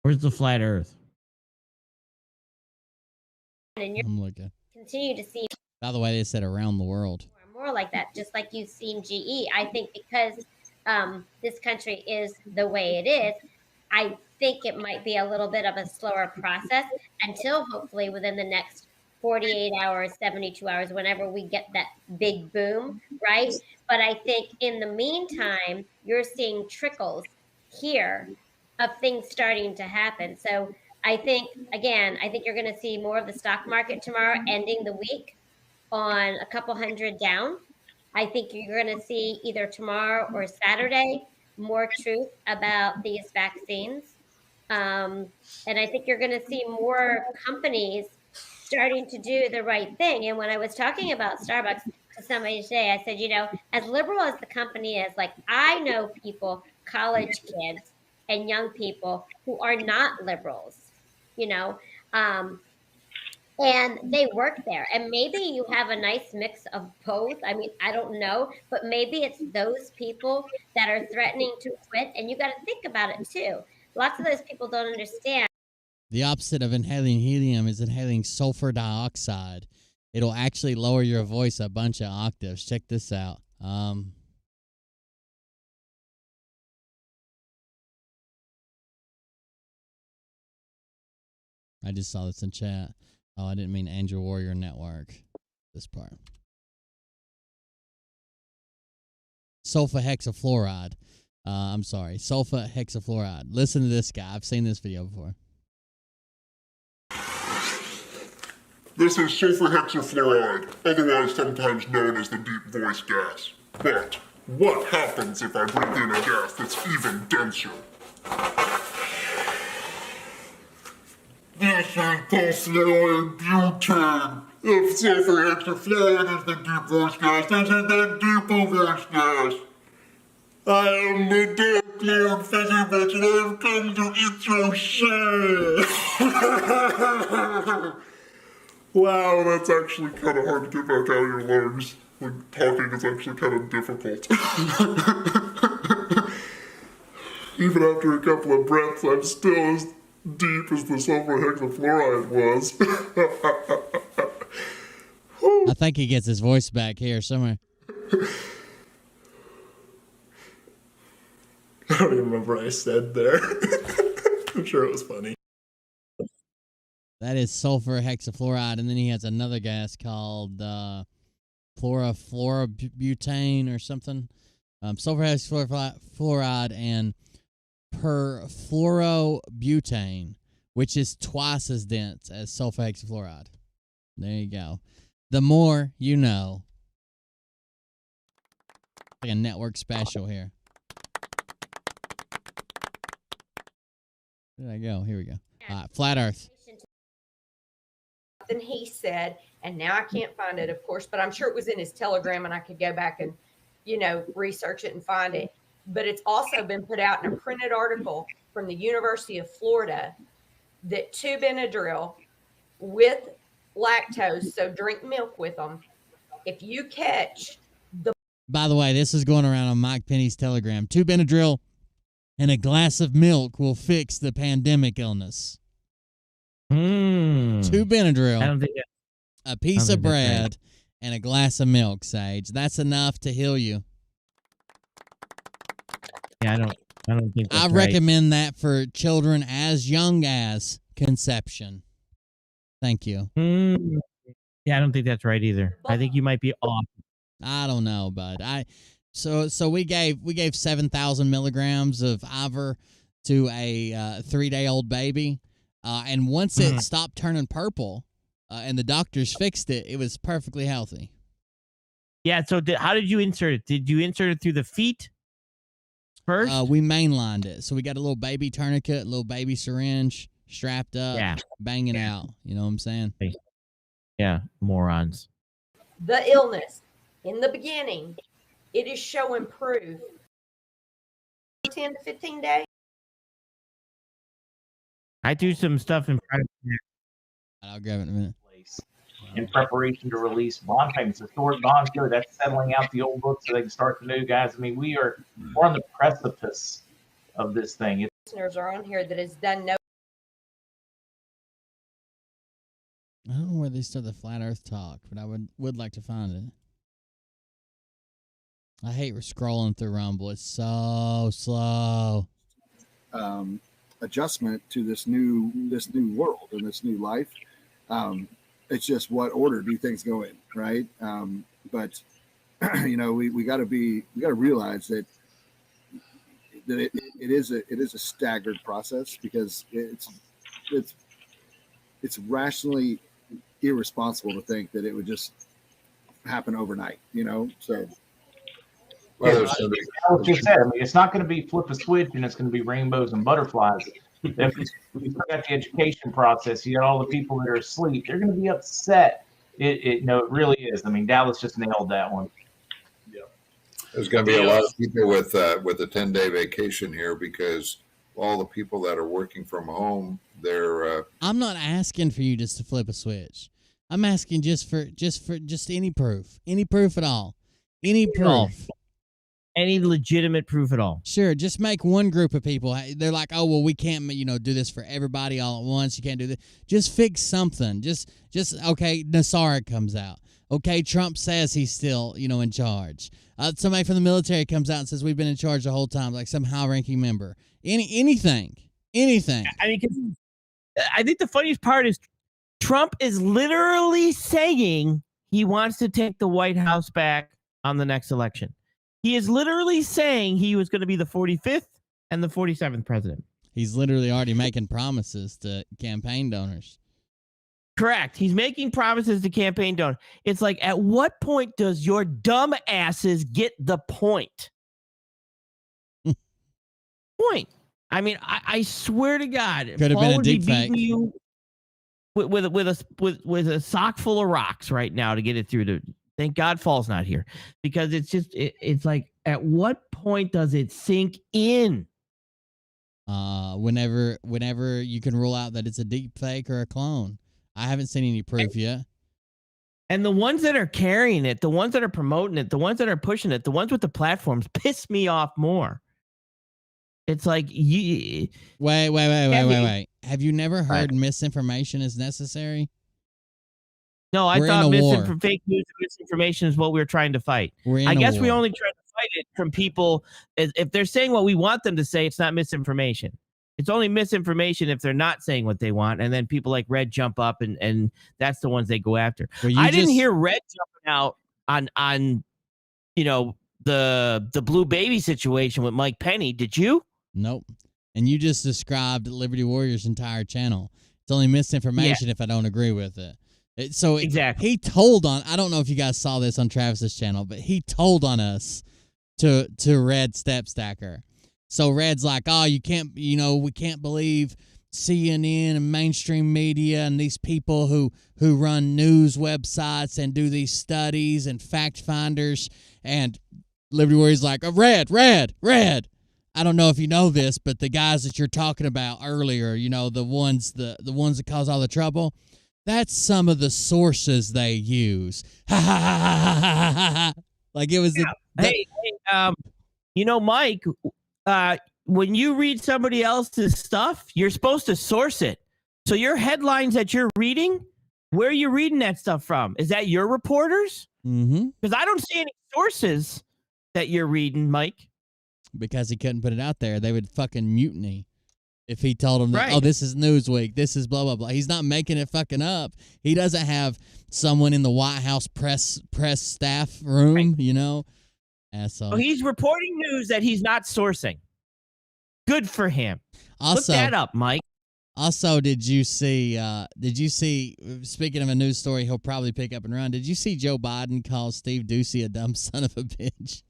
Where's the flat earth? And you're I'm looking. continue to see By the way, they said around the world. more like that, just like you've seen GE. I think because this country is the way it is, I think it might be a little bit of a slower process until hopefully within the next 48 hours, 72 hours, whenever we get that big boom, right? But I think in the meantime, you're seeing trickles here of things starting to happen. So I think, again, you're going to see more of the stock market tomorrow, ending the week on a couple hundred down. I think you're going to see either tomorrow or Saturday more truth about these vaccines. And I think you're going to see more companies starting to do the right thing. And when I was talking about Starbucks to somebody today, I said, as liberal as the company is, like, I know people, college kids and young people who are not liberals, and they work there. And maybe you have a nice mix of both. I mean, I don't know, but maybe it's those people that are threatening to quit. And you got to think about it too. Lots of those people don't understand. The opposite of inhaling helium is inhaling sulfur dioxide. It'll actually lower your voice a bunch of octaves. Check this out. I just saw this in chat. Oh, I didn't mean Angel Warrior Network. This part. Sulfur hexafluoride. I'm sorry, sulfa hexafluoride. Listen to this guy. I've seen this video before. This is sulfur hexafluoride, otherwise sometimes known as the deep voice gas. But what happens if I breathe in a gas that's even denser? This is polyfluoride butane. If sulfur hexafluoride is the deep voice gas, this is the deeper voice gas. I am the dark cloud physics and I've come to eat your shit. Wow, that's actually kind of hard to get back out of your lungs. When talking is actually kind of difficult. Even after a couple of breaths, I'm still as deep as the sulfur hexafluoride was. I think he gets his voice back here somewhere. I don't even remember what I said there. I'm sure it was funny. That is sulfur hexafluoride, and then he has another gas called fluorobutane or something. Sulfur hexafluoride and perfluorobutane, which is twice as dense as sulfur hexafluoride. There you go. The more you know. Like a network special here. Where did I go? Here we go. Flat Earth. Than he said, and now I can't find it, of course, but I'm sure it was in his telegram and I could go back and, research it and find it. But it's also been put out in a printed article from the University of Florida that 2 Benadryl with lactose, so drink milk with them. If you catch the... By the way, this is going around on Mike Penny's telegram. 2 Benadryl and a glass of milk will fix the pandemic illness. 2 Benadryl, I don't think a piece of bread, and a glass of milk, Sage. That's enough to heal you. Yeah, I don't think that's I right. recommend that for children as young as conception. Thank you. Yeah, I don't think that's right either. I think you might be off. I don't know, bud. So we gave 7,000 milligrams of Ivor to a 3-day-old baby. And once it stopped turning purple and the doctors fixed it, it was perfectly healthy. Yeah, so how did you insert it? Did you insert it through the feet first? We mainlined it. So we got a little baby tourniquet, a little baby syringe strapped up, banging out. You know what I'm saying? Yeah, morons. The illness in the beginning, it is showing proof. 10 to 15 days. I do some stuff in private. I'll grab it in a minute. In preparation to release bond payments. Historic bond code, that's settling out the old books so they can start the new, guys. I mean, we're on the precipice of this thing. Listeners are on here that has done no. I don't know where they start the flat Earth talk, but I would like to find it. I hate scrolling through Rumble. It's so slow. Adjustment to this new world and this new life. It's just what order do things go in, right? But we got to realize that it is a staggered process, because it's rationally irresponsible to think that it would just happen overnight, so. Well, just said, it's not going to be flip a switch and it's going to be rainbows and butterflies. If you forget the education process, you got all the people that are asleep. They're going to be upset. It really is. I mean, Dallas just nailed that one. Yeah. There's going to be a lot of people with a 10-day vacation here, because all the people that are working from home, they're. I'm not asking for you just to flip a switch. I'm asking just for any proof at all, any proof. Any legitimate proof at all. Sure, just make one group of people. They're like, oh, well, we can't, do this for everybody all at once. You can't do this. Just fix something. Just okay, Nassar comes out. Okay, Trump says he's still, in charge. Somebody from the military comes out and says we've been in charge the whole time, like some high-ranking member. Anything. I mean, I think the funniest part is Trump is literally saying he wants to take the White House back on the next election. He is literally saying he was going to be the 45th and the 47th president. He's literally already making promises to campaign donors. Correct. He's making promises to campaign donors. It's like, at what point does your dumb asses get the point? Point. I mean, I swear to God, Could have Paul been a would be deep beating fake. you with a sock full of rocks right now to get it through. Thank God Paul's not here, because it's just it's like, at what point does it sink in? Whenever you can rule out that it's a deep fake or a clone. I haven't seen any proof yet. And the ones that are carrying it, the ones that are promoting it, the ones that are pushing it, the ones with the platforms piss me off more. It's like, wait. Have you never heard misinformation is necessary? No, I We're thought in a war. fake news and misinformation is what we were trying to fight. We're I in a guess we war. only try to fight it from people. If they're saying what we want them to say, it's not misinformation. It's only misinformation if they're not saying what they want, and then people like Red jump up, and that's the ones they go after. Well, I didn't hear Red jumping out on the Blue Baby situation with Mike Penny. Did you? Nope. And you just described Liberty Warrior's entire channel. It's only misinformation if I don't agree with it. Exactly. He told on, I don't know if you guys saw this on Travis's channel, but he told on us to Red Step Stacker. So Red's like, oh, we can't believe CNN and mainstream media and these people who run news websites and do these studies and fact finders. And Liberty Warrior's like, oh, Red. I don't know if you know this, but the guys that you're talking about earlier, the ones that cause all the trouble, that's some of the sources they use. Ha ha ha ha ha ha ha. Like it was. Mike. When you read somebody else's stuff, you're supposed to source it. So your headlines that you're reading, where are you reading that stuff from? Is that your reporters? Mm-hmm. Because I don't see any sources that you're reading, Mike. Because he couldn't put it out there. They would fucking mutiny if he told them that, oh, this is Newsweek, this is blah, blah, blah. He's not making it fucking up. He doesn't have someone in the White House press staff room, Asshole. So he's reporting news that he's not sourcing. Good for him. Also, look that up, Mike. Also, did you see, speaking of a news story he'll probably pick up and run, did you see Joe Biden call Steve Ducey a dumb son of a bitch?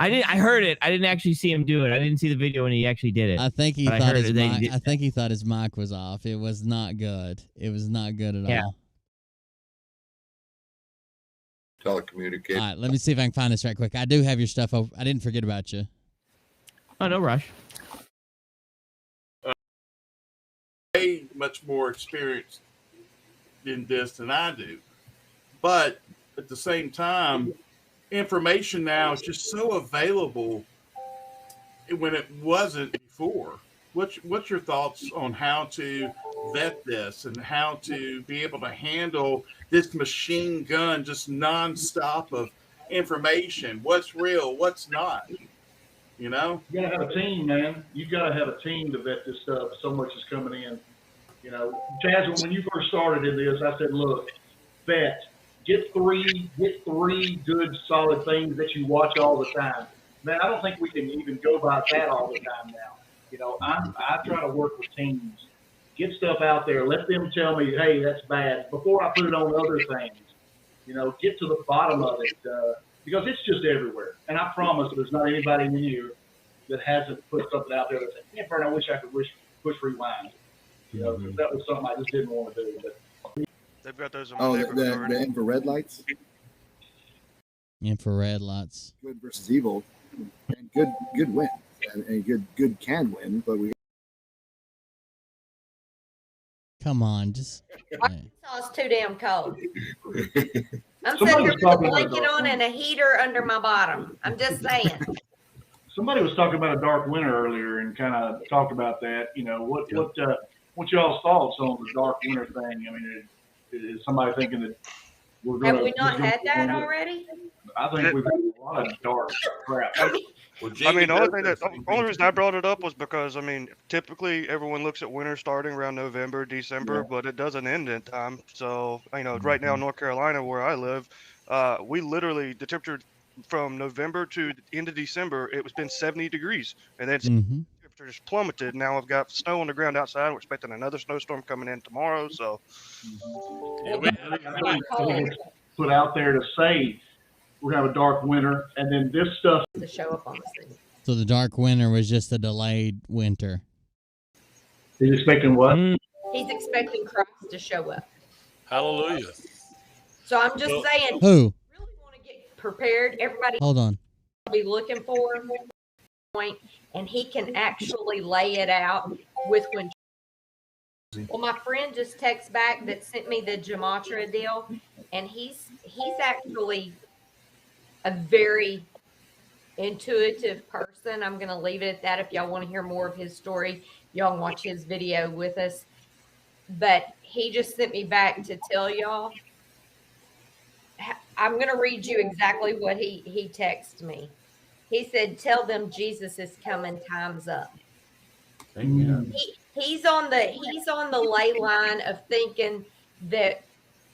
I heard it. I didn't actually see him do it. I didn't see the video when he actually did it. I think he thought he thought his mic was off. It was not good. It was not good at all. Telecommunication. All right, let me see if I can find this right quick. I do have your stuff over. I didn't forget about you. Oh, no rush. Way much more experienced in this than I do. But at the same time, information now is just so available when it wasn't before. What's your thoughts on how to vet this and how to be able to handle this machine gun, just nonstop of information? What's real? What's not? You gotta have a team, man. You gotta have a team to vet this stuff. So much is coming in. Chaz, when you first started in this, I said, look, vet. Get three good, solid things that you watch all the time. Man, I don't think we can even go by that all the time now. I try to work with teams. Get stuff out there. Let them tell me, hey, that's bad, before I put it on other things. Get to the bottom of it because it's just everywhere. And I promise there's not anybody in here that hasn't put something out there that said, yeah, Bert, I wish I could push rewind. That was something I just didn't want to do. But they've got those. The infrared lights. Infrared lights. Good versus evil, and good win, and good can win, but we. Come on, just. It's too damn cold. I'm sitting here with a blanket on and a heater under my bottom. I'm just saying. Somebody was talking about a dark winter earlier and kind of talked about that. What y'all's thoughts on the dark winter thing? I mean, is somebody thinking that we're going to... Have we not had that already? I think we've had a lot of dark crap. The only reason I brought it up was because, typically everyone looks at winter starting around November, December, but it doesn't end in time. So, right now in North Carolina where I live, we literally, the temperature from November to the end of December, it was been 70 degrees, and then Mhm. temperature just plummeted. Now we've got snow on the ground outside. We're expecting another snowstorm coming in tomorrow. So Put out there to say we're gonna have a dark winter, and then this stuff to show up on the scene. So the dark winter was just a delayed winter. He's expecting what? He's expecting Christ to show up. Hallelujah. So I'm just saying, Who? really want to get prepared. Everybody Hold on. be looking for point, and he can actually lay it out with when. Well, my friend just texted back that sent me the gematria deal, and he's actually a very intuitive person. I'm going to leave it at that. If y'all want to hear more of his story, y'all can watch his video with us. But he just sent me back to tell y'all. I'm going to read you exactly what he texted me. He said, "Tell them Jesus is coming. Time's up." He's on the ley line of thinking that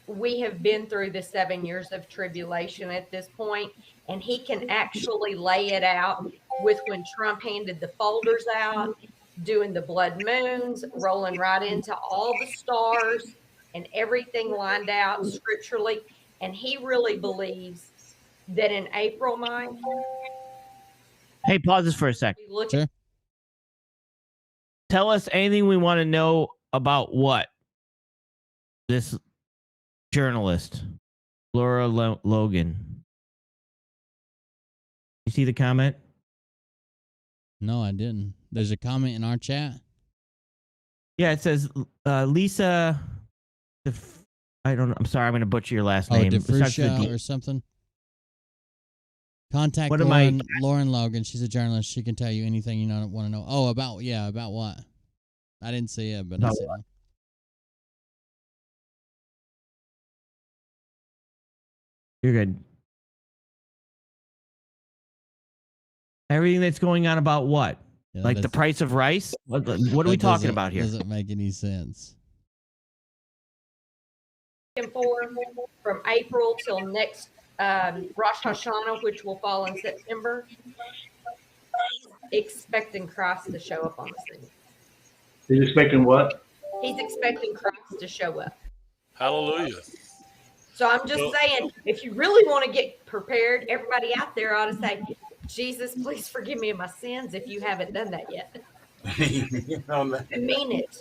we have been through the 7 years of tribulation at this point, and he can actually lay it out with when Trump handed the folders out, doing the blood moons, rolling right into all the stars and everything lined out scripturally. And he really believes that in April, Mike. Hey, pause this for a sec. Sure. Tell us anything we want to know about what this journalist, Laura Logan. You see the comment? No, I didn't. There's a comment in our chat. Yeah, it says Lisa. I don't know. I'm sorry. I'm going to butcher your last name. DeFruscia or something. Contact What am Lauren Logan. She's a journalist. She can tell you anything you want to know. Oh, about what? I didn't see it, but I see it. You're good. Everything that's going on about what? Yeah, like the price of rice? What are we talking about here? Doesn't make any sense. From April till next Rosh Hashanah, which will fall in September, expecting Christ to show up on the scene. He's expecting what? He's expecting Christ to show up. Hallelujah. So I'm just saying, if you really want to get prepared, everybody out there ought to say, "Jesus, please forgive me of my sins," if you haven't done that yet. Mean it.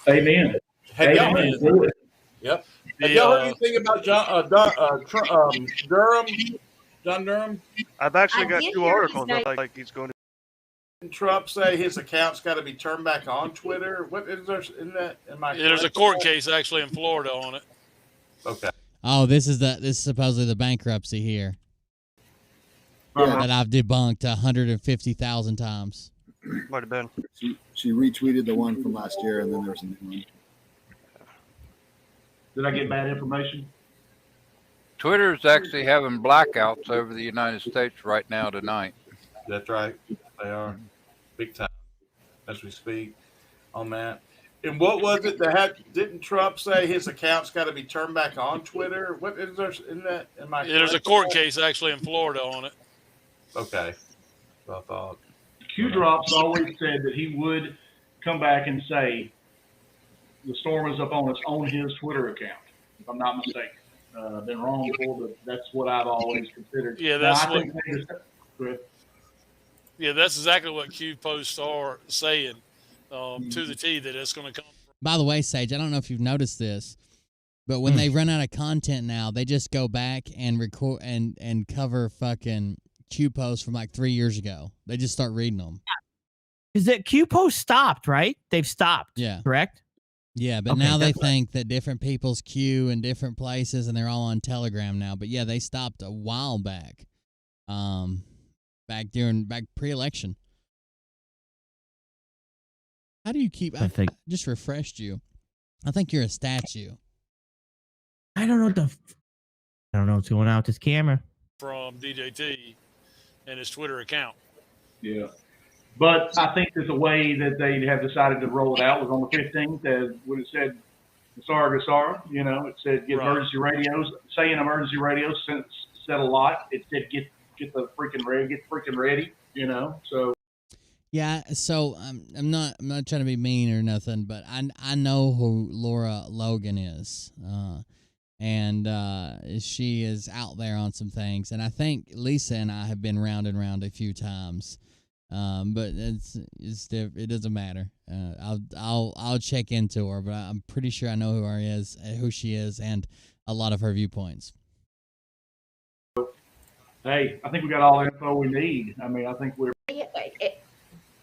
Amen. Have y'all Amen. heard? Yep. Have y'all heard anything about John Durham? I've actually got two articles like he's going to. Didn't Trump say his account's got to be turned back on Twitter? What is there in that? There's a court case actually in Florida on it. Okay. Oh, this is supposedly the bankruptcy here that I've debunked 150,000 times. Might have been. She retweeted the one from last year, and then there was a new one. Did I get bad information? Twitter's actually having blackouts over the United States right now tonight. That's right. They are big time as we speak on that. And what was it that didn't Trump say his account's got to be turned back on Twitter? What is there in that? There's a court case actually in Florida on it. Okay. So I thought. Q-Drops always said that he would come back and say the storm is up on his Twitter account, if I'm not mistaken. Been wrong before, but that's what I've always considered. Yeah, that's Yeah, that's exactly what Q posts are saying to the T, that it's going to come. By the way, Sage, I don't know if you've noticed this, but when they run out of content now, they just go back and record and cover fucking Q posts from like 3 years ago. They just start reading them. Is that Q post stopped, right? They've stopped. Yeah. Correct? Yeah, but Okay, now they that's think that different people's queue in different places, and they're all on Telegram now. But yeah, they stopped a while back, back pre-election. How do you keep? I just refreshed you. I think you're a statue. I don't know what's going on with this camera. From DJT and his Twitter account. Yeah. But I think there's a way that they have decided to roll it out. It was on the 15th, as when it said, Gasara, it said get emergency radios. Saying emergency radios said a lot. It said get get the freaking ready, you know. So Yeah, so I'm not trying to be mean or nothing, but I know who Laura Logan is, and she is out there on some things, and I think Lisa and I have been round and round a few times, but it doesn't matter. I'll check into her, but I'm pretty sure I know who she is, and a lot of her viewpoints. hey, I think we got all the info we need. I mean, I think we're.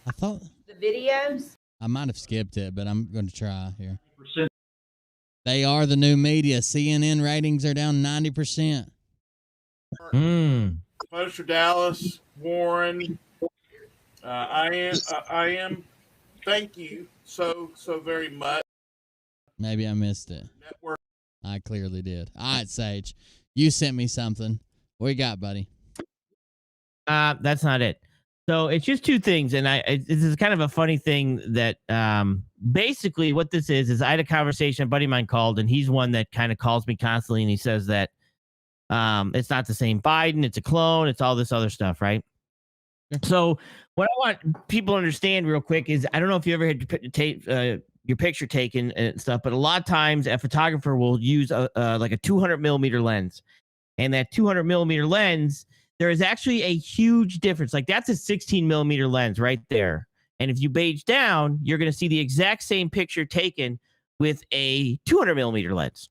I thought The videos. I might have skipped it, but I'm going to try here. They are the new media. CNN ratings are down 90%. Poster Dallas, Warren, I am. Thank you so very much. Maybe I missed it. Network. I clearly did. All right, Sage, you sent me something. What you got, buddy? That's not it. So it's just two things, and this is kind of a funny thing that basically what this is I had a conversation. A buddy of mine called, and he's one that kind of calls me constantly, and he says that it's not the same Biden, it's a clone, it's all this other stuff, right? Sure. So what I want people to understand real quick is I don't know if you ever had your picture taken and stuff, but a lot of times a photographer will use like a 200 millimeter lens, and that 200 millimeter lens, there is actually a huge difference. Like that's a 16 millimeter lens right there. And if you beige down, you're going to see the exact same picture taken with a 200 millimeter lens.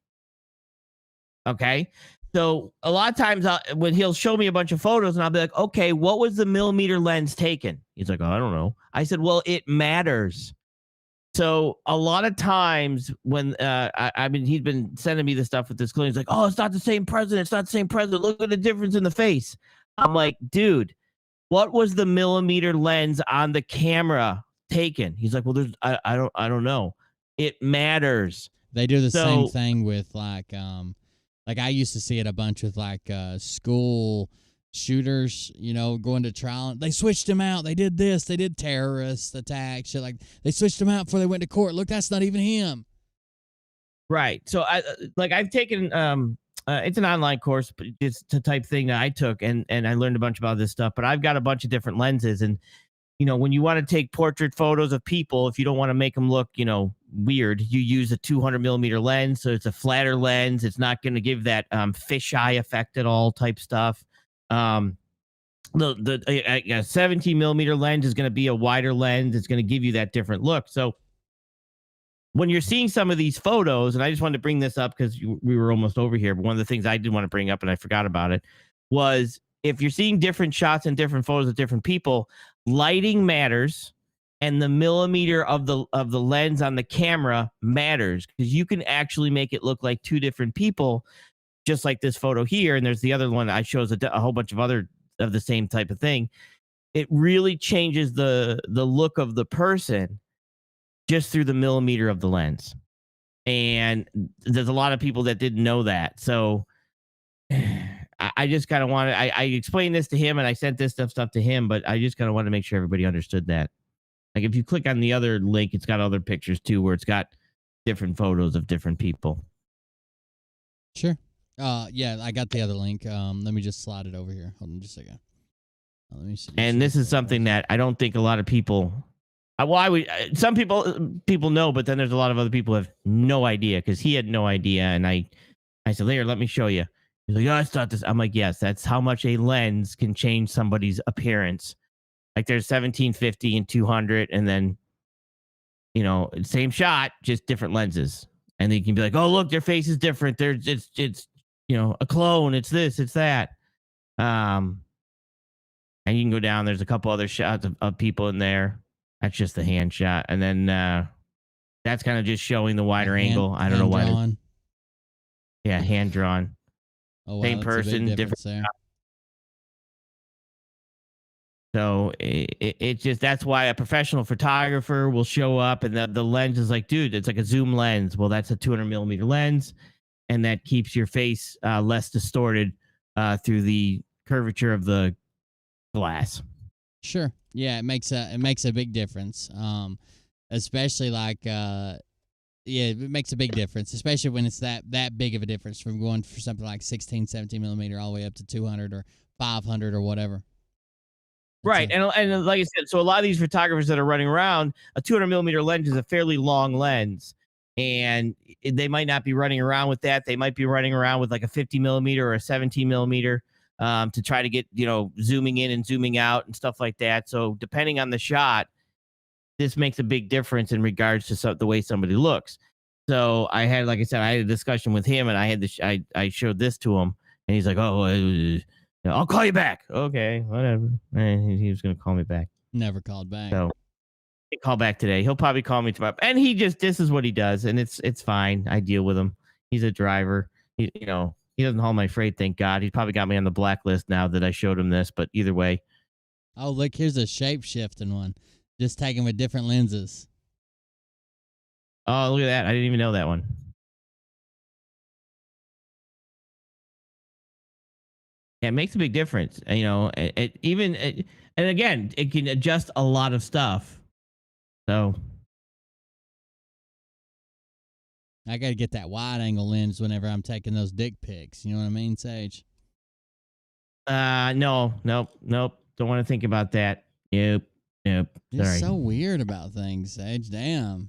Okay. So a lot of times when he'll show me a bunch of photos and I'll be like, okay, what was the millimeter lens taken? He's like, oh, I don't know. I said, well, it matters. So a lot of times when I mean, he's been sending me the stuff with this clone. He's like, oh, it's not the same president. It's not the same president. Look at the difference in the face. I'm like, dude, what was the millimeter lens on the camera taken? He's like, well, I don't know. It matters. They do the same thing with like I used to see it a bunch with like school shooters, you know, going to trial. They switched them out. They did this. They did terrorist attacks. Shit, like they switched them out before they went to court. Look, that's not even him. Right. So I've taken it's an online course, but it's the type thing that I took and I learned a bunch about this stuff. But I've got a bunch of different lenses, and you know, when you want to take portrait photos of people, if you don't want to make them look, you know, weird, you use a 200 millimeter lens. So it's a flatter lens. It's not going to give that fisheye effect at all type stuff. The 17 millimeter lens is going to be a wider lens. It's going to give you that different look. So when you're seeing some of these photos, and I just wanted to bring this up because we were almost over here, but one of the things I did want to bring up and I forgot about it was if you're seeing different shots and different photos of different people, lighting matters, and the millimeter of the lens on the camera matters because you can actually make it look like two different people, just like this photo here. And there's the other one that shows a whole bunch of other of the same type of thing. It really changes the look of the person just through the millimeter of the lens. And there's a lot of people that didn't know that. So I just kind of wanted, I explained this to him and I sent this stuff to him, but I just kind of wanted to make sure everybody understood that. Like if you click on the other link, it's got other pictures too, where it's got different photos of different people. Sure. Yeah, I got the other link. Let me just slide it over here. Hold on just a second. Let me see. And this is something that I don't think a lot of people, some people know, but then there's a lot of other people who have no idea because he had no idea. And I said, here, let me show you. He's like, oh, it's not this. I'm like, yes, that's how much a lens can change somebody's appearance. Like there's 1750 and 200, and then, you know, same shot, just different lenses. And then you can be like, oh, look, their face is different. It's you know, a clone. It's this, it's that. And you can go down. There's a couple other shots of people in there. That's just the hand shot. And then that's kind of just showing the wider angle. I don't know why. Yeah, hand drawn. Oh, wow, same person, different. There. So it just, that's why a professional photographer will show up and the lens is like, dude, it's like a zoom lens. Well, that's a 200 millimeter lens. And that keeps your face less distorted through the curvature of the glass. Sure. Yeah, it makes a big difference. Especially like yeah, it makes a big difference, especially when it's that big of a difference from going for something like 16, 17 millimeter all the way up to 200 or 500 or whatever. Right. And like I said, so a lot of these photographers that are running around, a 200 millimeter lens is a fairly long lens. And they might not be running around with that. They might be running around with like a 50 millimeter or a 17 millimeter to try to get, zooming in and zooming out and stuff like that. So depending on the shot, this makes a big difference in regards to the way somebody looks. So I had a discussion with him, and I showed this to him, and he's like, "Oh, I'll call you back." Okay, whatever. And he was going to call me back. Never called back. So he call back today. He'll probably call me tomorrow. And this is what he does, and it's fine. I deal with him. He's a driver. He doesn't haul my freight, thank God. He's probably got me on the blacklist now that I showed him this. But either way. Oh, look, here's a shape-shifting one. Just taken with different lenses. Oh, look at that. I didn't even know that one. Yeah, it makes a big difference. And again, it can adjust a lot of stuff. So I got to get that wide angle lens whenever I'm taking those dick pics. You know what I mean, Sage? No. Don't want to think about that. Nope. You're Sorry. so weird about things, Sage. Damn.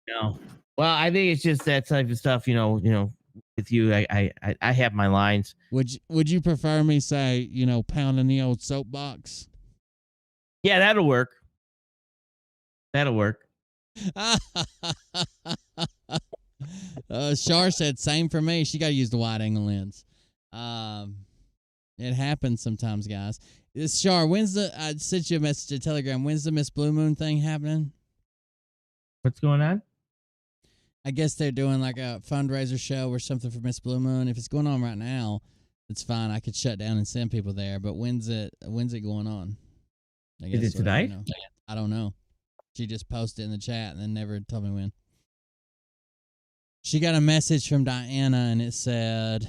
No. Well, I think it's just that type of stuff, with you, I have my lines. Would you prefer me say, pounding the old soapbox? Yeah, that'll work. That'll work. Shar said same for me. She got to use the wide angle lens. It happens sometimes, guys. Shar, I sent you a message to Telegram. When's the Miss Blue Moon thing happening? What's going on? I guess they're doing like a fundraiser show or something for Miss Blue Moon. If it's going on right now, it's fine. I could shut down and send people there. But when's it going on? Is it tonight? I don't know. She just posted in the chat and then never told me when. She got a message from Diana and it said,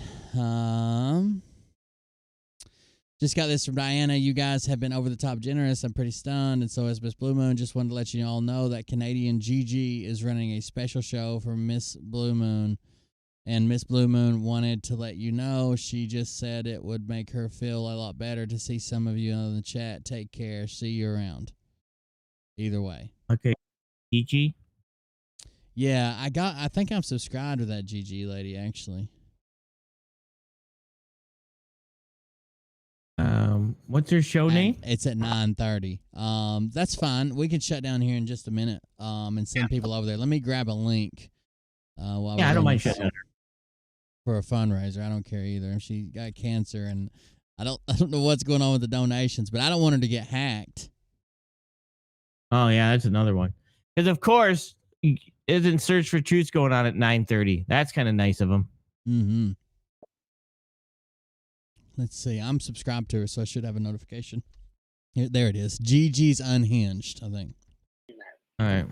just got this from Diana. You guys have been over the top generous. I'm pretty stunned. And so is Miss Blue Moon. Just wanted to let you all know that Canadian Gigi is running a special show for Miss Blue Moon. And Miss Blue Moon wanted to let you know. She just said it would make her feel a lot better to see some of you in the chat. Take care. See you around. Either way. Okay. Gigi? Yeah, I think I'm subscribed to that Gigi lady, actually. What's her show name? It's at 9:30. That's fine. We can shut down here in just a minute. And send people over there. Let me grab a link. I don't mind shutting down for a fundraiser. I don't care either. She got cancer, and I don't know what's going on with the donations, but I don't want her to get hacked. Oh yeah, that's another one. Because of course, isn't Search for Truth going on at 9:30? That's kind of nice of them. Mm-hmm. Let's see. I'm subscribed to her, so I should have a notification. There it is. Gigi's Unhinged, I think. All right.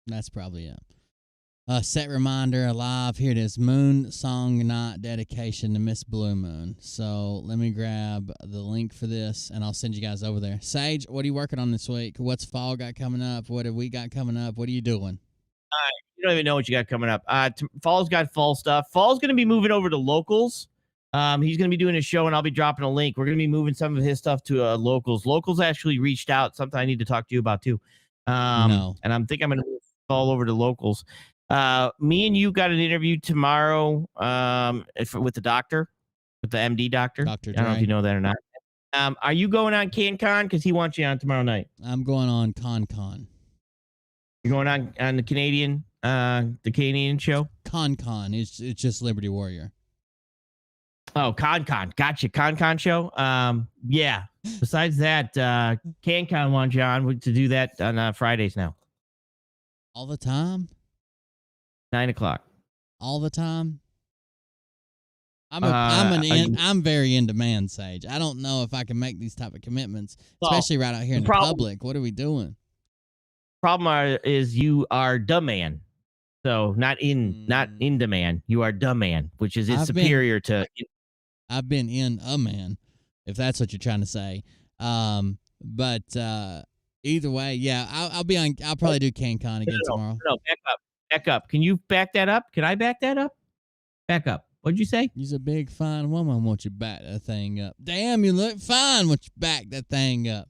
That's probably it. Set reminder alive. Here it is. Moon Song Night dedication to Miss Blue Moon. So let me grab the link for this, and I'll send you guys over there. Sage, what are you working on this week? What's fall got coming up? What have we got coming up? What are you doing? You don't even know what you got coming up. Fall's got fall stuff. Fall's going to be moving over to Locals. He's going to be doing a show, and I'll be dropping a link. We're going to be moving some of his stuff to Locals. Locals actually reached out, something I need to talk to you about too. No. And I'm thinking I'm going to move Fall over to Locals. Me and you got an interview tomorrow with the doctor, with the MD doctor. Dr. I don't know if you know that or not. Are you going on CanCon? Because he wants you on tomorrow night. I'm going on ConCon. You're going on the Canadian show? ConCon. It's just Liberty Warrior. Oh, ConCon. Gotcha. ConCon show. Yeah. Besides that, CanCon wants you on to do that on Fridays now. All the time? 9:00. All the time? I'm very in demand, Sage. I don't know if I can make these type of commitments, especially right out here in the public. What are we doing? Problem is you are dumb man. So not in demand. You are dumb man, which is superior to. I've been in a man, if that's what you're trying to say. But either way, yeah, I'll be on. I'll probably do CanCon again tomorrow. No, back up. Can you back that up? Can I back that up? Back up. What'd you say? You's a big, fine woman. Won't you back that thing up? Damn, you look fine. Won't you back that thing up?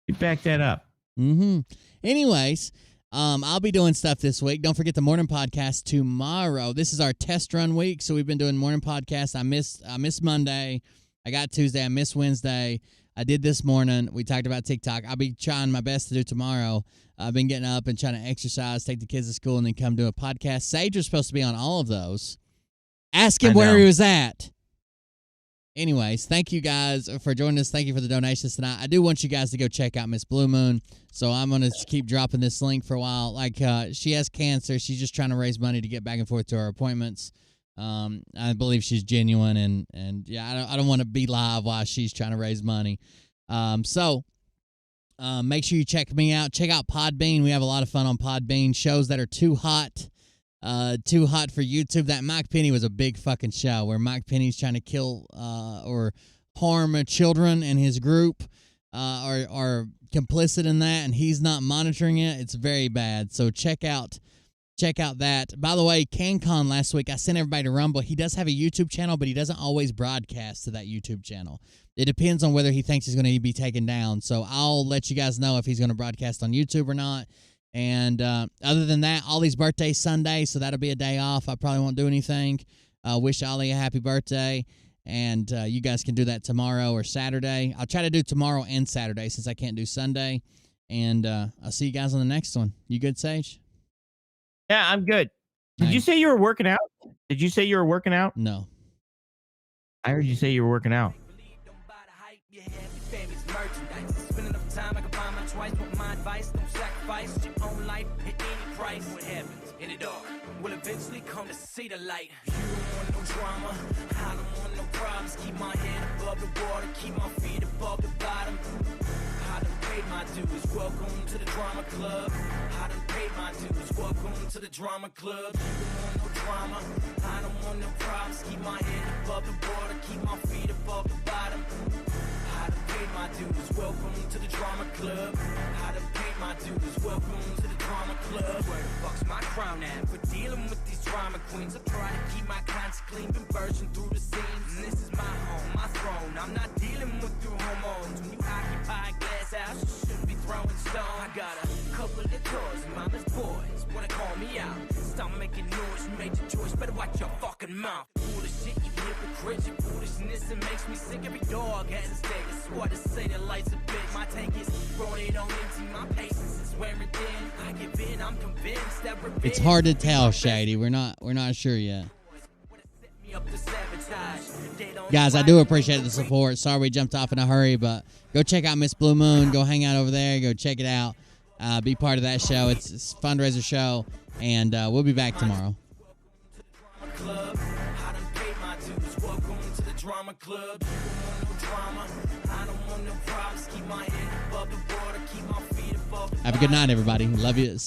You back that up. Mm-hmm. Anyways, I'll be doing stuff this week. Don't forget the morning podcast tomorrow. This is our test run week, so we've been doing morning podcasts. I missed Monday. I got Tuesday. I missed Wednesday. I did this morning. We talked about TikTok. I'll be trying my best to do tomorrow. I've been getting up and trying to exercise, take the kids to school, and then come do a podcast. Sage was supposed to be on all of those. Ask him where he was at. Anyways, thank you guys for joining us. Thank you for the donations tonight. I do want you guys to go check out Miss Blue Moon, so I'm going to keep dropping this link for a while. Like, she has cancer. She's just trying to raise money to get back and forth to her appointments. I believe she's genuine, and yeah, I don't want to be live while she's trying to raise money. So make sure you check me out. Check out Podbean. We have a lot of fun on Podbean. Shows that are too hot for YouTube. That Mike Penny was a big fucking show where Mike Penny's trying to kill or harm children, and his group are complicit in that, and he's not monitoring it. It's very bad. So check out that. By the way, CanCon last week, I sent everybody to Rumble. He does have a YouTube channel, but he doesn't always broadcast to that YouTube channel. It depends on whether he thinks he's going to be taken down. So I'll let you guys know if he's going to broadcast on YouTube or not. And other than that, Ollie's birthday Sunday, so that'll be a day off. I probably won't do anything. Wish Ollie a happy birthday. And you guys can do that tomorrow or Saturday. I'll try to do tomorrow and Saturday since I can't do Sunday. And I'll see you guys on the next one. You good, Sage? Yeah, I'm good. Did you say you were working out? Did you say you were working out? No. I heard you say you were working out. Spend enough time, I can find my twice. Want my advice, don't sacrifice your own life at any price. What happens in the dark will eventually come to see the light. You don't want no drama, I don't want no problems. Keep my head above the water, keep my feet above the bottom. I done paid my dues, welcome to the drama club. I done paid my dues, welcome to the drama club. You don't want no drama, I don't want no problems. Keep my head above the water, keep my feet above the bottom. I done paid my dues, welcome to the drama club. I done paid my dues, welcome to the drama club. Where the fuck's my crown at? For dealing with these drama queens, I try to keep my conscience clean, been bursting through the scenes. And this is my home, my throne, I'm not dealing with your hormones. When you occupy a glass house, you shouldn't be throwing stone. I got a couple of toys, mama's boys wanna call me out. Stop making noise, you made your choice, better watch your fucking mouth. Foolish shit, you hypocrite, your foolishness, it makes me sick. Every dog has a stake, I swear to say the light's a bitch. My tank is running on empty, my patience is wearing thin. I give in, I'm convinced that revenge. It's hard to tell, Shady. We're not sure yet. Guys, I do appreciate the support. Sorry we jumped off in a hurry, but go check out Miss Blue Moon. Go hang out over there. Go check it out. Be part of that show. It's a fundraiser show, and we'll be back tomorrow. Have a good night, everybody. Love you.